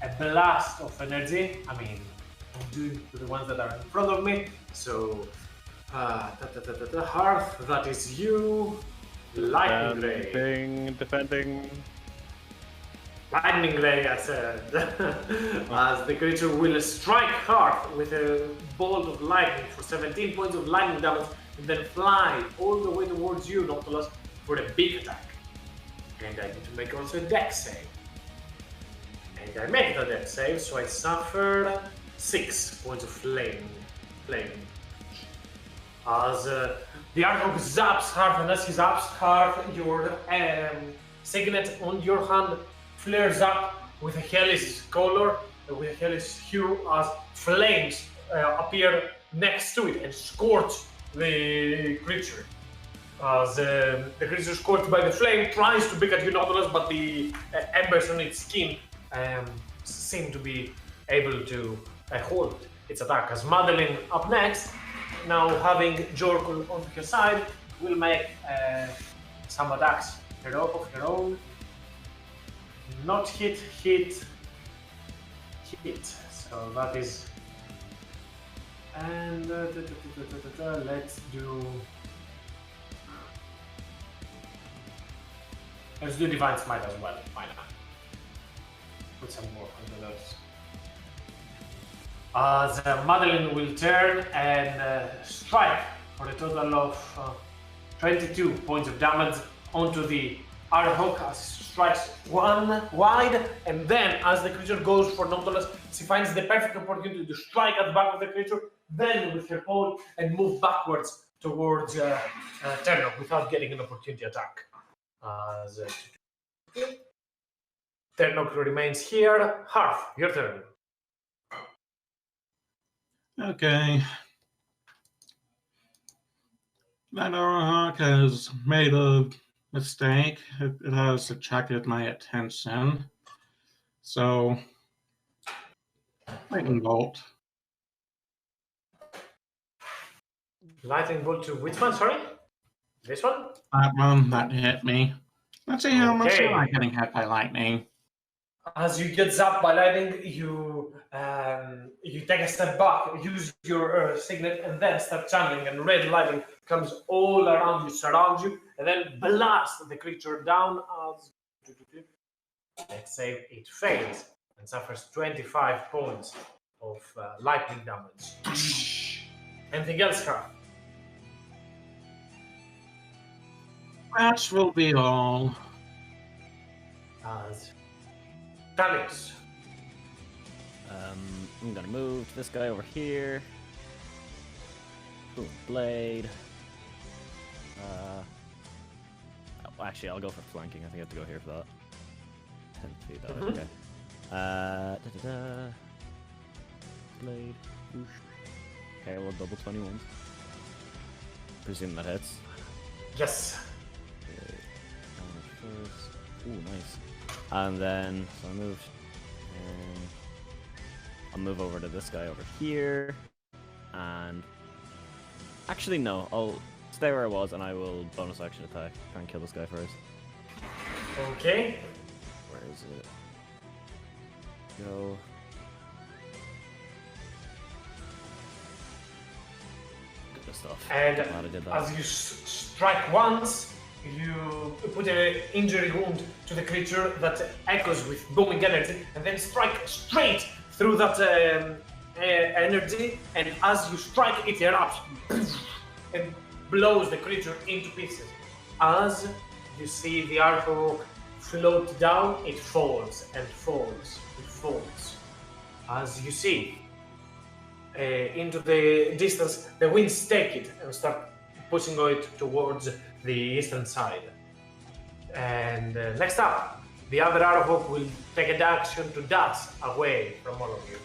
a blast of energy. I mean, I'm doing to the ones that are in front of me. So, Hearth, that is you. Lightning Ray. Defending. Lightning Ray, I said. As the creature will strike Hearth with a bolt of lightning for 17 points of lightning damage, and then fly all the way towards you, Noctilus, for a big attack. And I need to make also a dex save. And I make the dex save, so I suffered 6 points of flame. As the Archon zaps Hearth, and as he zaps Hearth, your signet on your hand flares up with a hellish color, with a hellish hue, as flames appear next to it and scorch the creature. As the creature scorched by the flame tries to pick at you, Nautilus, but the embers on its skin seem to be able to hold its attack. As Madeline up next, now having Jorkul on her side, will make some attacks of her own. Not hit. So that is. And let's do. Let's do Divine Smite as well. Why not? Put some more on the notes. As Madeline will turn and strike for a total of 22 points of damage onto the Arrowhawk, as it strikes one wide, and then as the creature goes for Nautilus, she finds the perfect opportunity to strike at the back of the creature, then with her pole and move backwards towards Ternok without getting an opportunity attack. As Ternok remains here. Hearth, your turn. Okay. That Arrowhawk has made a mistake. It has attracted my attention. So, Lightning Bolt. Lightning bolt to which one? Sorry, this one. That one that hit me. Let's see how much Okay. am I getting hit by lightning. As you get zapped by lightning, you take a step back, use your signet, and then start channeling, and red lightning comes all around you, surrounds you, and then blast the creature down. As let's say it fails and suffers 25 points of lightning damage. Anything else, Carl? That will be all. As Talix. I'm gonna move this guy over here. Boom, blade. Actually, I'll go for flanking. I think I have to go here for that. 10 feet that way, okay. Blade. Whoosh. Okay, we'll double 21s. Presume that hits. Yes. Ooh, nice. And then, so I moved. And I'll move over to this guy over here. And actually, no, I'll stay where I was and I will bonus action attack. Try and kill this guy first. Okay. Where is it? Go. Good stuff. And Glad I did that. as you strike once, you put an injury wound to the creature that echoes with booming energy, and then strike straight through that energy. And as you strike, it erupts and blows the creature into pieces. As you see the artwork float down, it falls and falls and falls. As you see into the distance, the winds take it and start pushing it towards the eastern side. And next up, the other artwork will take an action to dash away from all of you.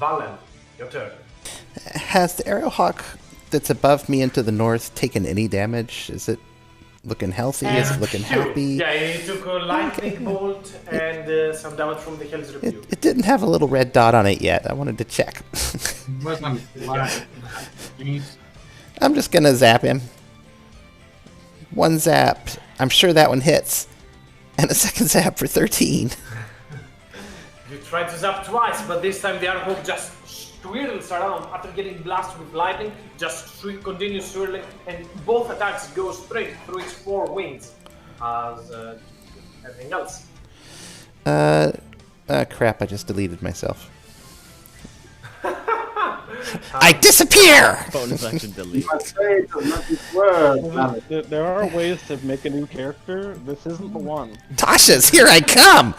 Valen, your turn. Has the Arrowhawk that's above me and to the north taken any damage? Is it looking healthy? Is it looking happy? Yeah, he took a lightning bolt and some damage from the Hell's Rebuke. It didn't have a little red dot on it yet. I wanted to check. Wasn't black. I'm just gonna zap him. One zap. I'm sure that one hits. And a second zap for 13. You try to zap twice, but this time the arrow just swirls around after getting blasted with lightning, just continues swirling, and both attacks go straight through its four wings. As everything else. Crap, I just deleted myself. I disappear! Bonus action delete. I say it does not use words. There are ways to make a new character. This isn't the one. Tasha's, here I come!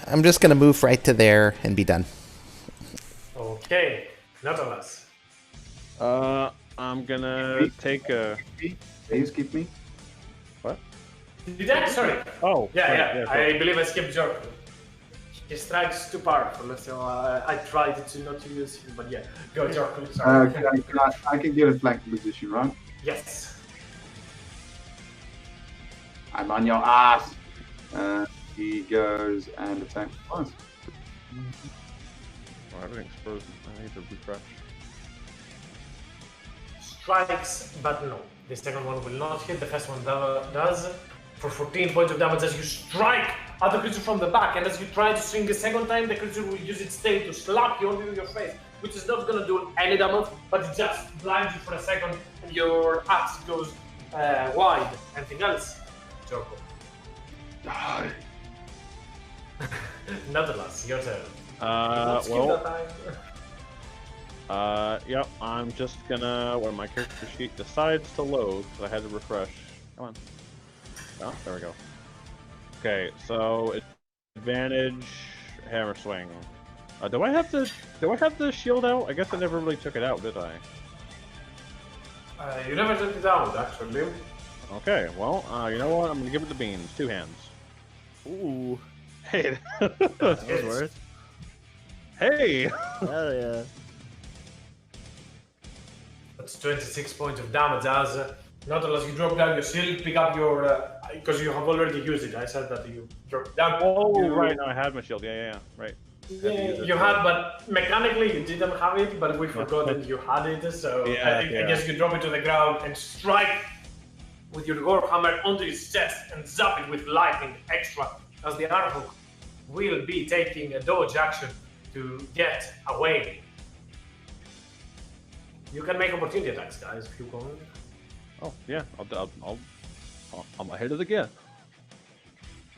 I'm just gonna move right to there and be done. Okay, Nautilus. I'm gonna take a. Please keep me. What? Did I? Sorry. Oh. Yeah. sure. I believe I skipped Jorko. He strikes too powerful, so I tried to not to use him, but yeah. Go, Jorko. Sorry. I can get a flanking position, right? Yes. I'm on your ass. He goes and attacks once. Oh, everything's frozen. I need to refresh. Strikes, but no. The second one will not hit. The first one does. For 14 points of damage as you strike at the creature from the back, and as you try to swing a second time, the creature will use its tail to slap you onto your face, which is not gonna do any damage, but it just blinds you for a second, and your axe goes wide. Anything else? Jorko. Die. Nautilus, your turn. Yep, I'm just gonna, when my character sheet decides to load, because I had to refresh. Come on. Oh, there we go. Okay, so advantage, hammer swing. Do I have the shield out? I guess I never really took it out, did I? You never took it out, actually. Okay, well, you know what? I'm gonna give it the beans. 2 hands. Ooh. Hey. That was worth. Hey. Hell yeah. That's 26 points of damage as Nautilus, you drop down your shield, pick up your because you have already used it. I said that you dropped down. Oh, right. No, I had my shield. Yeah. Right. Yeah, you had, but mechanically you didn't have it, but we forgot that you had it, so I guess you drop it to the ground and strike with your Warhammer onto his chest and zap it with lightning extra, as the arrow will be taking a dodge action to get away. You can make opportunity attacks, guys, if you want. Oh, yeah. I'll hit it again.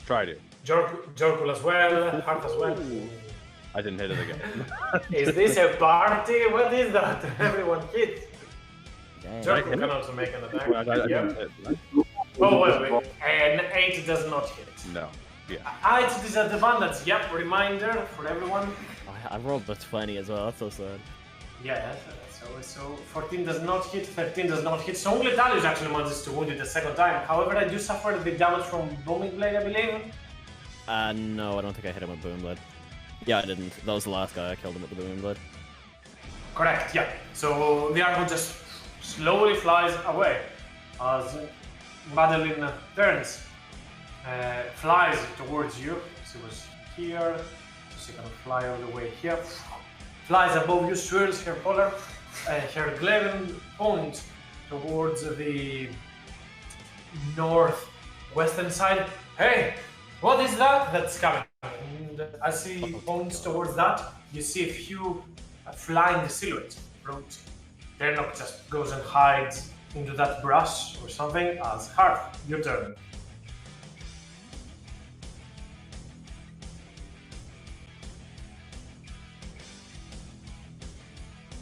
Try to. Jorkul as well, Heart as well. I didn't hit it again. Is this a party? What is that? Everyone hits. Jorkul hit can it? also make an attack. I Yeah. didn't hit it. Oh, wait. An 8 does not hit. No. It's disadvantage. Yep, reminder for everyone. I rolled the 20 as well. That's so sad. Yeah, so 14 does not hit, 13 does not hit. So only Darius actually manages to wound it the second time. However, I do suffer the damage from Booming Blade, I believe. No, I don't think I hit him with Boom Blade. Yeah, I didn't. That was the last guy I killed him with the Boom Blade. Correct, yeah. So the arrow just slowly flies away as Madeline turns, flies towards you. She was here, so she can fly all the way here. Flies above you, swirls her collar, her glaring point towards the northwestern side. Hey, what is that that's coming? And as he points towards that, you see a few flying silhouettes. Ternok just goes and hides into that brush or something. As Harf, your turn.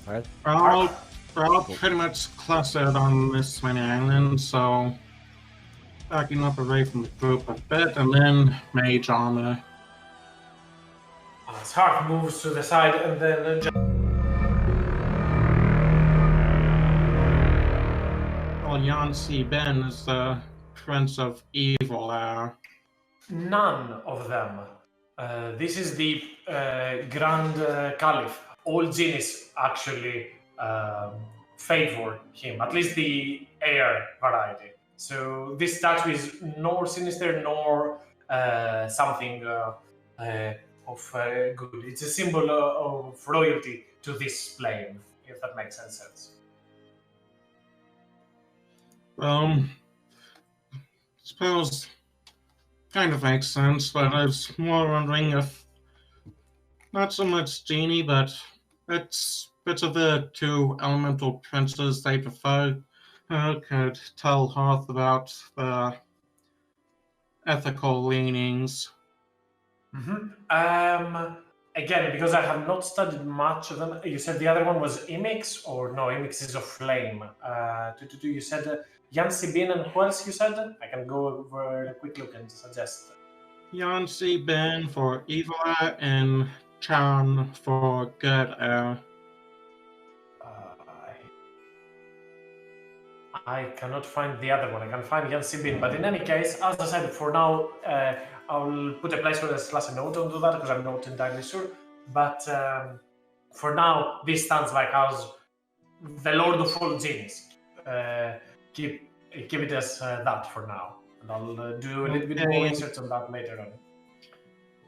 Alright. We're all pretty much clustered on this many islands, so backing up away from the group a bit, and then mage armor. As Harf moves to the side and then Well, Yancy Ben is the Prince of Evil there. none of them. This is the Grand Caliph. All genies actually favor him, at least the air variety. So this statue is nor sinister nor something of good. It's a symbol of royalty to this plane, if that makes any sense. Suppose kind of makes sense, but I was more wondering if not so much genie, but it's bits of the two elemental princes they prefer could tell Hoth about the ethical leanings. Again, because I have not studied much of them, you said the other one was Imix, or no, Imix is of flame. You said Yancy Bin, and who else you said? I can go over a quick look and suggest. Yancy Ben for evil air and Chan for good air. I cannot find the other one. I can find Yancy Bin, but in any case, as I said, for now, I'll put a placeholder slash a note onto that because I'm not entirely sure. But for now, this stands like as the Lord of all genies. Keep it as that for now, and I'll do a little bit more research on that later on.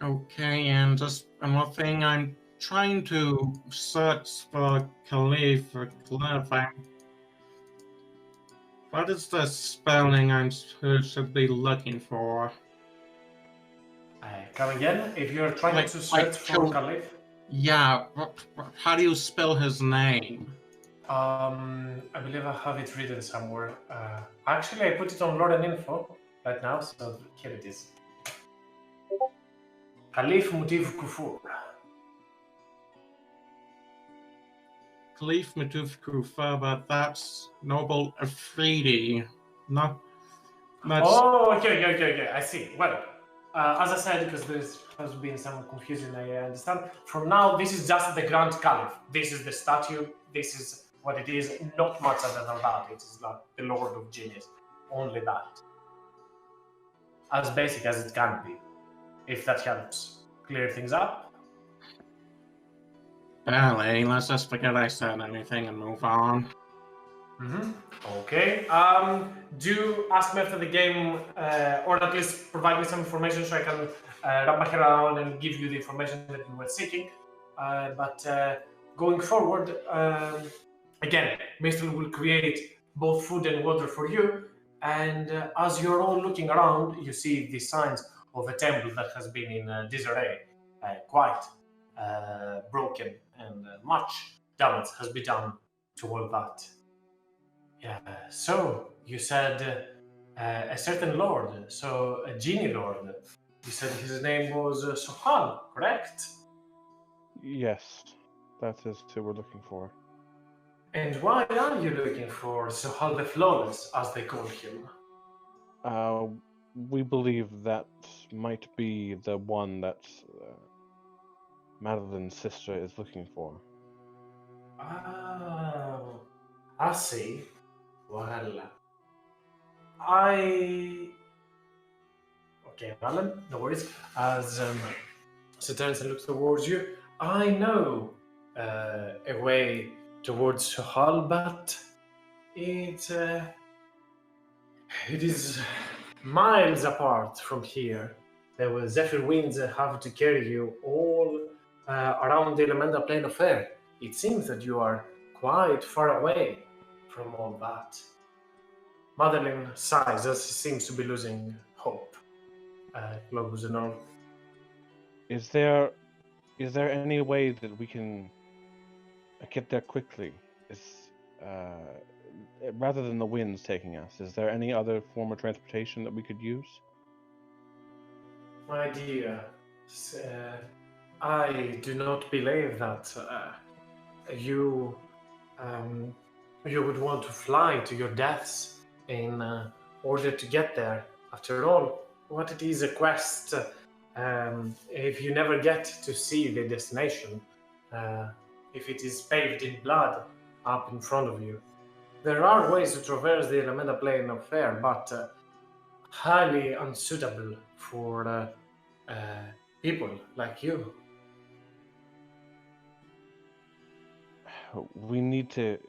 Okay, and just another thing, I'm trying to search for Caliph for clarifying. What is the spelling I should be looking for? Come again? If you're trying to search for Caliph? Yeah, how do you spell his name? I believe I have it written somewhere. Actually, I put it on Lore and Info right now, so here it is. Caliph Mutiv Kufur. Caliph Matuf Kufa, but that's Noble Afridi. Not. Oh, okay. I see. Well, as I said, because there has been some confusion, I understand. From now, this is just the Grand Caliph. This is the statue. This is what it is. Not much other than that. It is like the Lord of Genius. Only that. As basic as it can be. If that helps clear things up. Barely. Let's just forget I said anything and move on. Okay. Do ask me after the game, or at least provide me some information so I can wrap my head around and give you the information that you were seeking. But going forward, again, Mistral will create both food and water for you. And as you're all looking around, you see the signs of a temple that has been in disarray, quite broken, and much damage has been done to all that. Yeah. So you said a certain lord, so a genie lord. You said his name was Sohan, correct? Yes, that is who we're looking for. And why are you looking for Sohan the Flawless, as they call him? we believe that might be the one that Madeline's sister is looking for. Oh, I see. Well, I. Okay, Alan, no worries. As she turns and looks towards you, I know a way towards Hull, but it is miles apart from here. There will zephyr winds have to carry you all around the elemental plane of air. It seems that you are quite far away from all that. Madeline sighs as she seems to be losing hope. Globus and all. Is there any way that we can get there quickly? Rather than the winds taking us, is there any other form of transportation that we could use? My dear, I do not believe that you you would want to fly to your deaths in order to get there. After all, what it is a quest if you never get to see the destination, if it is paved in blood up in front of you. There are ways to traverse the elemental plane of air, but highly unsuitable for people like you. We need to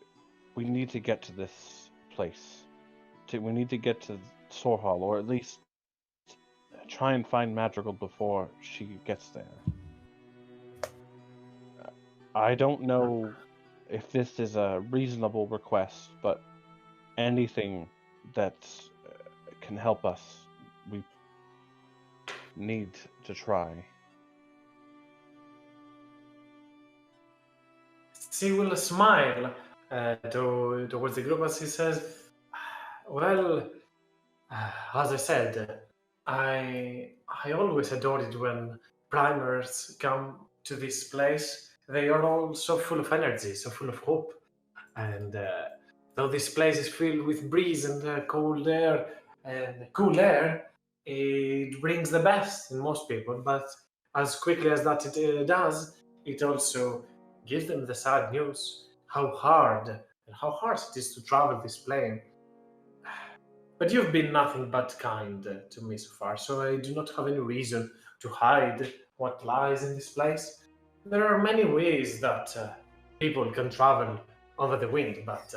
get to this place. We need to get to Sorhal, or at least try and find Madrigal before she gets there. I don't know if this is a reasonable request, but anything that can help us, we need to try. She will smile towards the group as he says, well, as I said, I always adored it when primers come to this place. They are all so full of energy, so full of hope. And though this place is filled with breeze and cold air and cool air, it brings the best in most people. But as quickly as that it does, it also gives them the sad news how hard and how harsh it is to travel this plane. But you've been nothing but kind to me so far, so I do not have any reason to hide what lies in this place. There are many ways that people can travel over the wind, but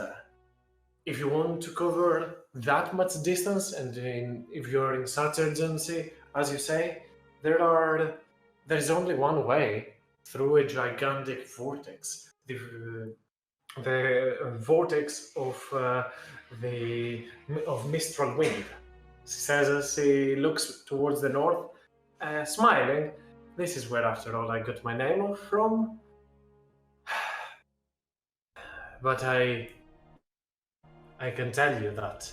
if you want to cover that much distance, and if you're in such urgency, as you say, there's only one way through a gigantic vortex. The vortex of Mistral wind. She says as she looks towards the north, smiling. This is where, after all, I got my name from. But I can tell you that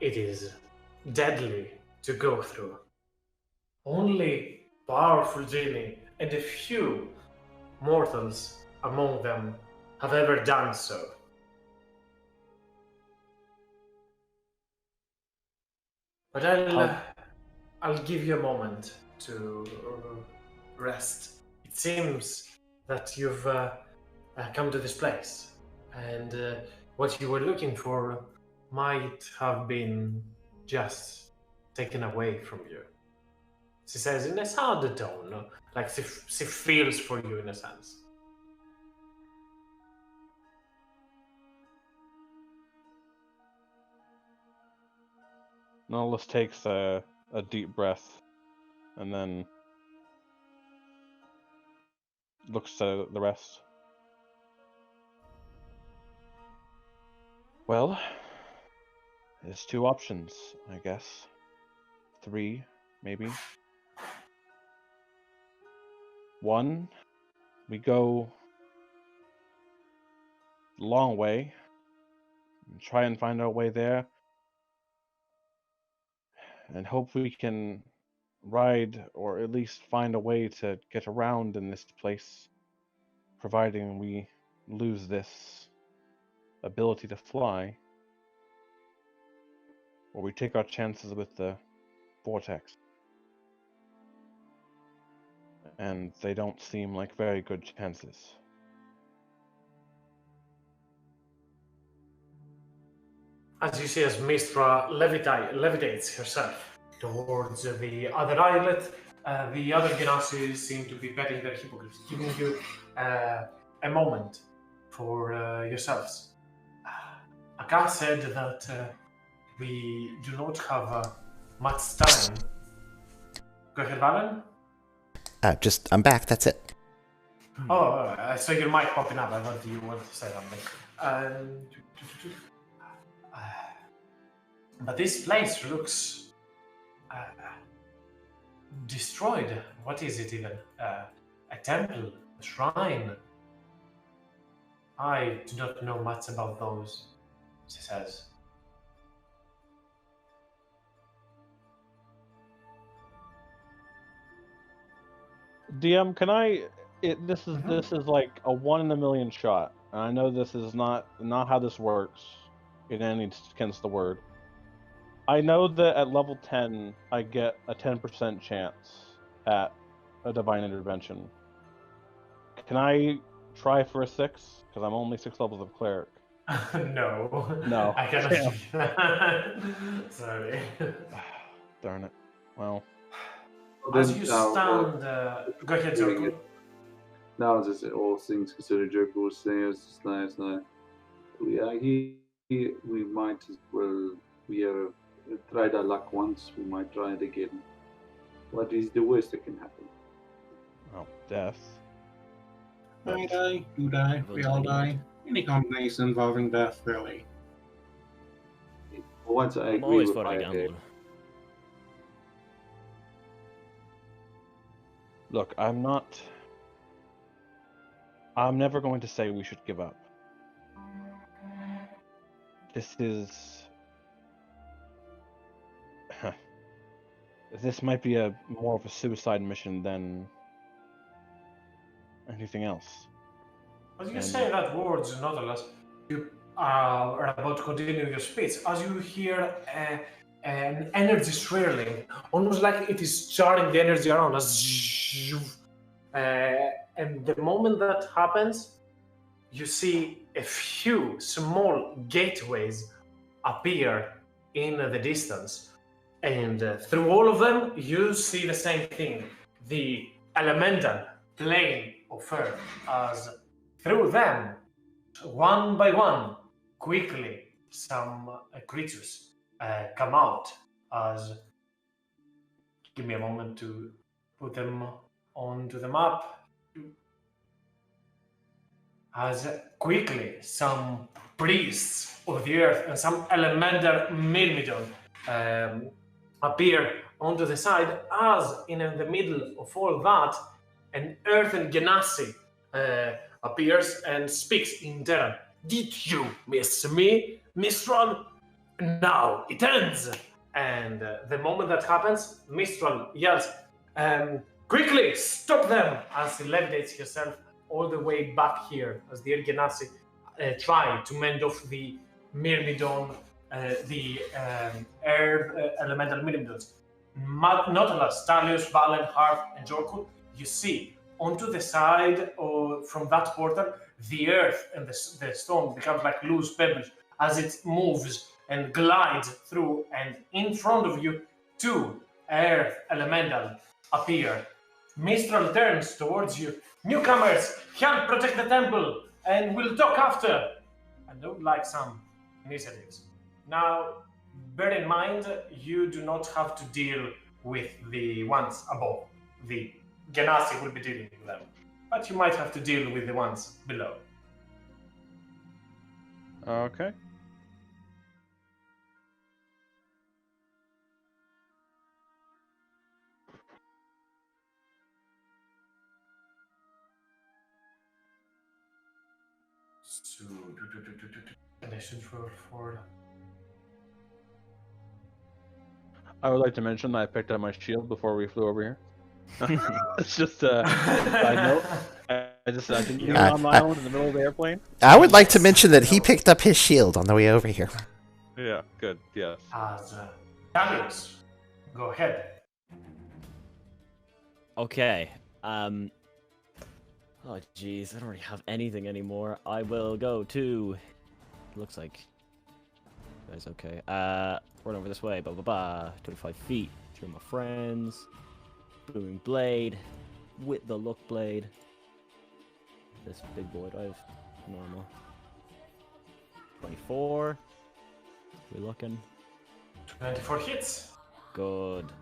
it is deadly to go through. Only powerful genii and a few mortals among them have ever done so. But I'll give you a moment to rest. It seems that you've come to this place, and what you were looking for might have been just taken away from you. She says in a sad tone, like she feels for you in a sense. Nautilus takes a deep breath and then looks at the rest. Well, there's two options, I guess. 3, maybe. 1, we go the long way and try and find our way there, and hope we can ride or at least find a way to get around in this place, providing we lose this ability to fly, or we take our chances with the vortex. And they don't seem like very good chances. As you see, as Mistra levitates herself towards the other islet, the other Genasi seem to be petting their hippogriffs, giving you a moment for yourselves. Aka said that we do not have much time. Go ahead, Valen. I'm back. That's it. Oh, I saw your mic popping up. I thought you wanted to say something. But this place looks destroyed. What is it even? A temple? A shrine? I do not know much about those, she says. DM, can I? This is like a 1 in a million shot. And I know this is not how this works in any sense of the word. I know that at level 10, I get a 10% chance at a divine intervention. Can I try for a 6? Because I'm only 6 levels of cleric. No. No. I cannot do that. Sorry. Darn it. Well. As you stand, go ahead, Jordan. Now, just all things considered, Joker was saying, it's nice. We are here. We might as well. We have tried our luck once. We might try it again. What is the worst that can happen? Oh, death. I die, you die, we all die. Any combination involving death, really. Once I I'm agree always with for my a gamble. Look, I'm never going to say we should give up. This might be more of a suicide mission than anything else. As you say that words, Nautilus, you are about to continue your speech. As you hear an energy swirling, almost like it is charring the energy around us. And the moment that happens, you see a few small gateways appear in the distance. And through all of them, you see the same thing. The elemental plane of Earth, as through them, one by one, quickly, some creatures come out. As give me a moment to put them onto the map. As quickly, some priests of the earth and some elemental myrmidon appear onto the side. As in the middle of all that, an earthen genasi appears and speaks in Terran. Did you miss me, Mistral? Now it ends. And the moment that happens, Mistral yells, quickly, stop them! As he levitates herself all the way back here, as the Genasi try to mend off the Myrmidon, the air elemental Myrmidons. Nautilus, Talius, Valen, Harp, and Jorkul, you see, onto the side from that portal, the earth and the stone becomes like loose pebbles as it moves and glides through, and in front of you, 2 earth elemental appear. Mistral turns towards you. Newcomers, help protect the temple, and we'll talk after. I don't like some initiatives. Now, bear in mind, you do not have to deal with the ones above. The Genasi will be dealing with them, but you might have to deal with the ones below. Okay. So, conditions for. I would like to mention that I picked up my shield before we flew over here. It's just a side note. I didn't use it on my own in the middle of the airplane. I would like to mention that he picked up his shield on the way over here. Yeah, good. Yes. As Talius, Go ahead. Okay. Oh jeez, I don't really have anything anymore. I will go to. Looks like. Guys, okay. Run over this way. 25 feet. Through my friends. Booming blade. With the luck blade. This big boy dive. Normal. 24. We looking. 24 hits. Good.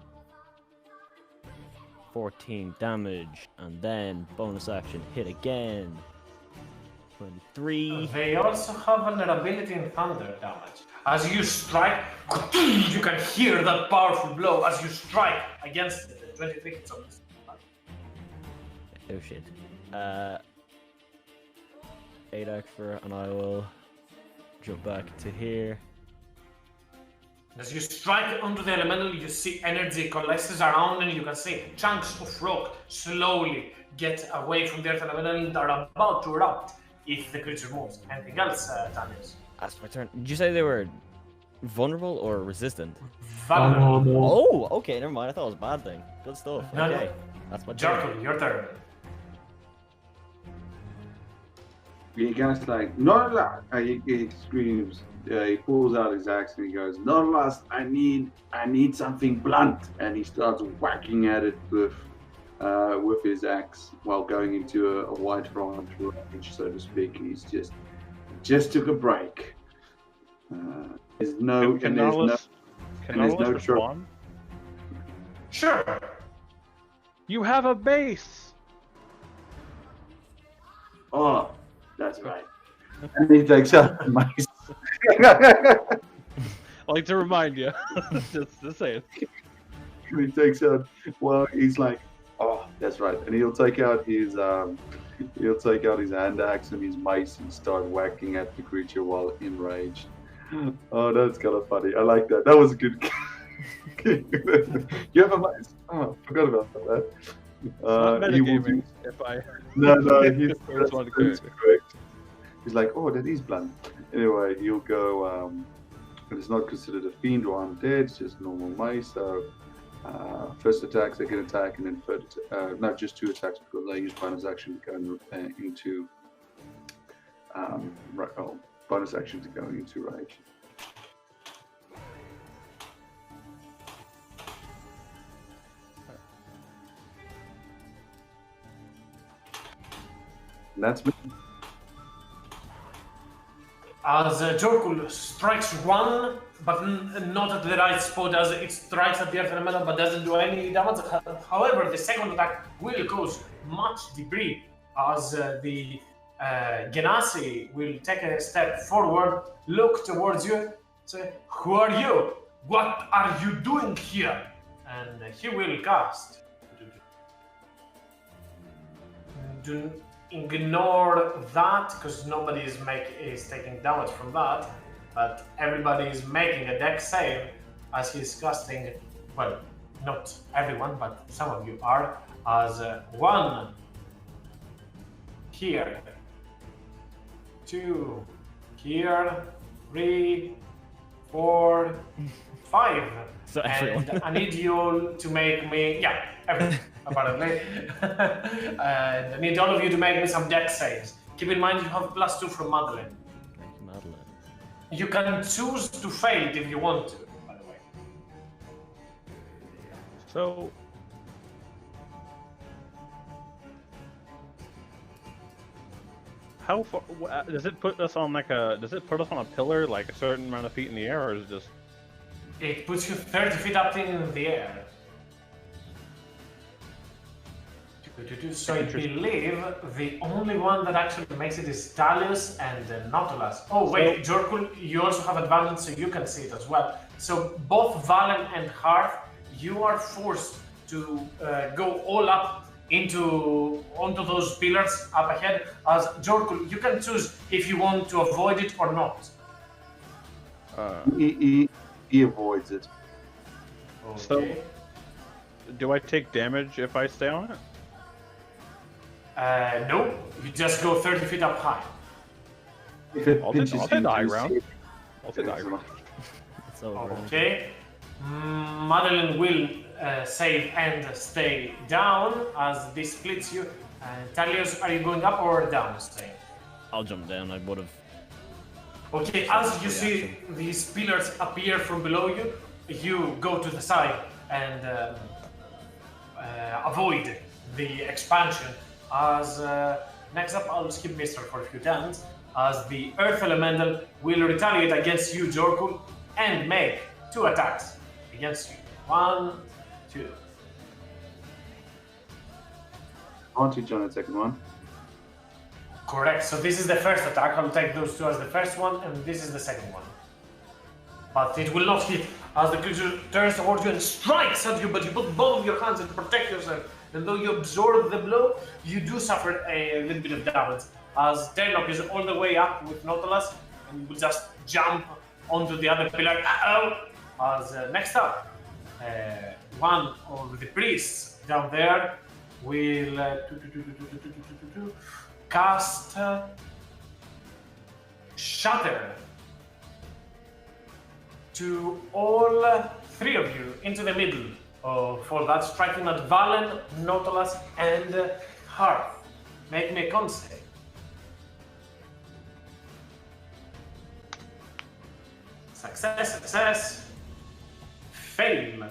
14 damage, and then bonus action hit again. 23. They also have vulnerability in thunder damage. As you strike, you can hear that powerful blow as you strike against it. 23 hits on this. Oh shit. 8 extra, and I will jump back to here. As you strike onto the elemental, you see energy coalesces around, and you can see chunks of rock slowly get away from the earth elemental and are about to erupt if the creature moves. Anything else, Daniels? That's my turn. Did you say they were vulnerable or resistant? Vulnerable. Oh, okay, never mind. I thought it was a bad thing. Good stuff. No, Okay, no. that's my turn. Jarkle, your turn. He goes like, not last. He screams. He pulls out his axe and he goes, not last. I need something blunt. And he starts whacking at it with his axe while going into a wide front range, so to speak. He's just took a break. There's no Can and there's no Nautilus no respond? Sure. You have a base. Oh, that's right. And he takes out the mice. I like to remind you. just say it. And he takes out. Well, he's like, oh, that's right. And he'll take out his hand axe and his mace and start whacking at the creature while enraged. Oh, that's kind of funny. I like that. That was a good. You have a mace? Oh, I forgot about that. Not He will metagaming. do- If I No, he's First one to that's correct. correct. He's like, oh, that is blunt. Anyway, he'll go. It's not considered a fiend or undead. It's just normal mace. So, first attack, second attack, and then third. Not just 2 attacks because I use bonus action to go into. Bonus action to go into rage. And that's me. As Jorkul strikes one, but not at the right spot, as it strikes at the earth elemental but doesn't do any damage. However, the second attack will cause much debris, as the Genasi will take a step forward, look towards you, say, "Who are you? What are you doing here?" And he will cast. Do ignore that, because nobody is taking damage from that, but everybody is making a dex save as he's casting. Well, not everyone, but some of you are. As 1 here, 2 here, 3, 4, 5. So everyone. And I need you all to make me, everyone, apparently. And I need all of you to make me some dex saves. Keep in mind you have +2 from Madeline. Madeline. You can choose to fail it if you want to, by the way. So how far does it put us on does it put us on a pillar like a certain amount of feet in the air, or is it just It puts you 30 feet up in the air. So I believe the only one that actually makes it is Dalius and Nautilus. Oh wait, Jorkul, you also have advantage, so you can see it as well. So both Valen and Hearth, you are forced to go all up onto those pillars up ahead. As Jorkul, you can choose if you want to avoid it or not. He avoids it. Okay. So do I take damage if I stay on it? No, you just go 30 feet up high. If it I'll pinches take you, the high you ground. see it. I'll take the high ground. It's over. Okay. Madeline will save and stay down as this splits you. Talios, are you going up or down? Staying. I'll jump down. I would have. Okay, as you see these pillars appear from below you, you go to the side and avoid the expansion. As next up, I'll skip Mister for a few turns, as the Earth Elemental will retaliate against you, Jorkul, and make 2 attacks against you. 1, 2. Advantage on the second one. Correct. So this is the first attack. I'll take those 2 as the first one, and this is the second one. But it will not hit as the creature turns towards you and strikes at you, but you put both of your hands in to protect yourself. And though you absorb the blow, you do suffer a little bit of damage. As Tenok is all the way up with Nautilus, and you will just jump onto the other pillar. As next up, one of the priests down there will cast Shatter to all 3 of you into the middle for that, striking at Valen, Nautilus, and Hearth. Make me a con save. Success. Fail.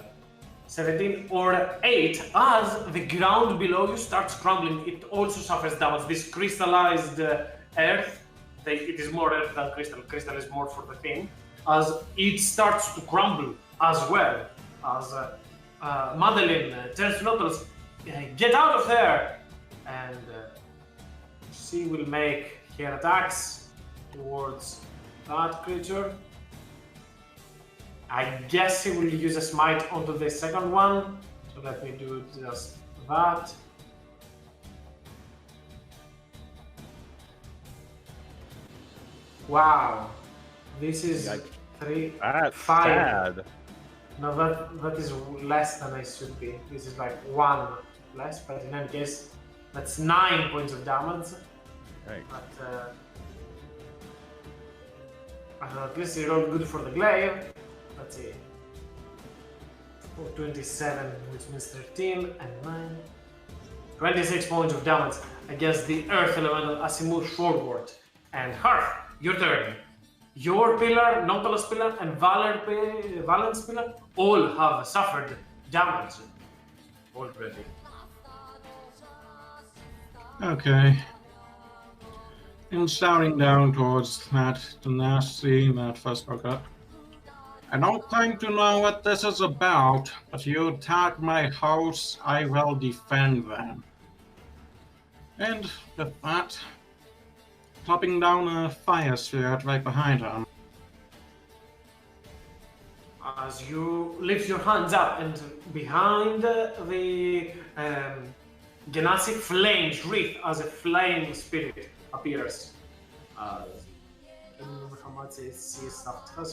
17 or 8, as the ground below you starts crumbling, it also suffers damage. This crystallized earth, it is more earth than crystal. Crystal is more for the thing. As it starts to crumble as well. As Madeline turns to Nautilus, get out of there! And she will make her attacks towards that creature. I guess he will use a smite onto the second one. So let me do just that. Wow. This is 3, That's 5. sad. No, that is less than I should be. This is like 1 less, but in any case, that's 9 points of damage. Right. But I don't know, at least it rolled good for the glaive. Let's see. 27, which means 13 and 9. 26 points of damage against the Earth Elemental as he moves forward. And Hearth, your turn. Your pillar, Nautilus pillar, and Valen's pillar all have suffered damage already. Okay. And shouting down towards that Dynasty that first spoke up. I don't claim to know what this is about, but you attack my house, I will defend them. And with that, plopping down a fire sphere right behind him. As you lift your hands up, and behind the Genasi flames wreath as a flame spirit appears. I don't remember how much it sees after.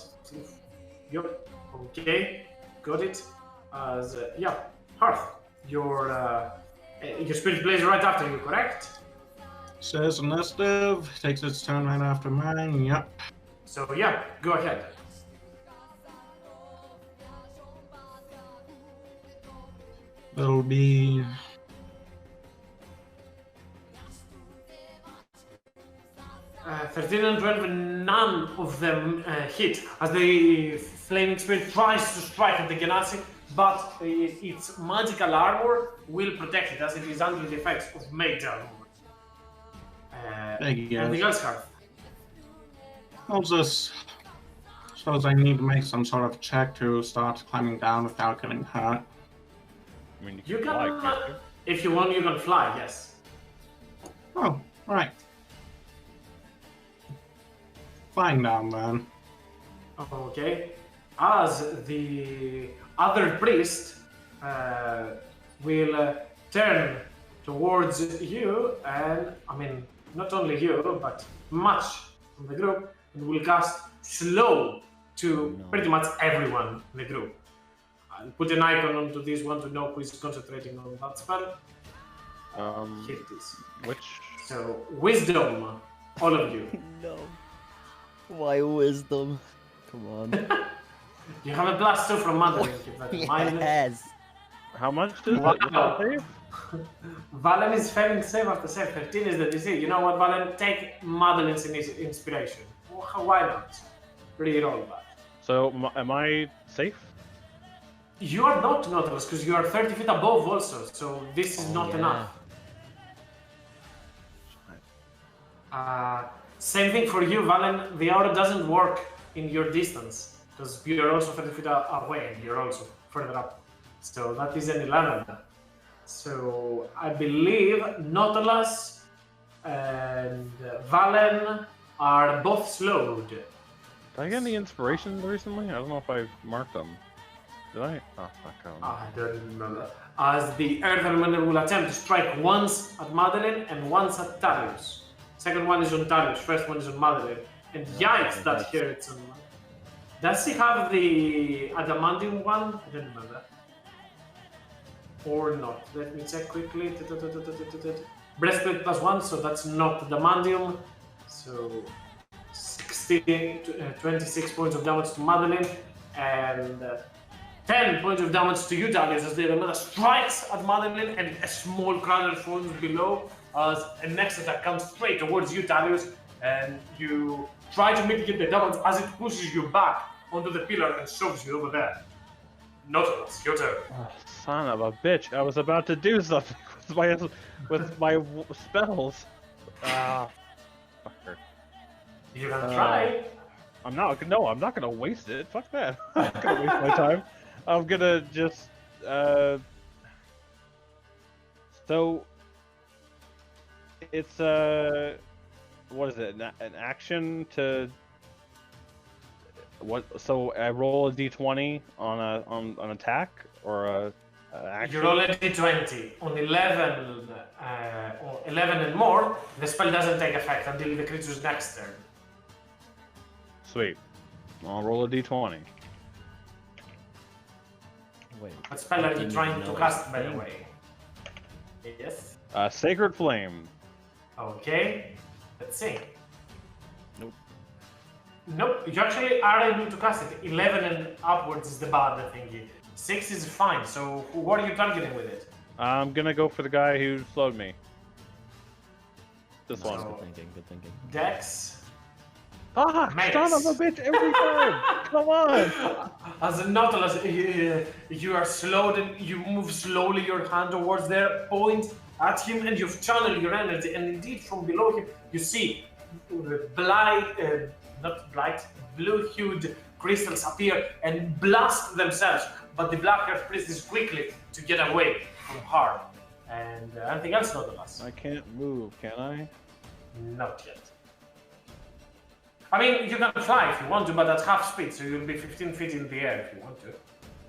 Yep. Okay. Got it. As yeah, Hearth, your spirit plays right after you, correct? Says initiative, takes its turn right after mine, yep. So yeah, go ahead. That'll be 13 and 12, none of them hit as the flaming spirit tries to strike at the Genasi, but its magical armor will protect it as it is under the effects of mage armor. Anything else, Hearth? I'll just suppose I need to make some sort of check to start climbing down without getting hurt. I mean, You fly, can, can't you? if you want, you can fly, yes. Oh, right. Flying down then. Okay. As the other priest will turn towards you, and I mean, not only you, but much from the group, and will cast slow to pretty much everyone in the group. I'll put an icon onto this one to know who is concentrating on that spell. Here it is. Which? So, wisdom, all of you. No. Why wisdom? Come on. You have a +2 from Madeline. Keep that in mind. Yes. How much does Wow. it save? Valen is failing save after save. 13 is the DC. You know what, Valen? Take Madeline's inspiration. Why not? Reroll that. So, am I safe? You are not Nautilus because you are 30 feet above also, so this is not enough. Same thing for you, Valen. The aura doesn't work in your distance because you're also 30 feet away and you're also further up. So that is an 11. So I believe Nautilus and Valen are both slowed. Did I get any inspirations recently? I don't know if I marked them. Did I? Oh, fuck, I don't know. I don't remember. As the Earth Elemental will attempt to strike once at Madeline and once at Talius. Second one is on Talius, first one is on Madeline. And yikes, that hurts on Madeline. Does he have the Adamantium one? I don't remember. Or not. Let me check quickly. Breastplate +1, so that's not Adamantium. So 26 points of damage to Madeline and 10 points of damage to you, Talius, as the Elemental strikes at Madeline and a small crater forms below as a next attack comes straight towards you, Talius, and you try to mitigate the damage as it pushes you back onto the pillar and shoves you over there. Nautilus, your turn. Oh, son of a bitch! I was about to do something with my spells. Fucker. You can try. I'm not. No, I'm not gonna waste it. Fuck that. I'm not gonna waste my time. I'm gonna just. So. It's what is it? An action to. What? So I roll a d20 on an attack or a action. You roll a d20 on 11 or 11 and more. The spell doesn't take effect until the creature's next turn. Sweet. I'll roll a d20. Wait. What spell are you trying to cast, by the way? Yes. Sacred Flame. Okay. Let's see. Nope. Nope. You actually are able to cast it. 11 and upwards is the bad thingy. 6 is fine. So what are you targeting with it? I'm gonna go for the guy who slowed me. This Nice, one. good thinking, good thinking. Dex. Ah, Mace. son of a bitch! Every time. Come on. As a Nautilus, you are slowed and you move slowly your hand towards there, point at him, and you've channeled your energy. And indeed, from below him, you see blue-hued crystals appear and blast themselves. But the Black Earth Priest is quickly to get away from harm. And anything else, Nautilus? I can't move, can I? Not yet. I mean, you can fly if you want to, but at half speed, so you'll be 15 feet in the air if you want to.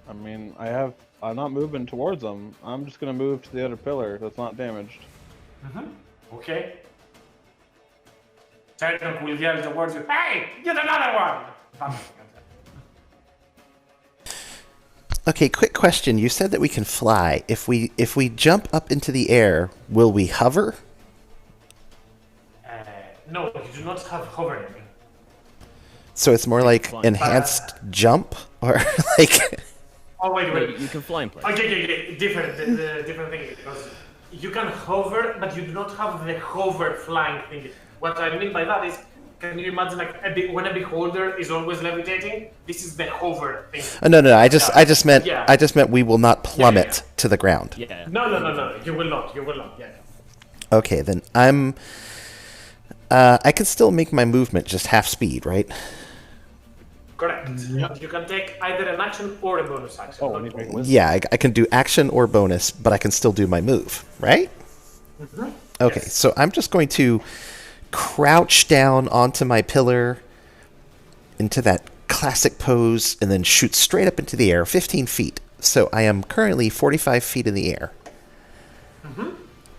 I mean, I'm not moving towards them. I'm just gonna move to the other pillar that's not damaged. Okay. Titan will yell towards you, "Hey, get another one!" Okay, quick question. You said that we can fly. If we jump up into the air, will we hover? No, you do not have hovering. So it's more like enhanced jump, or like. Oh wait. You can fly in place. Okay. Different thing because you can hover, but you do not have the hover flying thing. What I mean by that is, can you imagine like when a beholder is always levitating? This is the hover thing. No. I just meant we will not plummet to the ground. Yeah. No. You will not. Yeah. Okay, then I can still make my movement just half speed, right? Correct. Yep. You can take either an action or a bonus action. Oh, I need to make wisdom. Yeah, I can do action or bonus, but I can still do my move, right? Okay, Yes. so I'm just going to crouch down onto my pillar into that classic pose and then shoot straight up into the air, 15 feet. So I am currently 45 feet in the air.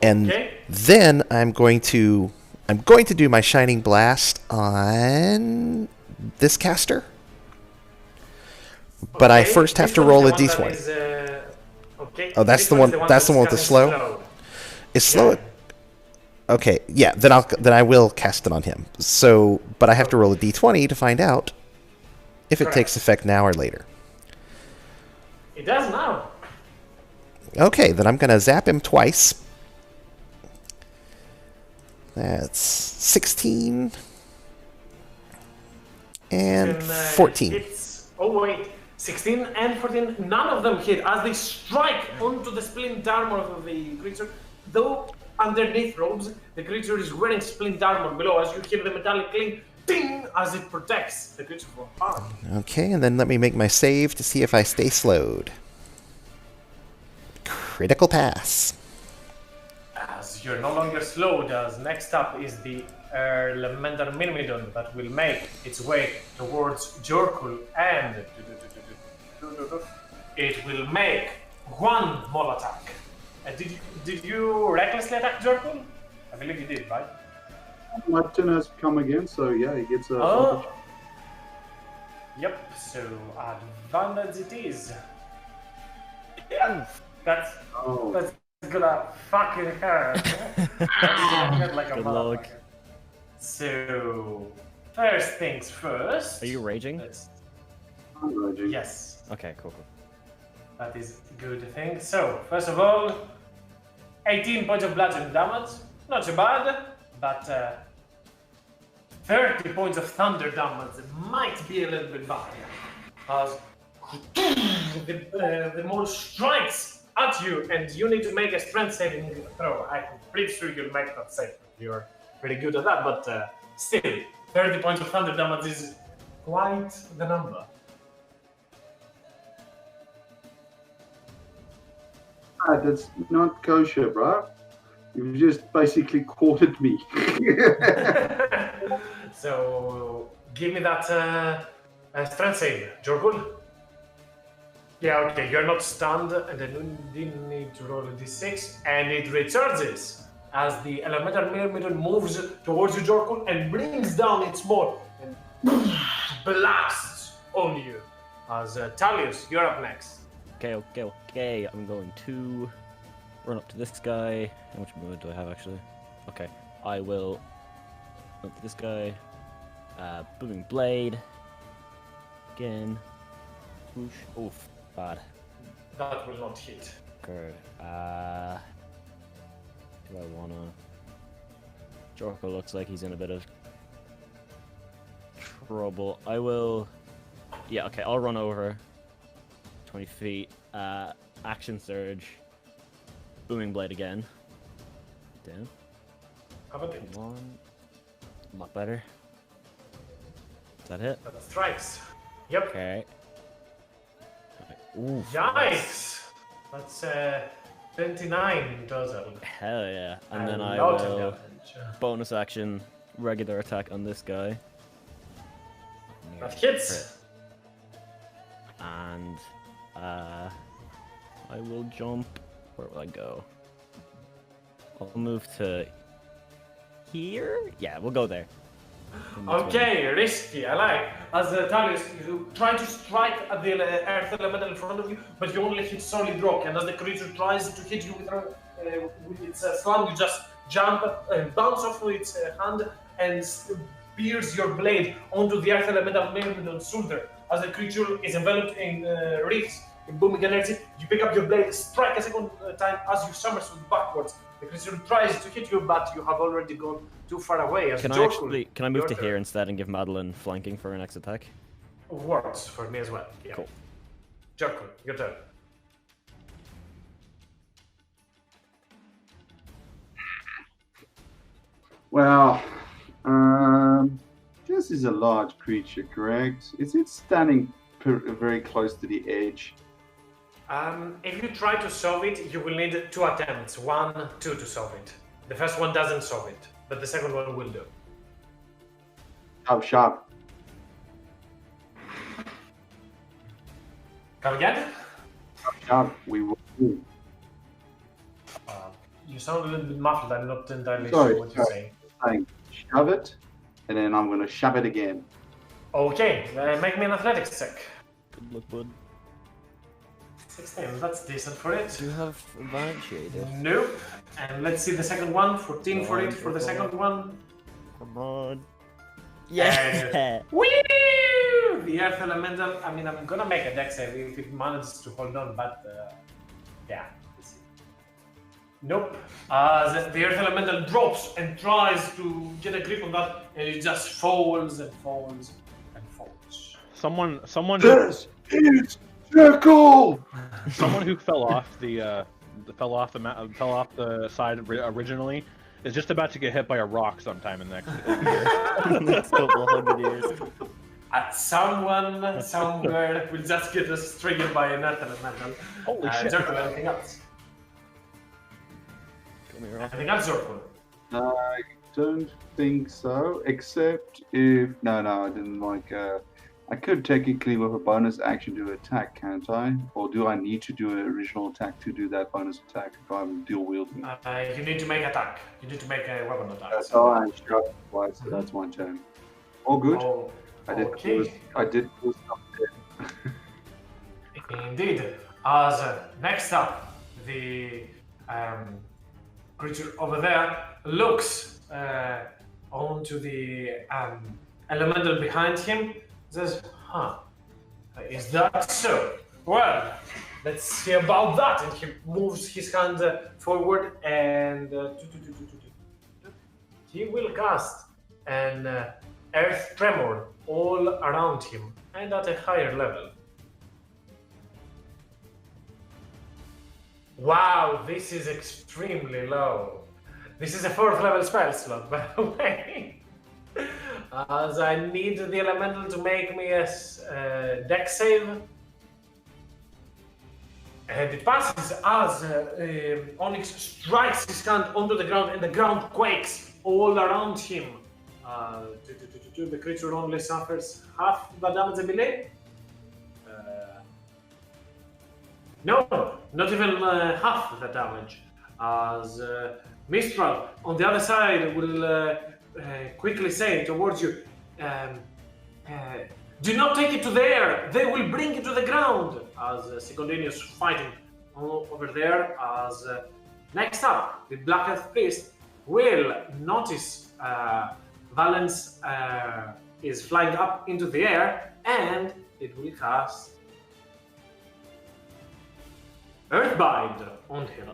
And then I'm going to do my Shining Blast on this caster. But I first have to roll a d20. Oh, that's the one. That's the one with the slow. Is slow? Okay, yeah. Then I will cast it on him. So, but I have to roll a d20 to find out if it Correct. takes effect now or later. It does now. Okay, then I'm going to zap him twice. That's 16 and 14. Hits. Oh wait, 16 and 14. None of them hit as they strike onto the splint armor of the creature. Though underneath robes, the creature is wearing splint armor below. As you hear the metallic cling, ding, as it protects the creature from harm. Okay, and then let me make my save to see if I stay slowed. Critical pass. As you're no longer slowed, as next up is the Elemental Myrmidon that will make its way towards Jorkul, and it will make one maul attack. Did you recklessly attack Jorkul? I believe you did, right? My turn has come again, so yeah, he gets a. Oh. Yep. So advantage it is. Yeah. That's gonna fucking hurt. Like a Good luck. motherfucker. So, first things first. Are you raging? Yes, Okay, cool. that is a good thing. So, first of all, 18 points of bludgeoning damage. Not too bad, but 30 points of thunder damage might be a little bit bad. As the mole strikes at you, and you need to make a strength saving throw. I'm pretty sure you'll make that save. You're pretty good at that, but still, 30 points of thunder damage is quite the number. That's not kosher, bro. You've just basically quartered me. So, give me that strength save, Jorgul. Yeah, okay, you're not stunned, and then you didn't need to roll a d6, and it recharges as the Elemental Myrmidon moves towards you, Jorkul, and brings down its maul and blasts on you. As Talius, you're up next. Okay. I'm going to run up to this guy. How much movement do I have, actually? Okay, I will run up to this guy. Booming Blade. Again. Whoosh. Oof. Bad. That will not hit. Good. Do I wanna... Jorko looks like he's in a bit of trouble. I will... Yeah, okay, I'll run over. 20 feet. Action Surge. Booming Blade again. Down. How about it? Come on. A lot better. Is that hit? That strikes. Yep. Okay. Ooh. Yikes! That's 29 in total. Hell yeah. And then I lot of will damage. bonus action regular attack on this guy. That hits. And I will jump. Where will I go? I'll move to here. Yeah, we'll go there. Okay, risky, I like. As Talius, you try to strike at the earth elemental in front of you, but you only hit solid rock, and as the creature tries to hit you with its slam, you just jump and bounce off of its hand and pierce your blade onto the earth elemental Myrmidon's shoulder. As the creature is enveloped in reefs, in booming energy, you pick up your blade, strike a second time as you somersault backwards. The creature tries to hit you, but you have already gone too far away. As Can I move to here instead and give Madeline flanking for her next attack? Works for me as well. Yeah. Cool. Jorkul, your turn. Well, this is a large creature, correct? Is it standing very close to the edge? If you try to solve it, you will need 2 attempts. 1, 2 to solve it. The first one doesn't solve it, but the second one will do. Oh, sharp. Come again? Sharp. We will. You sound a little bit muffled. I'm not entirely Sorry, sure what you're saying. Saying shove it, and then I'm going to shove it again. Okay, make me an athletics check. Good luck, bud. 16, that's decent for it. Do you have advantage here, Dave? Nope. And let's see the second one. 14 for it for the second one. Come on. Yeah. Yeah! Woo! with the Earth Elemental. I mean, I'm gonna make a dex save if it manages to hold on, but yeah. Let's see. Nope. The Earth Elemental drops and tries to get a grip on that, and it just falls and falls and falls. Someone This is Jekyll! someone who fell off the side originally is just about to get hit by a rock sometime in the next year. Next couple of 100 years. Someone somewhere will just get us triggered by an Earth Elemental. Holy shit. Zirkle, anything else? Anything else, Zirkle? I don't think so, except if... No, I didn't like... I could technically, with a bonus action, do an attack, can't I? Or do I need to do an original attack to do that bonus attack if I'm dual wielding? You need to make attack. You need to make a weapon attack. That's all I struck twice, so that's my turn. All good. Oh, I did do something. Indeed. As next up, the creature over there looks onto the elemental behind him. Says, "Huh? Is that so? Well, let's see about that." And he moves his hand forward, and he will cast an earth tremor all around him and at a higher level. Wow, this is extremely low. This is a 4th level spell slot, by the way. As I need the elemental to make me a dex save. And it passes as Onyx strikes his hand onto the ground and the ground quakes all around him. The creature only suffers half the damage, I believe. No, not even half the damage. As Mistral on the other side will quickly say towards you, do not take it to the air, they will bring it to the ground. As he continues fighting over there, as next up, the Black Earth Priest will notice Valence is flying up into the air, and it will cast Earthbind on him.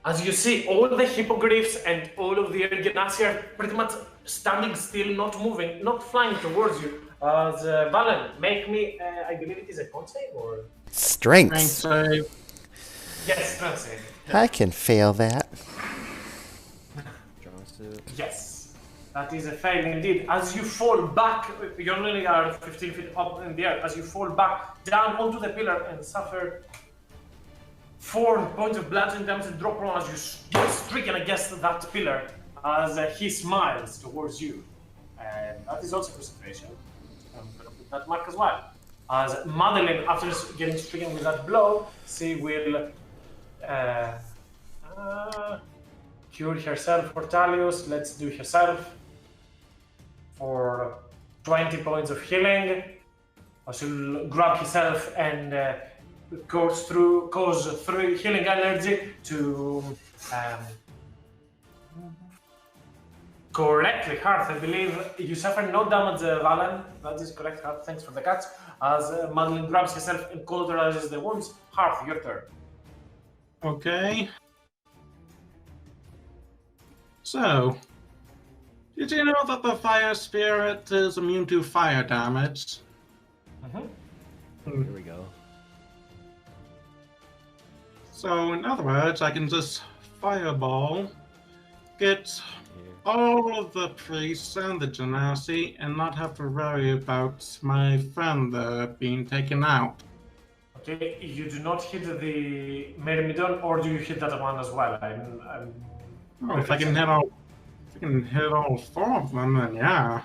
As you see, all the hippogriffs and all of the Ergenasi are pretty much standing still, not moving, not flying towards you. As Valen, make me, I believe it is a con save or? Strength. Save. Yes, strength save. I can fail that. Yes, that is a fail indeed. As you fall back, you only are 15 feet up in the air. As you fall back down onto the pillar and suffer 4 points of bludgeoning damage and drop prone as you get stricken against that pillar, as he smiles towards you. And that is also concentration. I'm going to put that mark as well. As Madeline, after getting stricken with that blow, she will cure herself for Talius. Let's do herself for 20 points of healing. She'll grab herself and goes through healing energy to correctly, Hearth. I believe you suffer no damage, Valen. That is correct, Hearth. Thanks for the catch. As Madeline grabs herself and cauterizes the wounds. Hearth, your turn. Okay. So, did you know that the fire spirit is immune to fire damage? Here we go. So, in other words, I can just fireball, get all of the priests and the genasi, and not have to worry about my friend being taken out. Okay, you do not hit the Myrmidon, or do you hit that one as well? Oh, if I can hit all 4 of them, then yeah.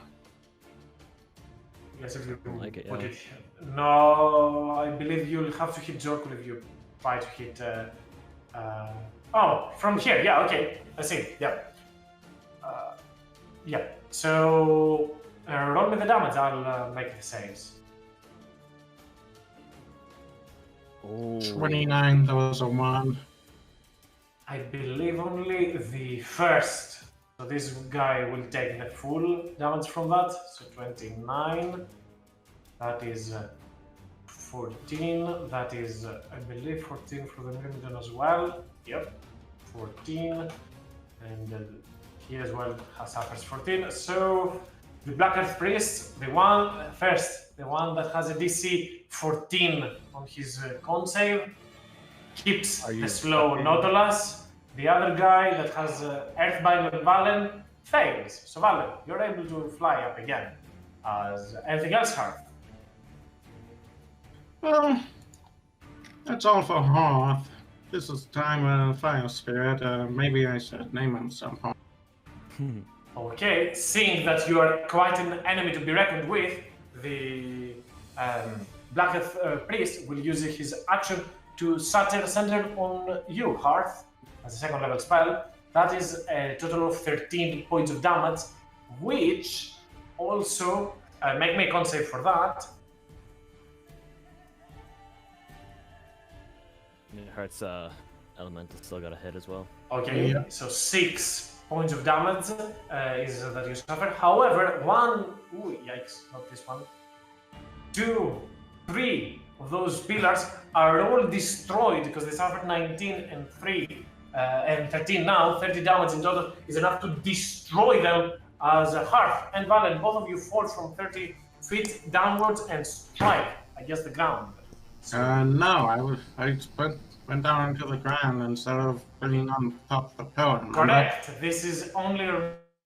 Yes, if you Like it, put yeah. it. No, I believe you'll have to hit Zorkul if you try to hit. Oh, from here. Yeah, okay. I see. Yeah. Yeah. So roll me the damage. I'll make the saves. Oh. 29, that was a 1. I believe only the first So this guy will take the full damage from that. So 29. That is 14. That is, I believe, 14 for the Myrmidon as well. Yep, 14. And he as well suffers 14. So the Black Earth Priest, the one that has a DC 14 on his con save, keeps the slow Nautilus. The other guy that has Earthbind and Valen fails. So Valen, you're able to fly up again. As anything else, Hearth? Well, that's all for Hoth. This is time of Fire Spirit. Maybe I should name him somehow. Okay, seeing that you are quite an enemy to be reckoned with, the Black Earth Priest will use his action to center on you, Hearth, as a second level spell. That is a total of 13 points of damage, which also make me a con save for that. Heart's elemental still got a hit as well. Okay, so 6 points of damage is that you suffer. However, yikes, not this one. 2, 3 of those pillars are all destroyed because they suffered 19 and 3 and 13 now. 30 damage in total is enough to destroy them as a Hearth and Valen. Both of you fall from 30 feet downwards and strike against the ground. So, No, I went down into the ground instead of being on top of the pillar. correct. This is only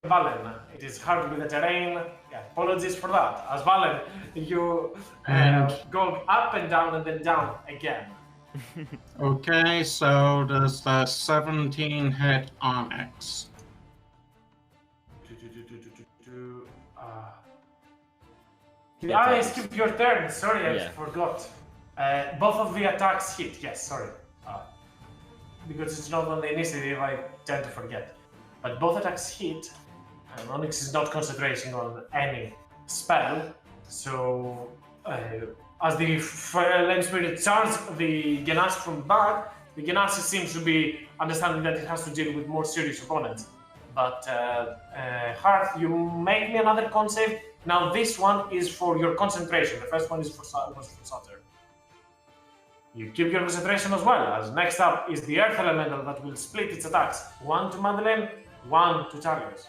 Valen. It is hard with the terrain. Yeah, apologies for that. As Valen, you go up and then down again. Okay, so does the 17 hit Onyx? I skipped your turn. Sorry, I forgot. Both of the attacks hit. Yes, sorry. Because it's not on the initiative, I tend to forget. But both attacks hit. And Onyx is not concentrating on any spell. So, as the Flame Spirit charges the Genasi from back, the Genasi seems to be understanding that it has to deal with more serious opponents. But, Hearth, you make me another con save. Now, this one is for your concentration. The first one is for Sutter. You keep your concentration as well, as next up is the Earth Elemental that will split its attacks. 1 to Madeleine, 1 to Talios.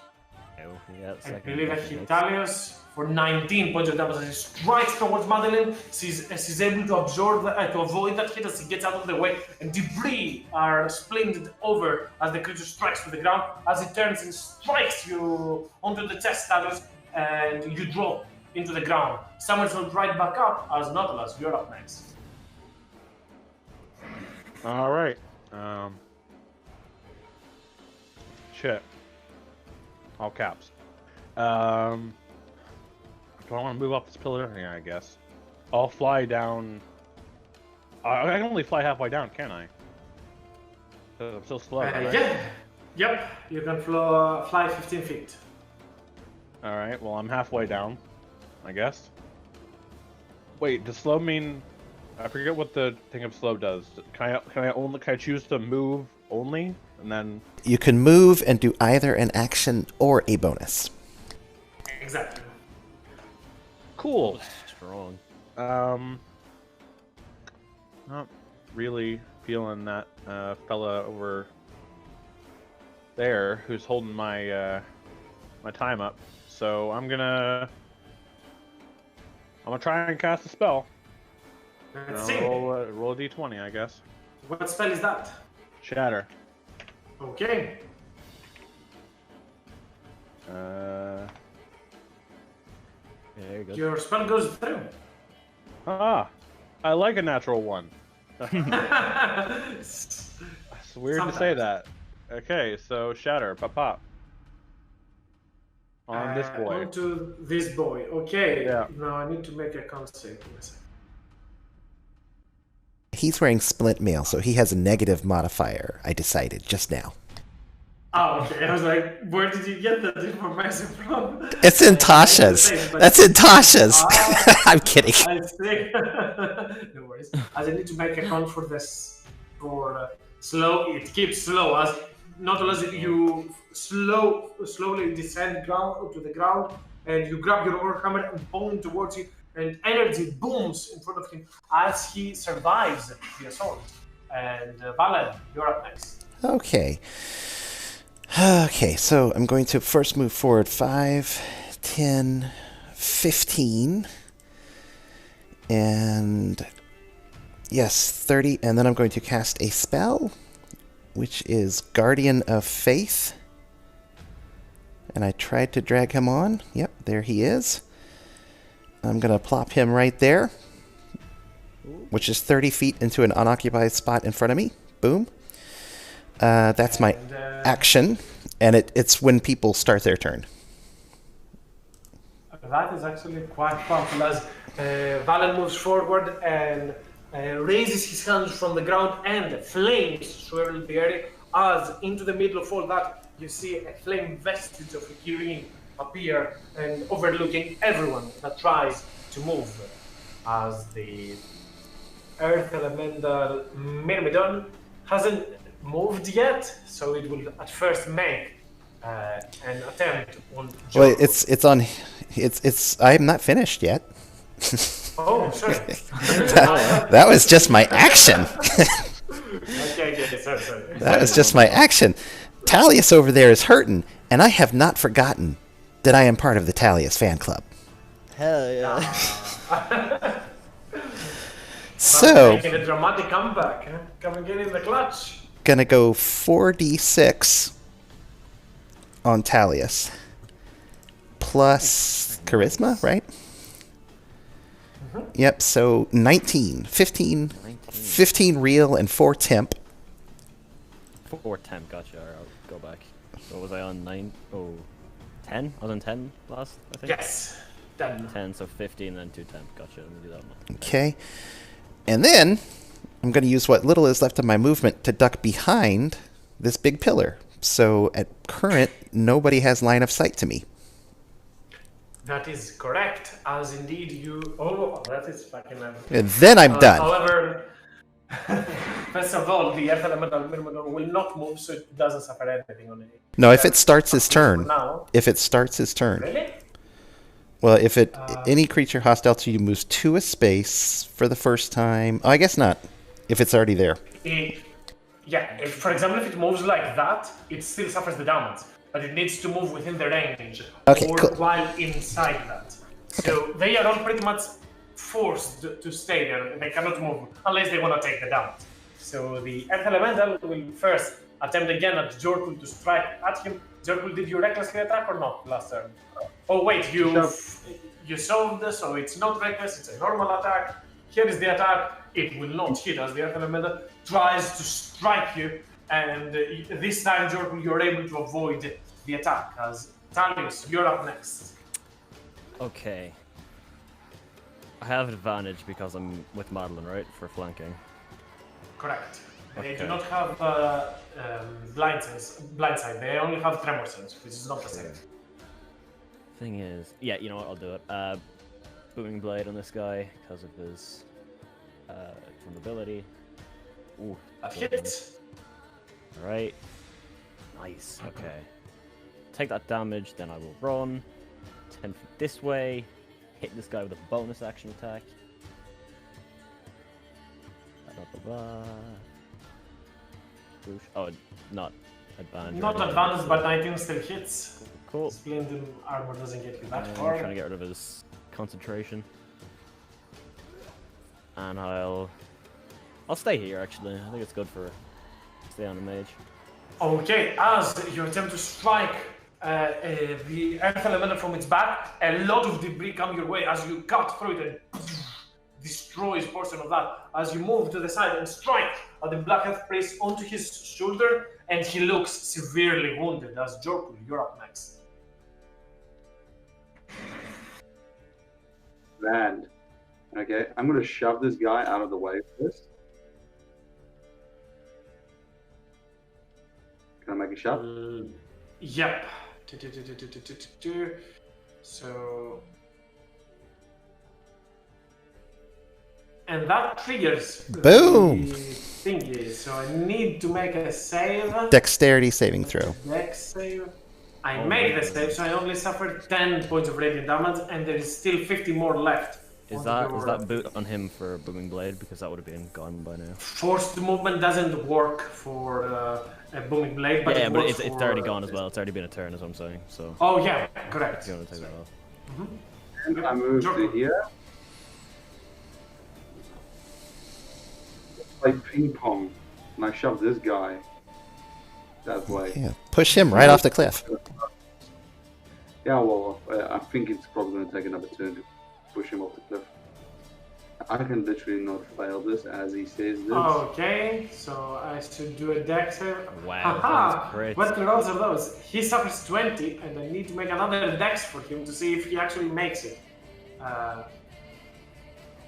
I believe I hit Talios for 19 points of damage as he strikes towards Madeleine. She's able to absorb to avoid that hit as he gets out of the way, and debris are splintered over as the creature strikes to the ground. As it turns and strikes you onto the chest, Talios, and you drop into the ground. Somersault right back up as Nautilus. You're up next. All right. Shit. All caps. Do I want to move off this pillar? Yeah, I guess. I'll fly down. I can only fly halfway down, can't I? I'm still slow. Right? Yeah. Yep. You can fly 15 feet. All right. Well, I'm halfway down, I guess. Wait, does slow mean? I forget what the thing of slow does. Can I choose to move only, and then You can move and do either an action or a bonus. Exactly. Cool. Strong. Not really feeling that fella over there who's holding my my time up. So I'm gonna try and cast a spell. Let's see. Roll a d20, I guess. What spell is that? Shatter. Okay. There you go. Your spell goes through. Ah, I like a natural one. It's It's weird to say that. Okay, so shatter, pop pop. On this boy. Onto this boy. Okay. Yeah. Now I need to make a con save. Give me a second. He's wearing splint mail, so he has a negative modifier, I decided just now. Oh, okay. I was like, where did you get that information from? It's in Tasha's. That's in Tasha's. I'm kidding. I see. No worries. As I need to make a con for this, for slow. It keeps slow as not unless you slowly descend ground to the ground, and you grab your warhammer and point towards it, and energy booms in front of him as he survives the assault. And Valen, you're up next. Okay. Okay, so I'm going to first move forward 5, 10, 15, and yes, 30, and then I'm going to cast a spell, which is Guardian of Faith. And I tried to drag him on. Yep, there he is. I'm going to plop him right there, which is 30 feet into an unoccupied spot in front of me. Boom. That's my action, and it's when people start their turn. That is actually quite powerful as Valen moves forward and raises his hands from the ground, and flames swirl the area. As into the middle of all that, you see a flame vestige of a Kirin appear and overlooking everyone that tries to move. As the Earth Elemental Myrmidon hasn't moved yet, so it will at first make an attempt on. Well, it's I'm not finished yet. Oh, sorry. That was just my action. Okay, sorry. That was just my action. Talius over there is hurting, and I have not forgotten that I am part of the Talius fan club. Hell yeah. So, making a dramatic comeback, huh? Coming in the clutch. Gonna go 4d6 on Talius. Plus charisma, right? Yep, so 19. 15 real and 4 temp. 4 temp, gotcha. Alright, I'll go back. What was I on? 9? Oh, 10? I was on 10 last, I think? Yes. 10, so 15, then 2 temp. Gotcha, let me do that one. Okay. And then I'm going to use what little is left of my movement to duck behind this big pillar. So at current, nobody has line of sight to me. That is correct, as indeed you. Oh, that is fucking. And then I'm done. However, first of all, the Earth Elemental Myrmidon will not move, so it doesn't suffer anything on it. No, if it starts his turn. Now. If it starts his turn. Really? Well, if any creature hostile to you moves to a space for the first time. Oh, I guess not. If it's already there. For example, if it moves like that, it still suffers the damage. But it needs to move within the range, okay, or cool. while inside that. So they are all pretty much forced to stay there. They cannot move unless they want to take the damage. So the Earth Elemental will first attempt again at Jorkul to strike at him. Jorkul, did you recklessly attack or not last turn? Oh wait, you solved this, so it's not reckless, it's a normal attack. Here is the attack. It will not hit as the Earth Elemental tries to strike you. And this time, Jorkul, you're able to avoid the attack, as Talius, you're up next. Okay. I have advantage because I'm with Madeline, right? For flanking. Correct. Okay. They do not have blind sight. They only have tremor sense, which is not the same. Thing is, yeah, you know what? I'll do it. Booming blade on this guy because of his vulnerability. Ooh, That hits. Alright. Nice. Okay. Take that damage, then I will run 10 feet this way. Hit this guy with a bonus action attack. Oh, not advantage. Not advantage, but 19 still hits. Cool. Splendid armor doesn't get you that I'm far. trying to get rid of his concentration. And I'll stay here actually. I think it's good for stay on the mage. Okay, as you attempt to strike the Earth Elemental from its back, a lot of debris come your way as you cut through it and destroys portion of that. As you move to the side and strike at the Black Earth Priest onto his shoulder, and he looks severely wounded. As Jorkul, you're up next. Land. Okay, I'm going to shove this guy out of the way first. Can I make a shove? Yep. So And that triggers Boom. the thingy. So I need to make a save. Dexterity saving throw. Dex save. I Oh make my the save, so I only suffered 10 points of radiant damage, and there is still 50 more left. Is that boot on him for booming blade? Because that would have been gone by now. Forced movement doesn't work for a booming blade, but Yeah, it but works it's for, already gone as well. It's already been a turn, is what I'm saying. So Oh yeah, correct. if you want to take that off. And I move to here. Like ping pong. And I shove this guy that way. Yeah, push him right off the cliff. Yeah, well, I think it's probably going to take another turn to push him off the cliff. I can literally not fail this as he says this. Okay, so I should do a dex save. Wow, Haha! that was great. What rolls are those? He suffers 20, and I need to make another dex for him to see if he actually makes it.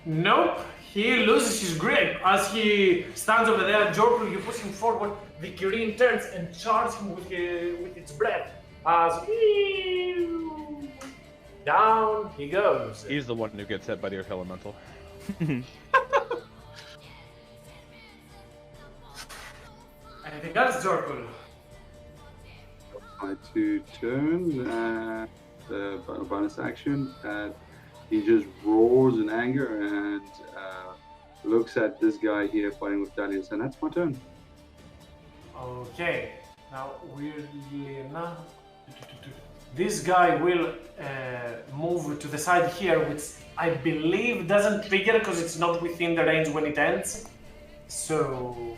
Nope, he loses his grip. As he stands over there, Jorkul, you push him forward, the Kirin turns and charges him with its breath. As down he goes. He's the one who gets hit by the Earth Elemental. Anything else, Jorkul? My 2 turn, the bonus action, he just roars in anger and looks at this guy here fighting with Dalius, and that's my turn. Okay, now weirdly enough, this guy will move to the side here, which I believe doesn't trigger because it's not within the range when it ends. So,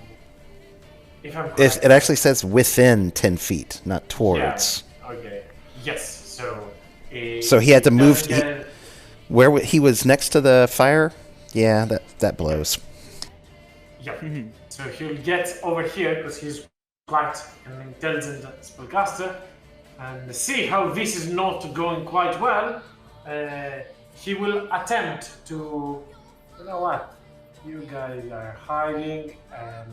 if I'm correct, It actually says within 10 feet, not towards. Yeah. Okay. Yes. So. So he had to move. doesn't get- Where he was next to the fire? Yeah, that blows. Yeah. So he'll get over here because he's quite an intelligent spellcaster, and see how this is not going quite well. He will attempt to. You know what? You guys are hiding, and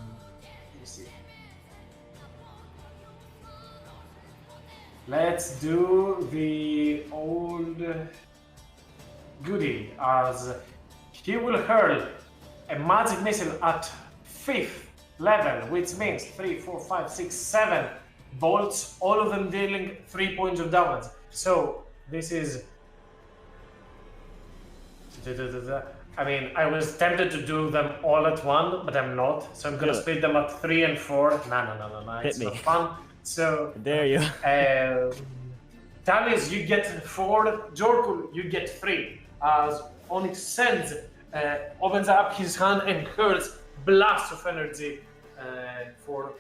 let me see. Let's do the old goodie, as he will hurl a magic missile at 5th level, which means 3, 4, 5, 6, 7 bolts, all of them dealing 3 points of damage. So this is. I mean, I was tempted to do them all at once, but I'm not. So I'm gonna split them at 3 and 4. No. It's not fun. So There you. Talis, you get 4. Jorkul, you get 3. As Onyx sends, opens up his hand and hurls blasts of energy for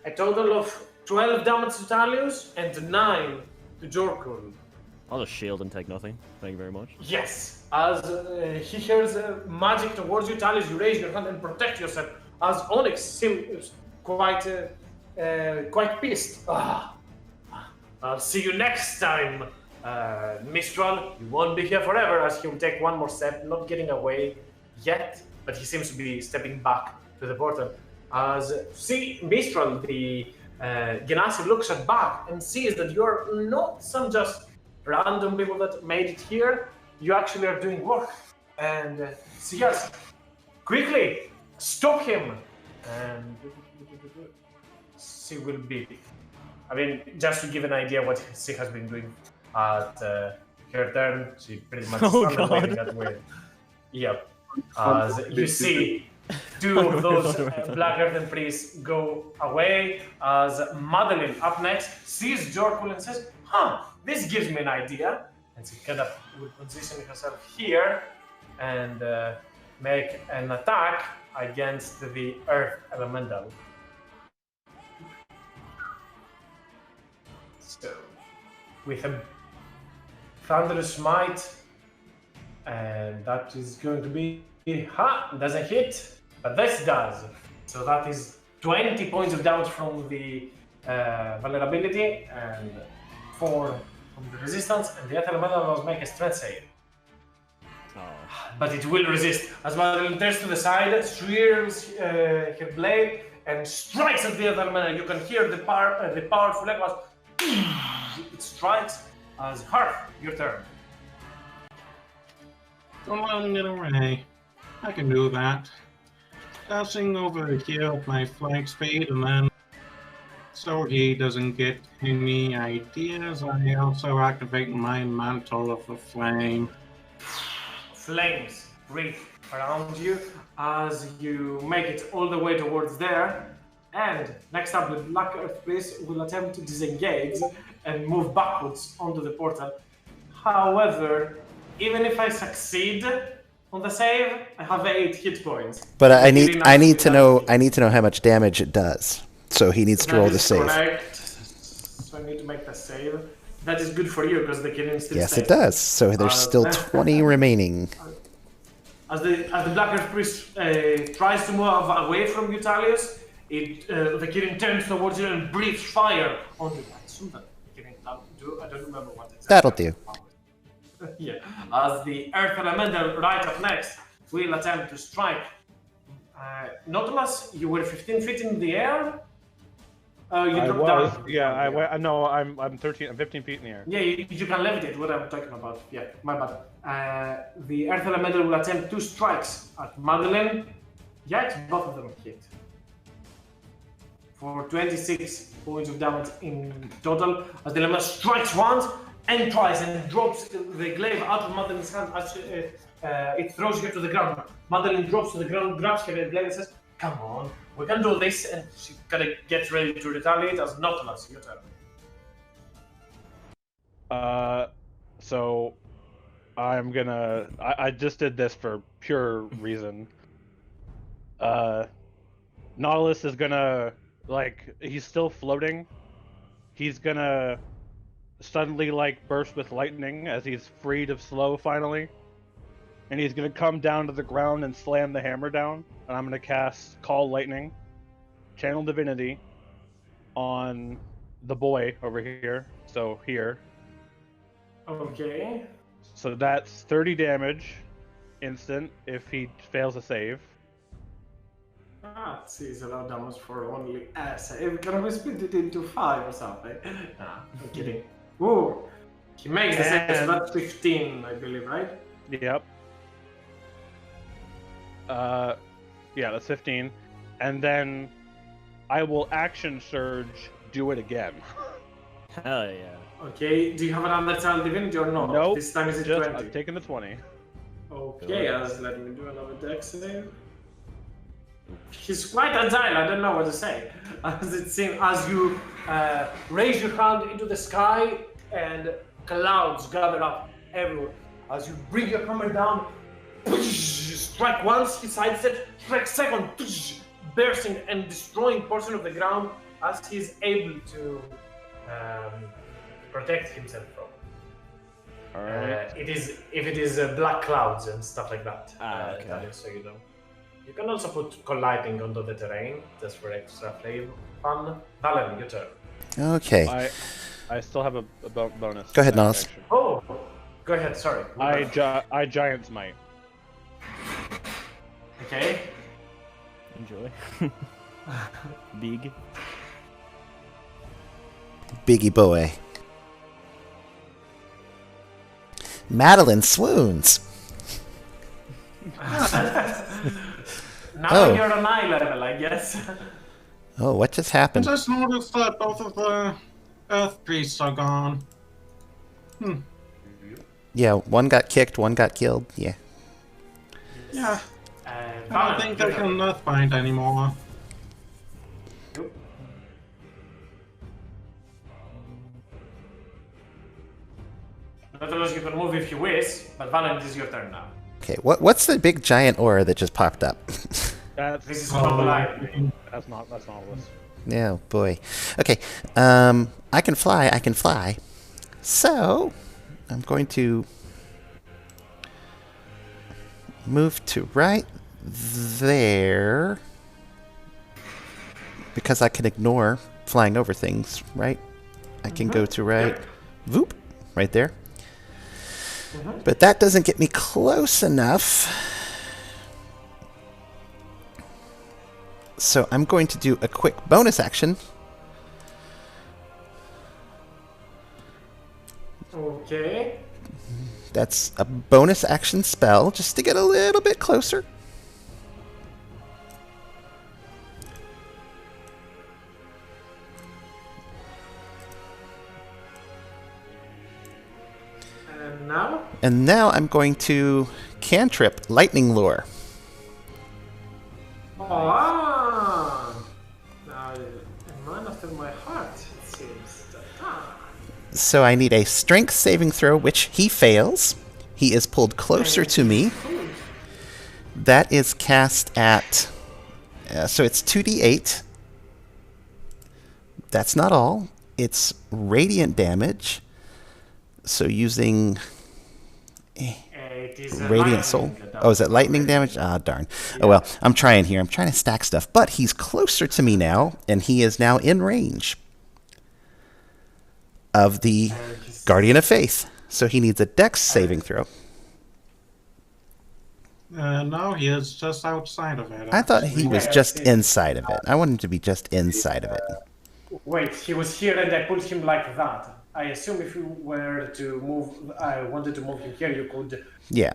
a total of 12 damage to Talius and 9 to Jorkul. I'll just shield and take nothing. Thank you very much. Yes, as he hears magic towards you, Talius, you raise your hand and protect yourself. As Onyx seems quite pissed. I'll see you next time, Mistral. You won't be here forever, as he'll take one more step, not getting away yet, but he seems to be stepping back to the portal. As see Mistral, the Genasi looks at back and sees that you're not some just random people that made it here. You actually are doing work, and so yes, quickly stop him, and she will be. I mean, just to give an idea what she has been doing at her turn, she pretty much started waving that way. Yep. As you see, 2 of those Black Earthen priests go away, as Madeline up next sees Jorkul and says, this gives me an idea. And she kind of would position herself here and make an attack against the Earth Elemental. So, with a Thunderous Might, and that is going to be, doesn't hit, but this does. So that is 20 points of damage from the vulnerability, and 4 from the resistance, and the Earth Elemental must make a strength save. But it will resist. As Madeline turns to the side, swirls her blade, and strikes at the Earth Elemental. You can hear the powerful echoes. It strikes as Hearth, your turn. Don't let him get away. I can do that. Dashing over here with my flank speed, and then so he doesn't get any ideas, I also activate my mantle of the flame. Flames breathe around you as you make it all the way towards there. And next up, the Black Earth Priest will attempt to disengage and move backwards onto the portal. However, even if I succeed on the save, I have 8 hit points. But I Really need to know damage. how much damage it does. So he needs to roll That the is save. correct. So I need to make the save. That is good for you because the killing still Yes, stays. it does. So there's still 20 remaining. As the Black Earth Priest tries to move away from you, Talius, the Kirin turns towards you and breathes fire on you. I assume that Kirin do. I don't remember what it's. That'll do. Yeah. As the Earth Elemental right up next will attempt to strike. Nautilus, you were 15 feet in the air. You I dropped was, down. yeah. I went. No, I'm 15 feet in the air. Yeah, you can levitate. What I'm talking about. Yeah, my bad. The Earth Elemental will attempt 2 strikes at Madeline. Yikes, both of them hit. For 26 points of damage in total. As the Elemental strikes once and twice and drops the glaive out of Madeline's hand as it throws her to the ground. Madeline drops to the ground, grabs her glaive and says, "Come on, we can do this." And she kind of gets ready to retaliate as Nautilus. Your turn. So I'm gonna. I just did this for pure reason. Nautilus is gonna, he's still floating. He's gonna suddenly burst with lightning as he's freed of slow finally, and he's gonna come down to the ground and slam the hammer down. And I'm gonna cast Call Lightning, Channel Divinity, on the boy over here. So here. Okay. So that's 30 damage instant if he fails a save. Sees a lot of damage for only a save. Can we split it into 5 or something? Nah, I'm kidding. Ooh, he makes the save, so that's 15, I believe, right? Yep. Yeah, that's 15. And then I will action surge, do it again. Hell yeah. Okay, do you have another Channel Divinity or not? Nope. This time is it Just 20? I've taken the 20. Okay, let me do another dex save. He's quite agile, I don't know what to say. As it seems, as you raise your hand into the sky and clouds gather up everywhere. As you bring your hammer down, strike once, he sidesteps, strike second, bursting and destroying portion of the ground as he's able to protect himself from. Alright. If it is black clouds and stuff like that. Okay. That is so you know. You can also put colliding onto the terrain just for extra flavor. Fun. Valen, your turn. Okay. I still have a bonus. Go ahead, Nas. action. Oh, go ahead. Sorry. I Giant's Might. Okay. Enjoy. Big. Biggie boy. Madeline swoons. Now Oh. you're on eye level, I guess. Oh, what just I happened? just noticed that both of the Earth Priests are gone. Yeah, one got kicked, one got killed. Yeah. Yeah, I don't Valen, think your they turn. can Earthbind anymore. Nautilus, you can move if you wish, but Valen, it is your turn now. Okay, what's the big giant aura that just popped up? That's This is collide. that's Nautilus. Yeah, boy. Okay, I can fly. So, I'm going to move to right there because I can ignore flying over things, right? I can go to right, whoop, right there. But that doesn't get me close enough. So I'm going to do a quick bonus action. Okay. That's a bonus action spell just to get a little bit closer. now? And now I'm going to cantrip Lightning Lure. Ah! Now, a man after my heart, it seems. So I need a strength saving throw, which he fails. He is pulled closer to me. That is cast at... so it's 2d8. That's not all. It's radiant damage. So using... It is Radiant Soul. Oh, is it lightning damage? Ah, darn. Oh, well, I'm trying here. I'm trying to stack stuff. But he's closer to me now, and he is now in range of the Guardian of Faith. So he needs a dex saving throw. No, he is just outside of it. I thought he was just inside of it. I want him to be just inside of it. Wait, he was here and I put him like that. I assume if you were to move, I wanted to move him here, you could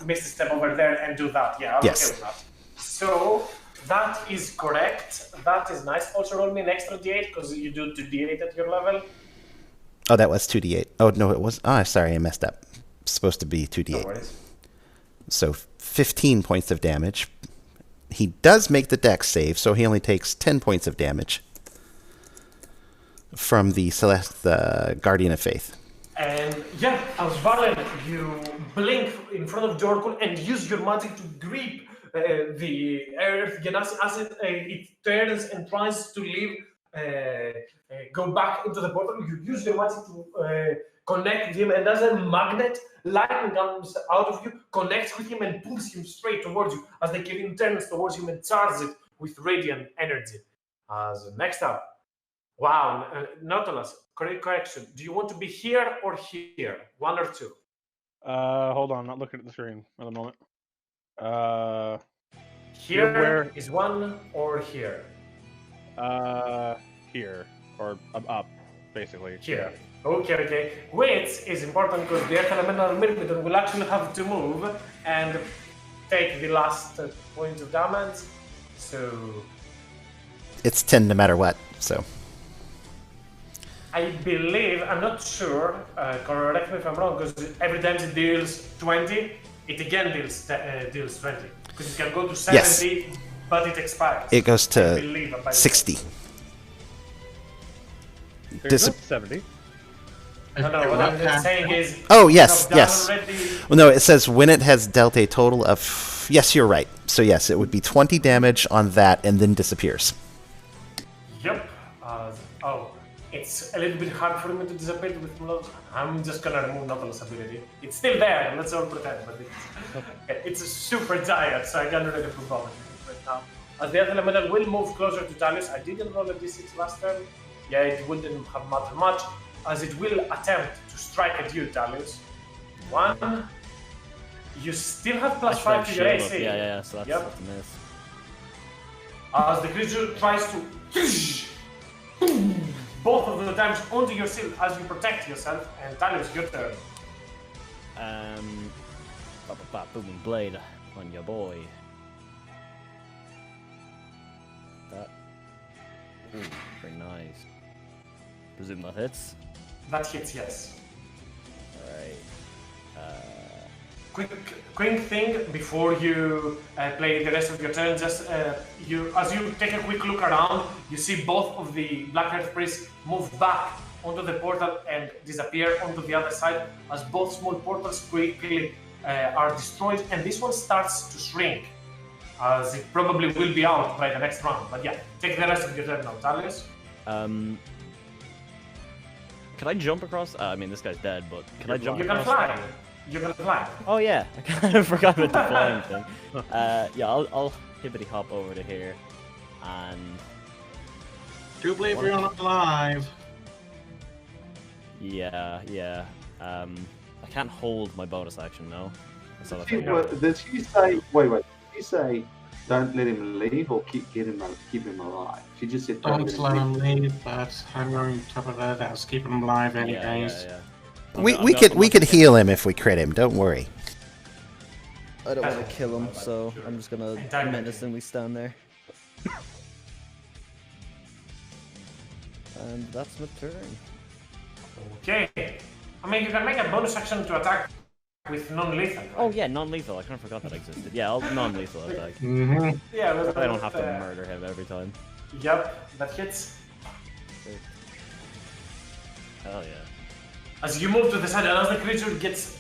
miss a step over there and do that. Yeah, I'm okay with that. So, that is correct. That is nice. Also roll me an extra d8 because you do 2d8 at your level. Oh, that was 2d8. Oh, no, it was... Oh, sorry, I messed up. It's supposed to be 2d8. No worries. So 15 points of damage. He does make the dex save, so he only takes 10 points of damage from the Guardian of Faith. And yeah, as Valen, you blink in front of Jorkul and use your magic to grip the earth Genasi as it turns and tries to leave, go back into the portal. You use your magic to connect with him, and as a magnet, lightning comes out of you, connects with him, and pulls him straight towards you as the Kirin turns towards him and charges it with radiant energy. As next up, wow, Nautilus, correction. Do you want to be here or here? One or two? Hold on, not looking at the screen at the moment. Here is one or here? Here. Or up, basically. Here. Okay. Which is important because the Earth Elemental Myrmidon will actually have to move and take the last point of damage. So... It's 10 no matter what, so... I believe, I'm not sure, correct me if I'm wrong, because every time it deals 20, it again deals 20. Because it can go to 70, but it expires. It goes to 60. There's no 70. No, what I'm saying is... Oh, yes. Already... Well, no, it says when it has dealt a total of... Yes, you're right. So yes, it would be 20 damage on that and then disappears. Yep. It's a little bit hard for me to disappear with Nautilus. I'm just gonna remove Nautilus ability. It's still there, let's all pretend, but it's a super giant, so I can't really prove all of it right now. As the Earth Elemental will move closer to Talius, I didn't roll a d6 last turn. Yeah, it wouldn't have mattered much, as it will attempt to strike at you, Talius. One. You still have +5 to your AC. Yeah, so that's a miss. As the creature tries to both of the times onto your shield as you protect yourself, and Talius, your turn. Booming blade on your boy. That. Ooh, very nice. Presume that hits. That hits, yes. Alright. Quick thing before you play the rest of your turn, just as you take a quick look around, you see both of the Black Earth Priests move back onto the portal and disappear onto the other side as both small portals quickly are destroyed, and this one starts to shrink as it probably will be out by the next round. But yeah, take the rest of your turn now, Talius. Can I jump across? I mean, this guy's dead, but can I jump across? You can fly. You can fly. Oh yeah, I kind of forgot about the flying thing. Yeah, I'll hippity hop over to here, and... Do believe you're not alive. Yeah. I can't hold my bonus action, no? Did he say... Wait. Did he say don't let him leave or keep him alive? She just said don't let him leave, but I'm going to cover that as keeping him alive anyways. Yeah. We could heal him if we crit him. Don't worry. I don't want to kill him, so I'm just gonna menacingly stand there. And that's my turn. Okay. I mean, you can make a bonus action to attack with non-lethal, right? Oh yeah, non-lethal. I kind of forgot that existed. Yeah, non-lethal attack. Mm-hmm. Yeah, but I don't have to murder him every time. Yep, that hits. Hell yeah. As you move to the side, and as the creature gets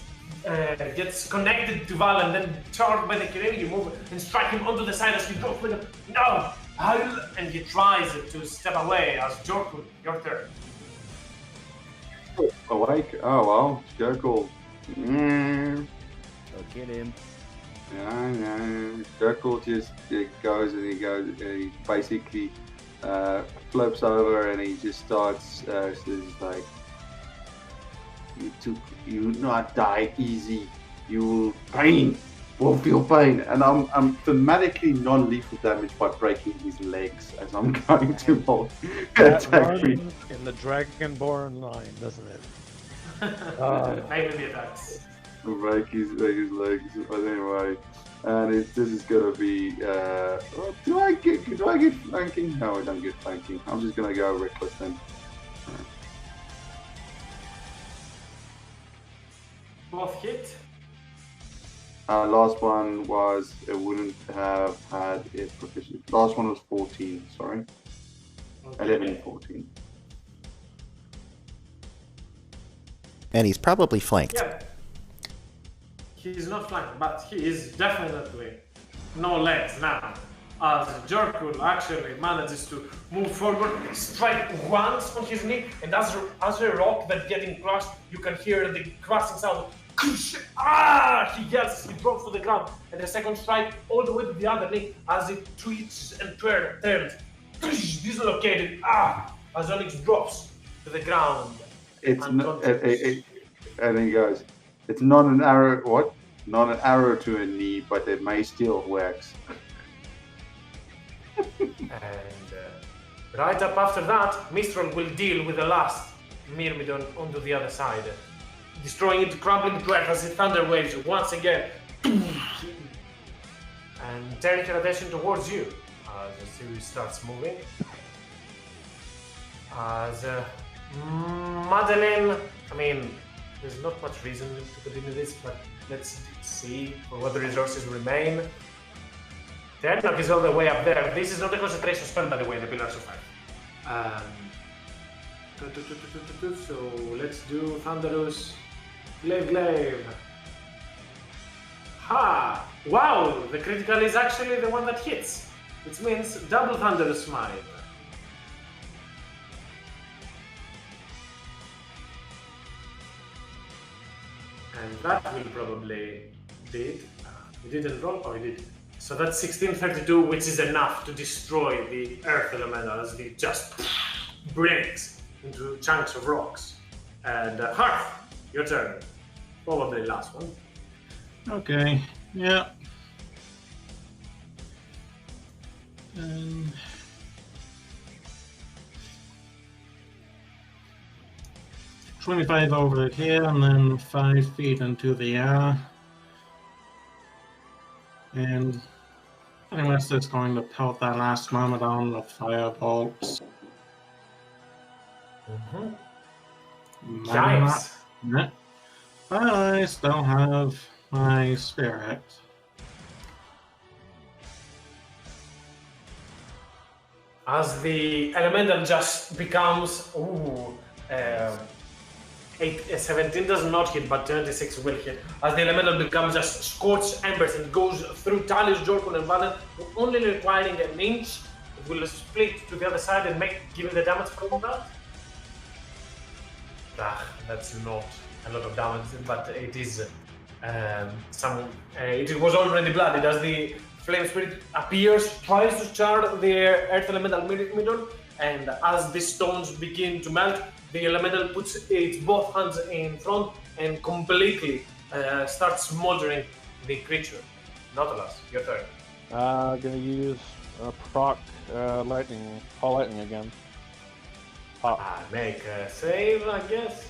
connected to Val and then charged by the Kiremi, you move and strike him onto the side as he goes with him. No! And he tries to step away as Jorkun, your turn. Awake? Oh well, Jekyll. So get him. Yeah. Jekyll just goes and he basically flips over and he just starts just like, you will not die easy. You will feel pain, and I'm thematically non-lethal damage by breaking his legs as I'm going to attack me. In the Dragonborn line, doesn't it? Maybe the attacks. Break his legs, but anyway, and this is gonna be. Do I get flanking? No, I don't get flanking. I'm just gonna go reckless then. Both hit. Last one was it wouldn't have had it proficient. Last one was 14. Sorry, Okay. 11 and 14. And he's probably flanked. Yeah. He's not flanked, but he is definitely no legs now. As Jorkul actually manages to move forward, strike once on his knee, and as a rock that's getting crushed, you can hear the crushing sound. Ah! He yells as he drops to the ground, and the second strike all the way to the other knee as it twists and turns. Dislocated. Ah! As Onyx drops to the ground. It's not. And he goes. It's not an arrow. What? Not an arrow to a knee, but it may still works. And right up after that, Mistral will deal with the last Myrmidon onto the other side, destroying it, crumbling to earth as it thunder waves once again, and turning her attention towards you as the series starts moving. As Madeleine, I mean, there's not much reason to continue this, but let's see for what the resources remain. The Earthknock is all the way up there. This is not a concentration spell, by the way, the Pillars of Fire. So let's do Thunderous Glaive. Ha! Wow! The critical is actually the one that hits, which means double Thunderous Smite. And that will probably did. He didn't roll, or he did. So that's 1632, which is enough to destroy the earth elemental as it just breaks into chunks of rocks. And Hearth, your turn. Probably last one. Okay. Yeah. 25 over here, and then 5 feet into the air. And pretty much just going to pelt that last Myrmidon with firebolts. Giants. Yeah. But I still have my spirit. As the elemental just becomes 17 does not hit, but 26 will hit. As the elemental becomes just scorched embers and goes through Talis, Jorkun, and Valen, only requiring an inch. It will split to the other side and give it the damage from that. That's not a lot of damage, but it is it was already blooded as the flame spirit appears, tries to charge the earth elemental Myrmidon, and as the stones begin to melt, the elemental puts its both hands in front and completely starts smoldering the creature. Nautilus, your turn. Gonna use proc lightning, call lightning again. Pop. Make a save, I guess.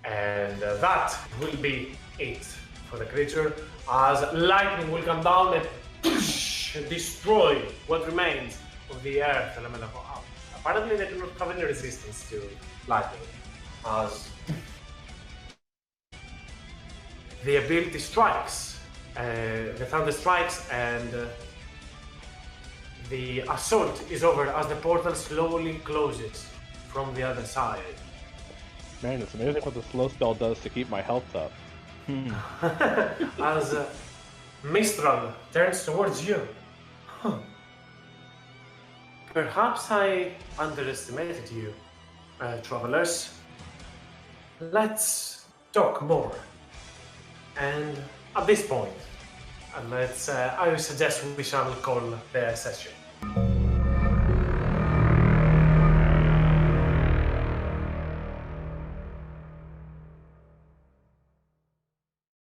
And that will be it for the creature, as lightning will come down and destroy what remains of the earth elemental. Apparently they do not have any resistance to lightning, as the ability strikes. The thunder strikes, and the assault is over as the portal slowly closes from the other side. Man, it's amazing what the slow spell does to keep my health up. As Mistral turns towards you. Huh. Perhaps I underestimated you, travelers. Let's talk more. And at this point, I would suggest we shall call the session.